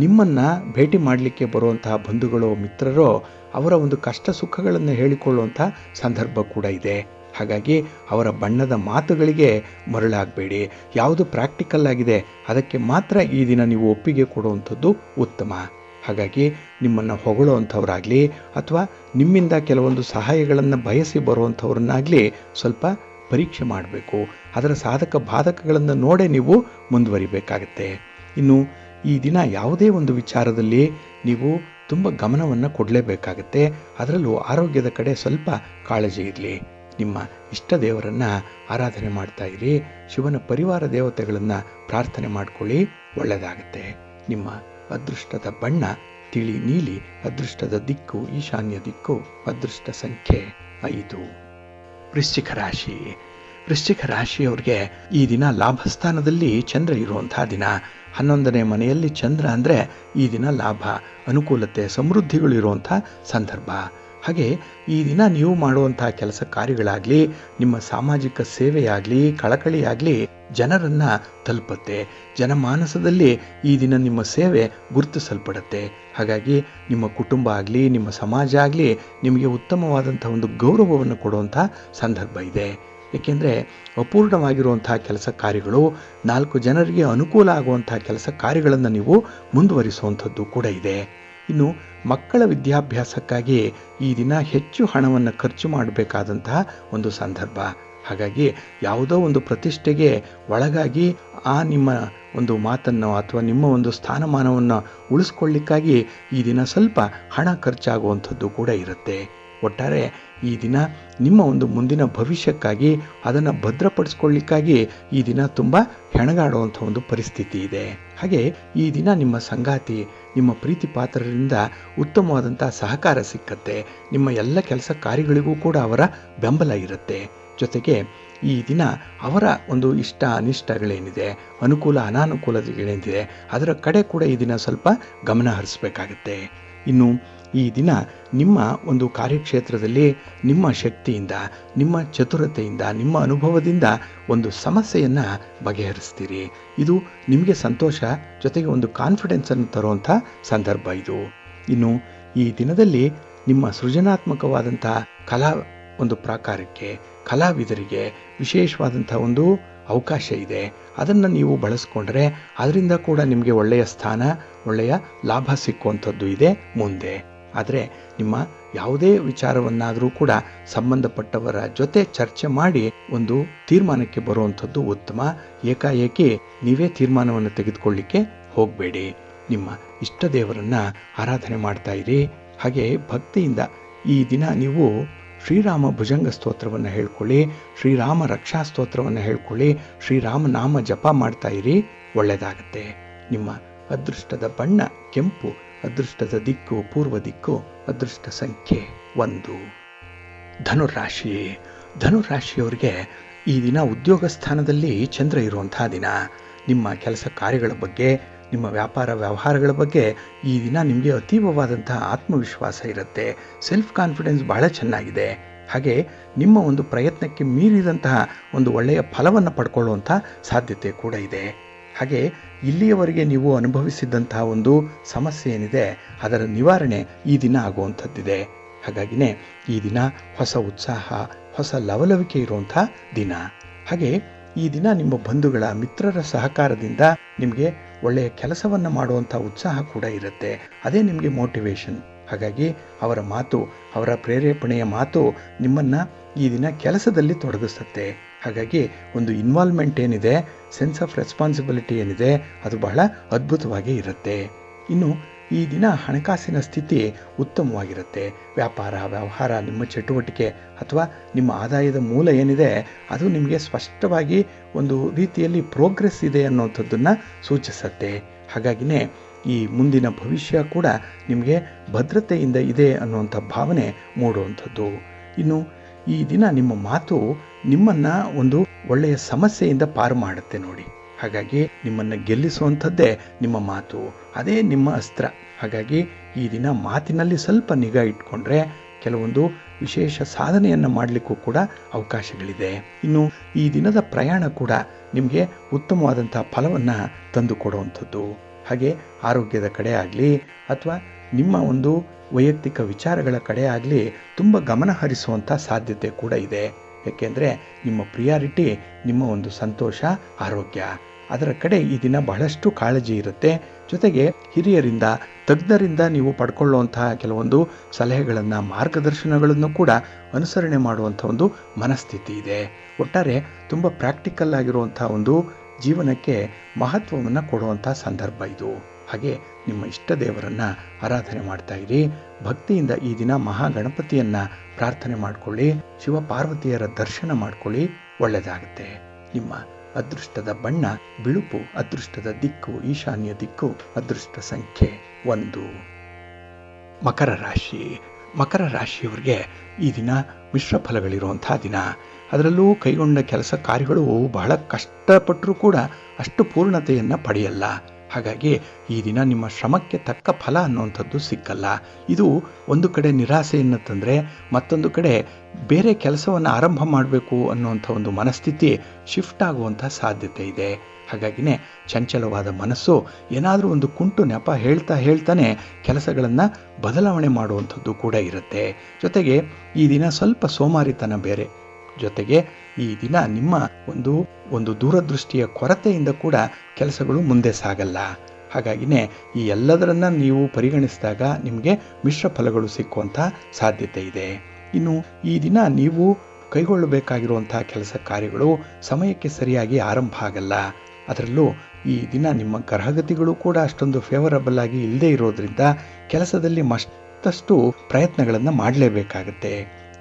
[SPEAKER 1] ನಿಮ್ಮನ್ನು ಭೇಟಿ ಮಾಡಲಿಕ್ಕೆ ಬರುವಂತಹ ಬಂಧುಗಳೋ ಮಿತ್ರರೋ ಅವರ ಒಂದು ಕಷ್ಟ ಸುಖಗಳನ್ನು ಹೇಳಿಕೊಳ್ಳುವಂಥ ಸಂದರ್ಭ ಕೂಡ ಇದೆ. ಹಾಗಾಗಿ ಅವರ ಬಣ್ಣದ ಮಾತುಗಳಿಗೆ ಮರಳಾಗಬೇಡಿ. ಯಾವುದು ಪ್ರಾಕ್ಟಿಕಲ್ ಆಗಿದೆ ಅದಕ್ಕೆ ಮಾತ್ರ ಈ ದಿನ ನೀವು ಒಪ್ಪಿಗೆ ಕೊಡುವಂಥದ್ದು ಉತ್ತಮ. ಹಾಗಾಗಿ ನಿಮ್ಮನ್ನು ಹೊಗಳುವಂಥವರಾಗಲಿ ಅಥವಾ ನಿಮ್ಮಿಂದ ಕೆಲವೊಂದು ಸಹಾಯಗಳನ್ನು ಬಯಸಿ ಬರುವಂಥವ್ರನ್ನಾಗಲಿ ಸ್ವಲ್ಪ ಪರೀಕ್ಷೆ ಮಾಡಬೇಕು. ಅದರ ಸಾಧಕ ಬಾಧಕಗಳನ್ನು ನೋಡೇ ನೀವು ಮುಂದುವರಿಬೇಕಾಗತ್ತೆ. ಇನ್ನು ಈ ದಿನ ಯಾವುದೇ ಒಂದು ವಿಚಾರದಲ್ಲಿ ನೀವು ತುಂಬ ಗಮನವನ್ನು ಕೊಡಲೇಬೇಕಾಗತ್ತೆ. ಅದರಲ್ಲೂ ಆರೋಗ್ಯದ ಕಡೆ ಸ್ವಲ್ಪ ಕಾಳಜಿ ಇರಲಿ. ನಿಮ್ಮ ಇಷ್ಟ ದೇವರನ್ನು ಆರಾಧನೆ ಮಾಡ್ತಾ ಇರಿ. ಶಿವನ ಪರಿವಾರ ದೇವತೆಗಳನ್ನು ಪ್ರಾರ್ಥನೆ ಮಾಡಿಕೊಳ್ಳಿ, ಒಳ್ಳೆಯದಾಗತ್ತೆ. ನಿಮ್ಮ ಅದೃಷ್ಟದ ಬಣ್ಣ ತಿಳಿ ನೀಲಿ, ಅದೃಷ್ಟದ ದಿಕ್ಕು ಈಶಾನ್ಯ ದಿಕ್ಕು, ಅದೃಷ್ಟ ಸಂಖ್ಯೆ 5. ವೃಶ್ಚಿಕ ರಾಶಿ. ವೃಶ್ಚಿಕ ರಾಶಿಯವರಿಗೆ ಈ ದಿನ ಲಾಭಸ್ಥಾನದಲ್ಲಿ ಚಂದ್ರ ಇರುವಂತಹ ದಿನ. 11ನೇ ಮನೆಯಲ್ಲಿ ಚಂದ್ರ ಅಂದರೆ ಈ ದಿನ ಲಾಭ, ಅನುಕೂಲತೆ, ಸಮೃದ್ಧಿಗಳು ಇರುವಂಥ ಸಂದರ್ಭ. ಹಾಗೆ ಈ ದಿನ ನೀವು ಮಾಡುವಂಥ ಕೆಲಸ ಕಾರ್ಯಗಳಾಗಲಿ, ನಿಮ್ಮ ಸಾಮಾಜಿಕ ಸೇವೆಯಾಗಲಿ, ಕಳಕಳಿಯಾಗಲಿ ಜನರನ್ನು ತಲುಪುತ್ತೆ. ಜನಮಾನಸದಲ್ಲಿ ಈ ದಿನ ನಿಮ್ಮ ಸೇವೆ ಗುರುತಿಸಲ್ಪಡುತ್ತೆ. ಹಾಗಾಗಿ ನಿಮ್ಮ ಕುಟುಂಬ ಆಗಲಿ, ನಿಮ್ಮ ಸಮಾಜ ಆಗಲಿ ನಿಮಗೆ ಉತ್ತಮವಾದಂಥ ಒಂದು ಗೌರವವನ್ನು ಕೊಡುವಂಥ ಸಂದರ್ಭ ಇದೆ. ಏಕೆಂದರೆ ಅಪೂರ್ಣವಾಗಿರುವಂಥ ಕೆಲಸ ಕಾರ್ಯಗಳು, 4 ಜನರಿಗೆ ಅನುಕೂಲ ಆಗುವಂಥ ಕೆಲಸ ಕಾರ್ಯಗಳನ್ನು ನೀವು ಮುಂದುವರಿಸುವಂಥದ್ದು ಕೂಡ ಇದೆ. ಇನ್ನು ಮಕ್ಕಳ ವಿದ್ಯಾಭ್ಯಾಸಕ್ಕಾಗಿ ಈ ದಿನ ಹೆಚ್ಚು ಹಣವನ್ನು ಖರ್ಚು ಮಾಡಬೇಕಾದಂತಹ ಒಂದು ಸಂದರ್ಭ. ಹಾಗಾಗಿ ಯಾವುದೋ ಒಂದು ಪ್ರತಿಷ್ಠೆಗೆ ಒಳಗಾಗಿ ನಿಮ್ಮ ಒಂದು ಮಾತನ್ನು ಅಥವಾ ನಿಮ್ಮ ಒಂದು ಸ್ಥಾನಮಾನವನ್ನು ಉಳಿಸ್ಕೊಳ್ಳಿಕ್ಕಾಗಿ ಈ ದಿನ ಸ್ವಲ್ಪ ಹಣ ಖರ್ಚಾಗುವಂಥದ್ದು ಕೂಡ ಇರುತ್ತೆ. ಒಟ್ಟಾರೆ ಈ ದಿನ ನಿಮ್ಮ ಒಂದು ಮುಂದಿನ ಭವಿಷ್ಯಕ್ಕಾಗಿ ಅದನ್ನು ಭದ್ರಪಡಿಸ್ಕೊಳ್ಳಿಕ್ಕಾಗಿ ಈ ದಿನ ತುಂಬ ಹೆಣಗಾಡುವಂಥ ಒಂದು ಪರಿಸ್ಥಿತಿ ಇದೆ. ಹಾಗೆ ಈ ದಿನ ನಿಮ್ಮ ಸಂಗಾತಿ, ನಿಮ್ಮ ಪ್ರೀತಿ ಪಾತ್ರರಿಂದ ಉತ್ತಮವಾದಂಥ ಸಹಕಾರ ಸಿಕ್ಕತ್ತೆ. ನಿಮ್ಮ ಎಲ್ಲ ಕೆಲಸ ಕಾರ್ಯಗಳಿಗೂ ಕೂಡ ಅವರ ಬೆಂಬಲ ಇರುತ್ತೆ. ಜೊತೆಗೆ ಈ ದಿನ ಅವರ ಒಂದು ಇಷ್ಟ ಅನಿಷ್ಟಗಳೇನಿದೆ, ಅನುಕೂಲ ಅನಾನುಕೂಲತೆಗಳೇನಿದೆ ಅದರ ಕಡೆ ಕೂಡ ಈ ದಿನ ಸ್ವಲ್ಪ ಗಮನ ಹರಿಸಬೇಕಾಗತ್ತೆ. ಇನ್ನು ಈ ದಿನ ನಿಮ್ಮ ಒಂದು ಕಾರ್ಯಕ್ಷೇತ್ರದಲ್ಲಿ ನಿಮ್ಮ ಶಕ್ತಿಯಿಂದ, ನಿಮ್ಮ ಚತುರತೆಯಿಂದ, ನಿಮ್ಮ ಅನುಭವದಿಂದ ಒಂದು ಸಮಸ್ಯೆಯನ್ನು ಬಗೆಹರಿಸ್ತೀರಿ. ಇದು ನಿಮಗೆ ಸಂತೋಷ, ಜೊತೆಗೆ ಒಂದು ಕಾನ್ಫಿಡೆನ್ಸನ್ನು ತರುವಂಥ ಸಂದರ್ಭ ಇದು. ಇನ್ನು ಈ ದಿನದಲ್ಲಿ ನಿಮ್ಮ ಸೃಜನಾತ್ಮಕವಾದಂಥ ಕಲಾ ಒಂದು ಪ್ರಾಕಾರಕ್ಕೆ, ಕಲಾವಿದರಿಗೆ ವಿಶೇಷವಾದಂಥ ಒಂದು ಅವಕಾಶ ಇದೆ. ಅದನ್ನು ನೀವು ಬಳಸ್ಕೊಂಡ್ರೆ ಅದರಿಂದ ಕೂಡ ನಿಮಗೆ ಒಳ್ಳೆಯ ಸ್ಥಾನ, ಒಳ್ಳೆಯ ಲಾಭ ಸಿಕ್ಕುವಂಥದ್ದು ಇದೆ ಮುಂದೆ. ಆದರೆ ನಿಮ್ಮ ಯಾವುದೇ ವಿಚಾರವನ್ನಾದರೂ ಕೂಡ ಸಂಬಂಧಪಟ್ಟವರ ಜೊತೆ ಚರ್ಚೆ ಮಾಡಿ ಒಂದು ತೀರ್ಮಾನಕ್ಕೆ ಬರುವಂಥದ್ದು ಉತ್ತಮ. ಏಕಾಏಕಿ ನೀವೇ ತೀರ್ಮಾನವನ್ನು ತೆಗೆದುಕೊಳ್ಳಿಕ್ಕೆ ಹೋಗಬೇಡಿ. ನಿಮ್ಮ ಇಷ್ಟ ದೇವರನ್ನು ಆರಾಧನೆ ಮಾಡ್ತಾ ಇರಿ. ಹಾಗೆ ಭಕ್ತಿಯಿಂದ ಈ ದಿನ ನೀವು ಶ್ರೀರಾಮ ಭುಜಂಗ ಸ್ತೋತ್ರವನ್ನು ಹೇಳ್ಕೊಳ್ಳಿ, ಶ್ರೀರಾಮ ರಕ್ಷಾ ಸ್ತೋತ್ರವನ್ನು ಹೇಳ್ಕೊಳ್ಳಿ, ಶ್ರೀರಾಮ ನಾಮ ಜಪ ಮಾಡ್ತಾ ಇರಿ, ಒಳ್ಳೆಯದಾಗತ್ತೆ. ನಿಮ್ಮ ಅದೃಷ್ಟದ ಬಣ್ಣ ಕೆಂಪು, ಅದೃಷ್ಟದ ದಿಕ್ಕು ಪೂರ್ವ ದಿಕ್ಕು, ಅದೃಷ್ಟ ಸಂಖ್ಯೆ 1. ಧನುರಾಶಿ. ಧನುರಾಶಿಯವರಿಗೆ ಈ ದಿನ ಉದ್ಯೋಗ ಸ್ಥಾನದಲ್ಲಿ ಚಂದ್ರ ಇರುವಂತಹ ದಿನ. ನಿಮ್ಮ ಕೆಲಸ ಕಾರ್ಯಗಳ ಬಗ್ಗೆ, ನಿಮ್ಮ ವ್ಯಾಪಾರ ವ್ಯವಹಾರಗಳ ಬಗ್ಗೆ ಈ ದಿನ ನಿಮಗೆ ಅತೀವವಾದಂತಹ ಆತ್ಮವಿಶ್ವಾಸ ಇರುತ್ತೆ. ಸೆಲ್ಫ್ ಕಾನ್ಫಿಡೆನ್ಸ್ ಬಹಳ ಚೆನ್ನಾಗಿದೆ. ಹಾಗೆ ನಿಮ್ಮ ಒಂದು ಪ್ರಯತ್ನಕ್ಕೆ ಮೀರಿದಂತಹ ಒಂದು ಒಳ್ಳೆಯ ಫಲವನ್ನು ಪಡ್ಕೊಳ್ಳುವಂಥ ಸಾಧ್ಯತೆ ಕೂಡ ಇದೆ. ಹಾಗೆ ಇಲ್ಲಿಯವರೆಗೆ ನೀವು ಅನುಭವಿಸಿದಂತಹ ಒಂದು ಸಮಸ್ಯೆ ಏನಿದೆ ಅದರ ನಿವಾರಣೆ ಈ ದಿನ ಆಗುವಂಥದ್ದಿದೆ. ಹಾಗಾಗಿನೇ ಈ ದಿನ ಹೊಸ ಉತ್ಸಾಹ, ಹೊಸ ಲವಲವಿಕೆ ಇರುವಂಥ ದಿನ. ಹಾಗೆ ಈ ದಿನ ನಿಮ್ಮ ಬಂಧುಗಳ, ಮಿತ್ರರ ಸಹಕಾರದಿಂದ ನಿಮಗೆ ಒಳ್ಳೆಯ ಕೆಲಸವನ್ನು ಮಾಡುವಂಥ ಉತ್ಸಾಹ ಕೂಡ ಇರುತ್ತೆ. ಅದೇ ನಿಮಗೆ ಮೋಟಿವೇಶನ್. ಹಾಗಾಗಿ ಅವರ ಮಾತು, ಅವರ ಪ್ರೇರೇಪಣೆಯ ಮಾತು ನಿಮ್ಮನ್ನು ಈ ದಿನ ಕೆಲಸದಲ್ಲಿ ತೊಡಗಿಸುತ್ತೆ. ಹಾಗಾಗಿ ಒಂದು ಇನ್ವಾಲ್ವ್ಮೆಂಟ್ ಏನಿದೆ, ಸೆನ್ಸ್ ಆಫ್ ರೆಸ್ಪಾನ್ಸಿಬಿಲಿಟಿ ಏನಿದೆ ಅದು ಬಹಳ ಅದ್ಭುತವಾಗಿ ಇರುತ್ತೆ. ಇನ್ನು ಈ ದಿನ ಹಣಕಾಸಿನ ಸ್ಥಿತಿ ಉತ್ತಮವಾಗಿರುತ್ತೆ. ವ್ಯಾಪಾರ ವ್ಯವಹಾರ, ನಿಮ್ಮ ಚಟುವಟಿಕೆ ಅಥವಾ ನಿಮ್ಮ ಆದಾಯದ ಮೂಲ ಏನಿದೆ ಅದು ನಿಮಗೆ ಸ್ಪಷ್ಟವಾಗಿ ಒಂದು ರೀತಿಯಲ್ಲಿ ಪ್ರೋಗ್ರೆಸ್ ಇದೆ ಅನ್ನೋಂಥದ್ದನ್ನು ಸೂಚಿಸುತ್ತೆ. ಹಾಗಾಗಿನೇ ಈ ಮುಂದಿನ ಭವಿಷ್ಯ ಕೂಡ ನಿಮಗೆ ಭದ್ರತೆಯಿಂದ ಇದೆ ಅನ್ನುವಂಥ ಭಾವನೆ ಮೂಡುವಂಥದ್ದು. ಇನ್ನು ಈ ದಿನ ನಿಮ್ಮ ಮಾತು ನಿಮ್ಮನ್ನು ಒಂದು ಒಳ್ಳೆಯ ಸಮಸ್ಯೆಯಿಂದ ಪಾರು ಮಾಡುತ್ತೆ ನೋಡಿ. ಹಾಗಾಗಿ ನಿಮ್ಮನ್ನು ಗೆಲ್ಲಿಸುವಂಥದ್ದೇ ನಿಮ್ಮ ಮಾತು, ಅದೇ ನಿಮ್ಮ ಅಸ್ತ್ರ. ಹಾಗಾಗಿ ಈ ದಿನ ಮಾತಿನಲ್ಲಿ ಸ್ವಲ್ಪ ನಿಗಾ ಇಟ್ಕೊಂಡ್ರೆ ಕೆಲವೊಂದು ವಿಶೇಷ ಸಾಧನೆಯನ್ನು ಮಾಡಲಿಕ್ಕೂ ಕೂಡ ಅವಕಾಶಗಳಿದೆ. ಇನ್ನು ಈ ದಿನದ ಪ್ರಯಾಣ ಕೂಡ ನಿಮಗೆ ಉತ್ತಮವಾದಂಥ ಫಲವನ್ನು ತಂದು ಕೊಡುವಂಥದ್ದು. ಹಾಗೆ ಆರೋಗ್ಯದ ಕಡೆ ಆಗಲಿ ಅಥವಾ ನಿಮ್ಮ ಒಂದು ವೈಯಕ್ತಿಕ ವಿಚಾರಗಳ ಕಡೆ ಆಗಲಿ ತುಂಬ ಗಮನ ಹರಿಸುವಂಥ ಸಾಧ್ಯತೆ ಕೂಡ ಇದೆ. ಯಾಕೆಂದರೆ ನಿಮ್ಮ ಪ್ರಿಯಾರಿಟಿ ನಿಮ್ಮ ಒಂದು ಸಂತೋಷ, ಆರೋಗ್ಯ, ಅದರ ಕಡೆ ಈ ದಿನ ಬಹಳಷ್ಟು ಕಾಳಜಿ ಇರುತ್ತೆ. ಜೊತೆಗೆ ಹಿರಿಯರಿಂದ, ತಜ್ಞರಿಂದ ನೀವು ಪಡ್ಕೊಳ್ಳುವಂತಹ ಕೆಲವೊಂದು ಸಲಹೆಗಳನ್ನು, ಮಾರ್ಗದರ್ಶನಗಳನ್ನು ಕೂಡ ಅನುಸರಣೆ ಮಾಡುವಂಥ ಒಂದು ಮನಸ್ಥಿತಿ ಇದೆ. ಒಟ್ಟಾರೆ ತುಂಬ ಪ್ರಾಕ್ಟಿಕಲ್ ಆಗಿರುವಂಥ ಒಂದು ಜೀವನಕ್ಕೆ ಮಹತ್ವವನ್ನು ಕೊಡುವಂಥ ಸಂದರ್ಭ ಇದು. ಹಾಗೆ ನಿಮ್ಮ ಇಷ್ಟ ದೇವರನ್ನು ಆರಾಧನೆ ಮಾಡ್ತಾ ಇರಿ. ಭಕ್ತಿಯಿಂದ ಈ ದಿನ ಮಹಾಗಣಪತಿಯನ್ನು ಪ್ರಾರ್ಥನೆ ಮಾಡಿಕೊಳ್ಳಿ. ಶಿವ ಪಾರ್ವತಿಯರ ದರ್ಶನ ಮಾಡಿಕೊಳ್ಳಿ, ಒಳ್ಳೆಯದಾಗುತ್ತೆ. ನಿಮ್ಮ ಅದೃಷ್ಟದ ಬಣ್ಣ ಬಿಳುಪು, ಅದೃಷ್ಟದ ದಿಕ್ಕು ಈಶಾನ್ಯ ದಿಕ್ಕು, ಅದೃಷ್ಟ ಸಂಖ್ಯೆ 1. ಮಕರ ರಾಶಿ. ಮಕರ ರಾಶಿಯವರಿಗೆ ಈ ದಿನ ಮಿಶ್ರ ಫಲಗಳಿರುವಂಥ ದಿನ. ಅದರಲ್ಲೂ ಕೈಗೊಂಡ ಕೆಲಸ ಕಾರ್ಯಗಳು ಬಹಳ ಕಷ್ಟಪಟ್ಟರೂ ಕೂಡ ಅಷ್ಟು ಪೂರ್ಣತೆಯನ್ನು ಪಡೆಯಲ್ಲ. ಹಾಗಾಗಿ ಈ ದಿನ ನಿಮ್ಮ ಶ್ರಮಕ್ಕೆ ತಕ್ಕ ಫಲ ಅನ್ನುವಂಥದ್ದು ಸಿಕ್ಕಲ್ಲ. ಇದು ಒಂದು ಕಡೆ ನಿರಾಸೆಯನ್ನು ತಂದರೆ, ಮತ್ತೊಂದು ಕಡೆ ಬೇರೆ ಕೆಲಸವನ್ನು ಆರಂಭ ಮಾಡಬೇಕು ಅನ್ನುವಂಥ ಒಂದು ಮನಸ್ಥಿತಿ ಶಿಫ್ಟ್ ಆಗುವಂಥ ಸಾಧ್ಯತೆ ಇದೆ. ಹಾಗಾಗಿನೇ ಚಂಚಲವಾದ ಮನಸ್ಸು ಏನಾದರೂ ಒಂದು ಕುಂಟು ನೆಪ ಹೇಳ್ತಾನೆ ಕೆಲಸಗಳನ್ನು ಬದಲಾವಣೆ ಮಾಡುವಂಥದ್ದು ಕೂಡ ಇರುತ್ತೆ. ಜೊತೆಗೆ ಈ ದಿನ ಸ್ವಲ್ಪ ಸೋಮಾರಿತನ ಬೇರೆ. ಜೊತೆಗೆ ಈ ದಿನ ನಿಮ್ಮ ಒಂದು ದೂರದೃಷ್ಟಿಯ ಕೊರತೆಯಿಂದ ಕೂಡ ಕೆಲಸಗಳು ಮುಂದೆ ಸಾಗಲ್ಲ. ಹಾಗಾಗಿನೇ ಈ ಎಲ್ಲದರನ್ನ ನೀವು ಪರಿಗಣಿಸಿದಾಗ ನಿಮಗೆ ಮಿಶ್ರ ಫಲಗಳು ಸಿಕ್ಕುವಂಥ ಸಾಧ್ಯತೆ ಇದೆ. ಇನ್ನು ಈ ದಿನ ನೀವು ಕೈಗೊಳ್ಳಬೇಕಾಗಿರುವಂತಹ ಕೆಲಸ ಕಾರ್ಯಗಳು ಸಮಯಕ್ಕೆ ಸರಿಯಾಗಿ ಆರಂಭ ಆಗಲ್ಲ. ಅದರಲ್ಲೂ ಈ ದಿನ ನಿಮ್ಮ ಗ್ರಹಗತಿಗಳು ಕೂಡ ಅಷ್ಟೊಂದು ಫೇವರಬಲ್ ಆಗಿ ಇಲ್ಲದೆ ಇರೋದ್ರಿಂದ ಕೆಲಸದಲ್ಲಿ ಮತ್ತಷ್ಟು ಪ್ರಯತ್ನಗಳನ್ನು ಮಾಡಲೇಬೇಕಾಗತ್ತೆ.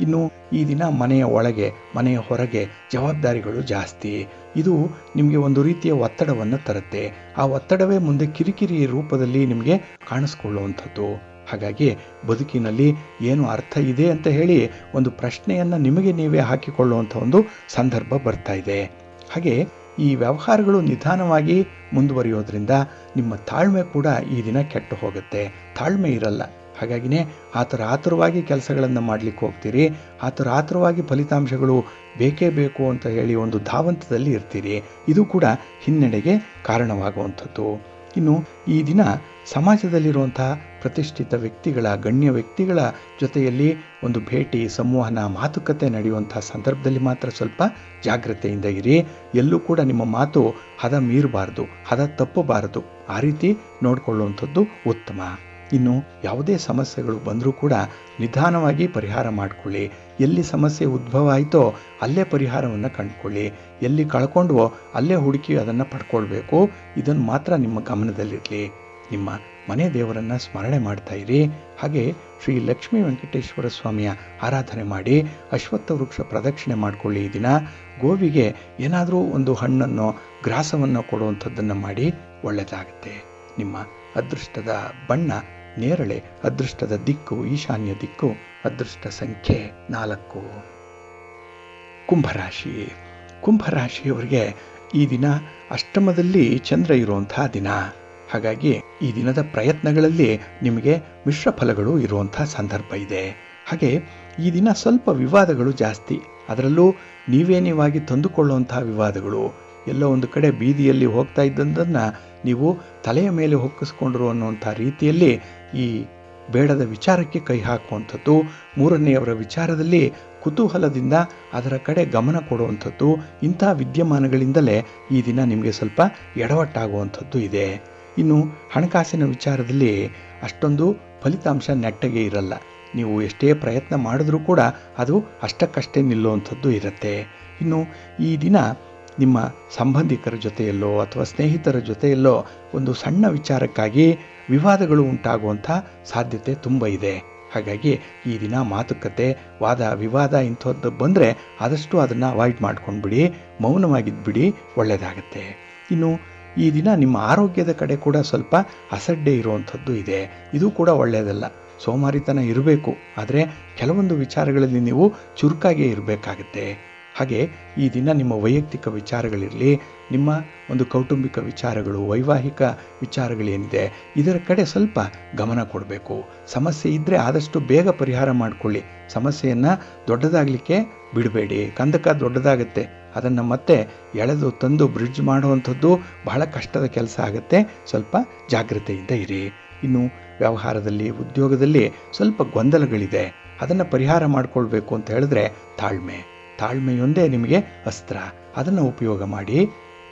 [SPEAKER 1] ಇನ್ನು ಈ ದಿನ ಮನೆಯ ಒಳಗೆ ಮನೆಯ ಹೊರಗೆ ಜವಾಬ್ದಾರಿಗಳು ಜಾಸ್ತಿ. ಇದು ನಿಮಗೆ ಒಂದು ರೀತಿಯ ಒತ್ತಡವನ್ನು ತರುತ್ತೆ. ಆ ಒತ್ತಡವೇ ಮುಂದೆ ಕಿರಿಕಿರಿ ರೂಪದಲ್ಲಿ ನಿಮಗೆ ಕಾಣಿಸ್ಕೊಳ್ಳುವಂಥದ್ದು. ಹಾಗಾಗಿ ಬದುಕಿನಲ್ಲಿ ಏನು ಅರ್ಥ ಇದೆ ಅಂತ ಹೇಳಿ ಒಂದು ಪ್ರಶ್ನೆಯನ್ನು ನಿಮಗೆ ನೀವೇ ಹಾಕಿಕೊಳ್ಳುವಂಥ ಒಂದು ಸಂದರ್ಭ ಬರ್ತಾ ಇದೆ. ಹಾಗೆ ಈ ವ್ಯವಹಾರಗಳು ನಿಧಾನವಾಗಿ ಮುಂದುವರಿಯೋದ್ರಿಂದ ನಿಮ್ಮ ತಾಳ್ಮೆ ಕೂಡ ಈ ದಿನ ಕೆಟ್ಟು ಹೋಗುತ್ತೆ. ತಾಳ್ಮೆ ಇರಲ್ಲ. ಹಾಗಾಗಿನೇ ಆತುರವಾಗಿ ಕೆಲಸಗಳನ್ನು ಮಾಡಲಿಕ್ಕೆ ಹೋಗ್ತೀರಿ. ಆತುರವಾಗಿ ಫಲಿತಾಂಶಗಳು ಬೇಕೇ ಬೇಕು ಅಂತ ಹೇಳಿ ಒಂದು ಧಾವಂತದಲ್ಲಿ ಇರ್ತೀರಿ. ಇದು ಕೂಡ ಹಿನ್ನಡೆಗೆ ಕಾರಣವಾಗುವಂಥದ್ದು. ಇನ್ನು ಈ ದಿನ ಸಮಾಜದಲ್ಲಿರುವಂತಹ ಪ್ರತಿಷ್ಠಿತ ವ್ಯಕ್ತಿಗಳ, ಗಣ್ಯ ವ್ಯಕ್ತಿಗಳ ಜೊತೆಯಲ್ಲಿ ಒಂದು ಭೇಟಿ, ಸಂವಹನ, ಮಾತುಕತೆ ನಡೆಯುವಂಥ ಸಂದರ್ಭದಲ್ಲಿ ಮಾತ್ರ ಸ್ವಲ್ಪ ಜಾಗ್ರತೆಯಿಂದ ಇರಿ. ಎಲ್ಲೂ ಕೂಡ ನಿಮ್ಮ ಮಾತು ಹದ ಮೀರಬಾರ್ದು, ಹದ ತಪ್ಪಬಾರದು. ಆ ರೀತಿ ನೋಡಿಕೊಳ್ಳುವಂಥದ್ದು ಉತ್ತಮ. ಇನ್ನು ಯಾವುದೇ ಸಮಸ್ಯೆಗಳು ಬಂದರೂ ಕೂಡ ನಿಧಾನವಾಗಿ ಪರಿಹಾರ ಮಾಡಿಕೊಳ್ಳಿ. ಎಲ್ಲಿ ಸಮಸ್ಯೆ ಉದ್ಭವ ಆಯಿತೋ ಅಲ್ಲೇ ಪರಿಹಾರವನ್ನು ಕಂಡುಕೊಳ್ಳಿ. ಎಲ್ಲಿ ಕಳ್ಕೊಂಡ್ವೋ ಅಲ್ಲೇ ಹುಡುಕಿ ಅದನ್ನು ಪಡ್ಕೊಳ್ಬೇಕು. ಇದನ್ನು ಮಾತ್ರ ನಿಮ್ಮ ಗಮನದಲ್ಲಿರಲಿ. ನಿಮ್ಮ ಮನೆ ದೇವರನ್ನು ಸ್ಮರಣೆ ಮಾಡ್ತಾ ಇರಿ. ಹಾಗೆ ಶ್ರೀ ಲಕ್ಷ್ಮೀ ವೆಂಕಟೇಶ್ವರ ಸ್ವಾಮಿಯ ಆರಾಧನೆ ಮಾಡಿ ಅಶ್ವತ್ಥ ವೃಕ್ಷ ಪ್ರದಕ್ಷಿಣೆ ಮಾಡಿಕೊಳ್ಳಿ. ಈ ದಿನ ಗೋವಿಗೆ ಏನಾದರೂ ಒಂದು ಹಣ್ಣನ್ನು, ಗ್ರಾಸವನ್ನು ಕೊಡುವಂಥದ್ದನ್ನು ಮಾಡಿ, ಒಳ್ಳೆಯದಾಗುತ್ತೆ. ನಿಮ್ಮ ಅದೃಷ್ಟದ ಬಣ್ಣ ನೇರಳೆ, ಅದೃಷ್ಟದ ದಿಕ್ಕು ಈಶಾನ್ಯ ದಿಕ್ಕು, ಅದೃಷ್ಟ ಸಂಖ್ಯೆ 4. ಕುಂಭರಾಶಿ. ಕುಂಭರಾಶಿಯವರಿಗೆ ಈ ದಿನ ಅಷ್ಟಮದಲ್ಲಿ ಚಂದ್ರ ಇರುವಂತಹ ದಿನ. ಹಾಗಾಗಿ ಈ ದಿನದ ಪ್ರಯತ್ನಗಳಲ್ಲಿ ನಿಮಗೆ ಮಿಶ್ರ ಫಲಗಳು ಇರುವಂಥ ಸಂದರ್ಭ ಇದೆ. ಹಾಗೆ ಈ ದಿನ ಸ್ವಲ್ಪ ವಿವಾದಗಳು ಜಾಸ್ತಿ. ಅದರಲ್ಲೂ ನೀವಾಗಿ ತಂದುಕೊಳ್ಳುವಂತಹ ವಿವಾದಗಳು. ಎಲ್ಲೋ ಒಂದು ಕಡೆ ಬೀದಿಯಲ್ಲಿ ಹೋಗ್ತಾ ಇದ್ದಂಥದ್ದನ್ನು ನೀವು ತಲೆಯ ಮೇಲೆ ಹೊಕ್ಕಿಸ್ಕೊಂಡ್ರು ಅನ್ನುವಂಥ ರೀತಿಯಲ್ಲಿ ಈ ಬೇಡದ ವಿಚಾರಕ್ಕೆ ಕೈ ಹಾಕುವಂಥದ್ದು, ಮೂರನೆಯವರ ವಿಚಾರದಲ್ಲಿ ಕುತೂಹಲದಿಂದ ಅದರ ಕಡೆ ಗಮನ ಕೊಡುವಂಥದ್ದು, ಇಂಥ ವಿದ್ಯಮಾನಗಳಿಂದಲೇ ಈ ದಿನ ನಿಮಗೆ ಸ್ವಲ್ಪ ಎಡವಟ್ಟಾಗುವಂಥದ್ದು ಇದೆ. ಇನ್ನು ಹಣಕಾಸಿನ ವಿಚಾರದಲ್ಲಿ ಅಷ್ಟೊಂದು ಫಲಿತಾಂಶ ನೆಟ್ಟಗೆ ಇರಲ್ಲ. ನೀವು ಎಷ್ಟೇ ಪ್ರಯತ್ನ ಮಾಡಿದ್ರೂ ಕೂಡ ಅದು ಅಷ್ಟಕ್ಕಷ್ಟೇ ನಿಲ್ಲುವಂಥದ್ದು ಇರುತ್ತೆ. ಇನ್ನು ಈ ದಿನ ನಿಮ್ಮ ಸಂಬಂಧಿಕರ ಜೊತೆಯಲ್ಲೋ ಅಥವಾ ಸ್ನೇಹಿತರ ಜೊತೆಯಲ್ಲೋ ಒಂದು ಸಣ್ಣ ವಿಚಾರಕ್ಕಾಗಿ ವಿವಾದಗಳು ಉಂಟಾಗುವಂಥ ಸಾಧ್ಯತೆ ತುಂಬ ಇದೆ. ಹಾಗಾಗಿ ಈ ದಿನ ಮಾತುಕತೆ, ವಾದ ವಿವಾದ ಇಂಥದ್ದು ಬಂದರೆ ಆದಷ್ಟು ಅದನ್ನು ಅವಾಯ್ಡ್ ಮಾಡ್ಕೊಂಡ್ಬಿಡಿ, ಮೌನವಾಗಿದ್ಬಿಡಿ, ಒಳ್ಳೆಯದಾಗತ್ತೆ. ಇನ್ನು ಈ ದಿನ ನಿಮ್ಮ ಆರೋಗ್ಯದ ಕಡೆ ಕೂಡ ಸ್ವಲ್ಪ ಅಸಡ್ಡೆ ಇರುವಂಥದ್ದು ಇದೆ. ಇದು ಕೂಡ ಒಳ್ಳೆಯದಲ್ಲ. ಸೋಮಾರಿತನ ಇರಬೇಕು, ಆದರೆ ಕೆಲವೊಂದು ವಿಚಾರಗಳಲ್ಲಿ ನೀವು ಚುರುಕಾಗೇ ಇರಬೇಕಾಗತ್ತೆ. ಹಾಗೆ ಈ ದಿನ ನಿಮ್ಮ ವೈಯಕ್ತಿಕ ವಿಚಾರಗಳಿರಲಿ, ನಿಮ್ಮ ಒಂದು ಕೌಟುಂಬಿಕ ವಿಚಾರಗಳು, ವೈವಾಹಿಕ ವಿಚಾರಗಳೇನಿದೆ ಇದರ ಕಡೆ ಸ್ವಲ್ಪ ಗಮನ ಕೊಡಬೇಕು. ಸಮಸ್ಯೆ ಇದ್ದರೆ ಆದಷ್ಟು ಬೇಗ ಪರಿಹಾರ ಮಾಡಿಕೊಳ್ಳಿ. ಸಮಸ್ಯೆಯನ್ನು ದೊಡ್ಡದಾಗಲಿಕ್ಕೆ ಬಿಡಬೇಡಿ. ಕಂದಕ ದೊಡ್ಡದಾಗುತ್ತೆ, ಅದನ್ನು ಮತ್ತೆ ಎಳೆದು ತಂದು ಬ್ರಿಡ್ಜ್ ಮಾಡುವಂಥದ್ದು ಬಹಳ ಕಷ್ಟದ ಕೆಲಸ ಆಗುತ್ತೆ. ಸ್ವಲ್ಪ ಜಾಗ್ರತೆಯಿಂದ ಇರಿ. ಇನ್ನು ವ್ಯವಹಾರದಲ್ಲಿ, ಉದ್ಯೋಗದಲ್ಲಿ ಸ್ವಲ್ಪ ಗೊಂದಲಗಳಿದೆ, ಅದನ್ನು ಪರಿಹಾರ ಮಾಡಿಕೊಳ್ಬೇಕು ಅಂತ ಹೇಳಿದ್ರೆ ತಾಳ್ಮೆಯೊಂದೇ ನಿಮಗೆ ಅಸ್ತ್ರ. ಅದನ್ನು ಉಪಯೋಗ ಮಾಡಿ.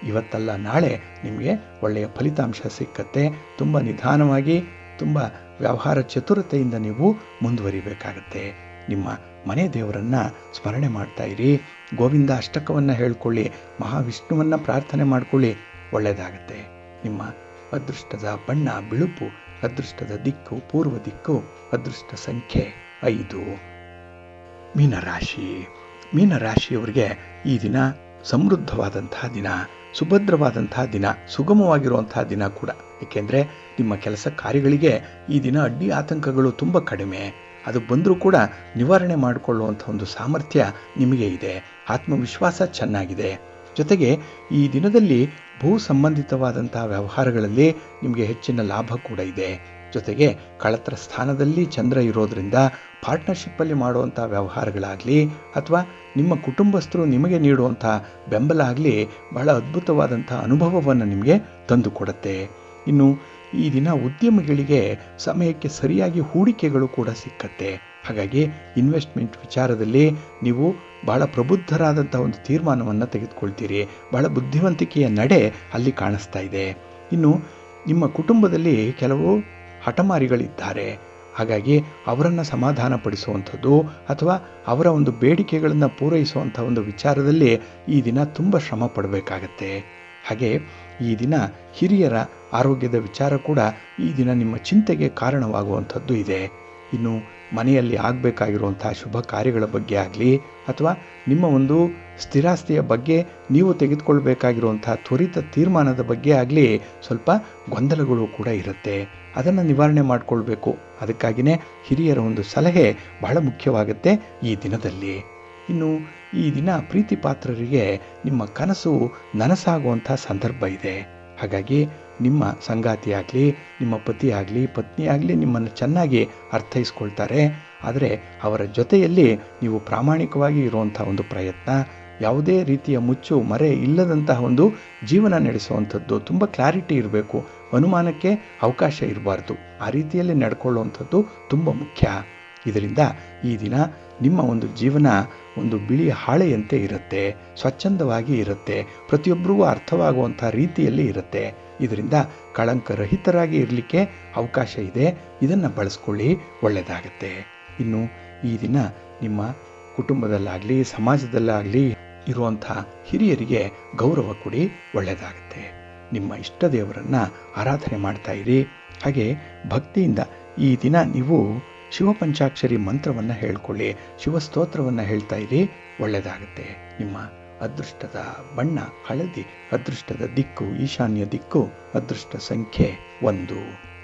[SPEAKER 1] ಇವತ್ತಲ್ಲ ನಾಳೆ ನಿಮಗೆ ಒಳ್ಳೆಯ ಫಲಿತಾಂಶ ಸಿಕ್ಕತ್ತೆ. ತುಂಬ ನಿಧಾನವಾಗಿ, ತುಂಬ ವ್ಯವಹಾರ ಚತುರತೆಯಿಂದ ನೀವು ಮುಂದುವರಿಬೇಕಾಗತ್ತೆ. ನಿಮ್ಮ ಮನೆ ದೇವರನ್ನು ಸ್ಮರಣೆ ಮಾಡ್ತಾ ಇರಿ. ಗೋವಿಂದ ಅಷ್ಟಕವನ್ನು ಹೇಳ್ಕೊಳ್ಳಿ, ಮಹಾವಿಷ್ಣುವನ್ನು ಪ್ರಾರ್ಥನೆ ಮಾಡಿಕೊಳ್ಳಿ, ಒಳ್ಳೆಯದಾಗತ್ತೆ. ನಿಮ್ಮ ಅದೃಷ್ಟದ ಬಣ್ಣ ಬಿಳುಪು, ಅದೃಷ್ಟದ ದಿಕ್ಕು ಪೂರ್ವ ದಿಕ್ಕು, ಅದೃಷ್ಟ ಸಂಖ್ಯೆ 5. ಮೀನರಾಶಿಯವರಿಗೆ ಈ ದಿನ ಸಮೃದ್ಧವಾದಂತಹ ದಿನ, ಸುಭದ್ರವಾದಂತಹ ದಿನ, ಸುಗಮವಾಗಿರುವಂತಹ ದಿನ ಕೂಡ. ಏಕೆಂದರೆ ನಿಮ್ಮ ಕೆಲಸ ಕಾರ್ಯಗಳಿಗೆ ಈ ದಿನ ಅಡ್ಡಿ ಆತಂಕಗಳು ತುಂಬ ಕಡಿಮೆ. ಅದು ಬಂದರೂ ಕೂಡ ನಿವಾರಣೆ ಮಾಡಿಕೊಳ್ಳುವಂಥ ಒಂದು ಸಾಮರ್ಥ್ಯ ನಿಮಗೆ ಇದೆ. ಆತ್ಮವಿಶ್ವಾಸ ಚೆನ್ನಾಗಿದೆ. ಜೊತೆಗೆ ಈ ದಿನದಲ್ಲಿ ಭೂ ಸಂಬಂಧಿತವಾದಂತಹ ವ್ಯವಹಾರಗಳಲ್ಲಿ ನಿಮಗೆ ಹೆಚ್ಚಿನ ಲಾಭ ಕೂಡ ಇದೆ. ಜೊತೆಗೆ ಕಳತ್ರ ಸ್ಥಾನದಲ್ಲಿ ಚಂದ್ರ ಇರೋದರಿಂದ ಪಾರ್ಟ್ನರ್ಶಿಪ್ಪಲ್ಲಿ ಮಾಡುವಂಥ ವ್ಯವಹಾರಗಳಾಗಲಿ ಅಥವಾ ನಿಮ್ಮ ಕುಟುಂಬಸ್ಥರು ನಿಮಗೆ ನೀಡುವಂಥ ಬೆಂಬಲ ಆಗಲಿ ಬಹಳ ಅದ್ಭುತವಾದಂಥ ಅನುಭವವನ್ನು ನಿಮಗೆ ತಂದುಕೊಡುತ್ತೆ. ಇನ್ನು ಈ ದಿನ ಉದ್ಯಮಿಗಳಿಗೆ ಸಮಯಕ್ಕೆ ಸರಿಯಾಗಿ ಹೂಡಿಕೆಗಳು ಕೂಡ ಸಿಕ್ಕತ್ತೆ. ಹಾಗಾಗಿ ಇನ್ವೆಸ್ಟ್ಮೆಂಟ್ ವಿಚಾರದಲ್ಲಿ ನೀವು ಬಹಳ ಪ್ರಬುದ್ಧರಾದಂಥ ಒಂದು ತೀರ್ಮಾನವನ್ನು ತೆಗೆದುಕೊಳ್ತೀರಿ. ಬಹಳ ಬುದ್ಧಿವಂತಿಕೆಯ ನಡೆ ಅಲ್ಲಿ ಕಾಣಿಸ್ತಾ ಇದೆ. ಇನ್ನು ನಿಮ್ಮ ಕುಟುಂಬದಲ್ಲಿ ಕೆಲವು ಹಠಮಾರಿಗಳಿದ್ದಾರೆ. ಹಾಗಾಗಿ ಅವರನ್ನು ಸಮಾಧಾನಪಡಿಸುವಂಥದ್ದು ಅಥವಾ ಅವರ ಒಂದು ಬೇಡಿಕೆಗಳನ್ನು ಪೂರೈಸುವಂಥ ಒಂದು ವಿಚಾರದಲ್ಲಿ ಈ ದಿನ ತುಂಬ ಶ್ರಮ ಪಡಬೇಕಾಗತ್ತೆ. ಹಾಗೆ ಈ ದಿನ ಹಿರಿಯರ ಆರೋಗ್ಯದ ವಿಚಾರ ಕೂಡ ಈ ದಿನ ನಿಮ್ಮ ಚಿಂತೆಗೆ ಕಾರಣವಾಗುವಂಥದ್ದು ಇದೆ. ಇನ್ನು ಮನೆಯಲ್ಲಿ ಆಗಬೇಕಾಗಿರುವಂಥ ಶುಭ ಕಾರ್ಯಗಳ ಬಗ್ಗೆ ಆಗಲಿ ಅಥವಾ ನಿಮ್ಮ ಒಂದು ಸ್ಥಿರಾಸ್ತಿಯ ಬಗ್ಗೆ ನೀವು ತೆಗೆದುಕೊಳ್ಬೇಕಾಗಿರುವಂಥ ತ್ವರಿತ ತೀರ್ಮಾನದ ಬಗ್ಗೆ ಆಗಲಿ ಸ್ವಲ್ಪ ಗೊಂದಲಗಳು ಕೂಡ ಇರುತ್ತೆ. ಅದನ್ನು ನಿವಾರಣೆ ಮಾಡಿಕೊಳ್ಬೇಕು. ಅದಕ್ಕಾಗಿಯೇ ಹಿರಿಯರ ಒಂದು ಸಲಹೆ ಬಹಳ ಮುಖ್ಯವಾಗುತ್ತೆ ಈ ದಿನದಲ್ಲಿ. ಇನ್ನು ಈ ದಿನ ಪ್ರೀತಿ ಪಾತ್ರರಿಗೆ ನಿಮ್ಮ ಕನಸು ನನಸಾಗುವಂಥ ಸಂದರ್ಭ ಇದೆ. ಹಾಗಾಗಿ ನಿಮ್ಮ ಸಂಗಾತಿಯಾಗಲಿ, ನಿಮ್ಮ ಪತಿಯಾಗಲಿ, ಪತ್ನಿಯಾಗಲಿ ನಿಮ್ಮನ್ನು ಚೆನ್ನಾಗಿ ಅರ್ಥೈಸ್ಕೊಳ್ತಾರೆ. ಆದರೆ ಅವರ ಜೊತೆಯಲ್ಲಿ ನೀವು ಪ್ರಾಮಾಣಿಕವಾಗಿ ಇರುವಂಥ ಒಂದು ಪ್ರಯತ್ನ, ಯಾವುದೇ ರೀತಿಯ ಮುಚ್ಚು ಮರೆ ಇಲ್ಲದಂತಹ ಒಂದು ಜೀವನ ನಡೆಸುವಂಥದ್ದು, ತುಂಬ ಕ್ಲಾರಿಟಿ ಇರಬೇಕು. ಅನುಮಾನಕ್ಕೆ ಅವಕಾಶ ಇರಬಾರ್ದು. ಆ ರೀತಿಯಲ್ಲಿ ನಡ್ಕೊಳ್ಳುವಂಥದ್ದು ತುಂಬ ಮುಖ್ಯ. ಇದರಿಂದ ಈ ದಿನ ನಿಮ್ಮ ಒಂದು ಜೀವನ ಒಂದು ಬಿಳಿ ಹಾಳೆಯಂತೆ ಇರುತ್ತೆ, ಸ್ವಚ್ಛಂದವಾಗಿ ಇರುತ್ತೆ, ಪ್ರತಿಯೊಬ್ಬರಿಗೂ ಅರ್ಥವಾಗುವಂಥ ರೀತಿಯಲ್ಲಿ ಇರುತ್ತೆ. ಇದರಿಂದ ಕಳಂಕರಹಿತರಾಗಿ ಇರಲಿಕ್ಕೆ ಅವಕಾಶ ಇದೆ. ಇದನ್ನು ಬಳಸ್ಕೊಳ್ಳಿ, ಒಳ್ಳೆಯದಾಗತ್ತೆ. ಇನ್ನು ಈ ದಿನ ನಿಮ್ಮ ಕುಟುಂಬದಲ್ಲಾಗಲಿ ಸಮಾಜದಲ್ಲಾಗಲಿ ಇರುವಂಥ ಹಿರಿಯರಿಗೆ ಗೌರವ ಕೊಡಿ, ಒಳ್ಳೆಯದಾಗತ್ತೆ. ನಿಮ್ಮ ಇಷ್ಟ ದೇವರನ್ನು ಆರಾಧನೆ ಮಾಡ್ತಾ ಇರಿ. ಹಾಗೆ ಭಕ್ತಿಯಿಂದ ಈ ದಿನ ನೀವು ಶಿವಪಂಚಾಕ್ಷರಿ ಮಂತ್ರವನ್ನು ಹೇಳ್ಕೊಳ್ಳಿ, ಶಿವಸ್ತೋತ್ರವನ್ನು ಹೇಳ್ತಾ ಇರಿ, ಒಳ್ಳೆಯದಾಗುತ್ತೆ. ನಿಮ್ಮ ಅದೃಷ್ಟದ ಬಣ್ಣ ಹಳದಿ, ಅದೃಷ್ಟದ ದಿಕ್ಕು ಈಶಾನ್ಯ ದಿಕ್ಕು, ಅದೃಷ್ಟ ಸಂಖ್ಯೆ 1.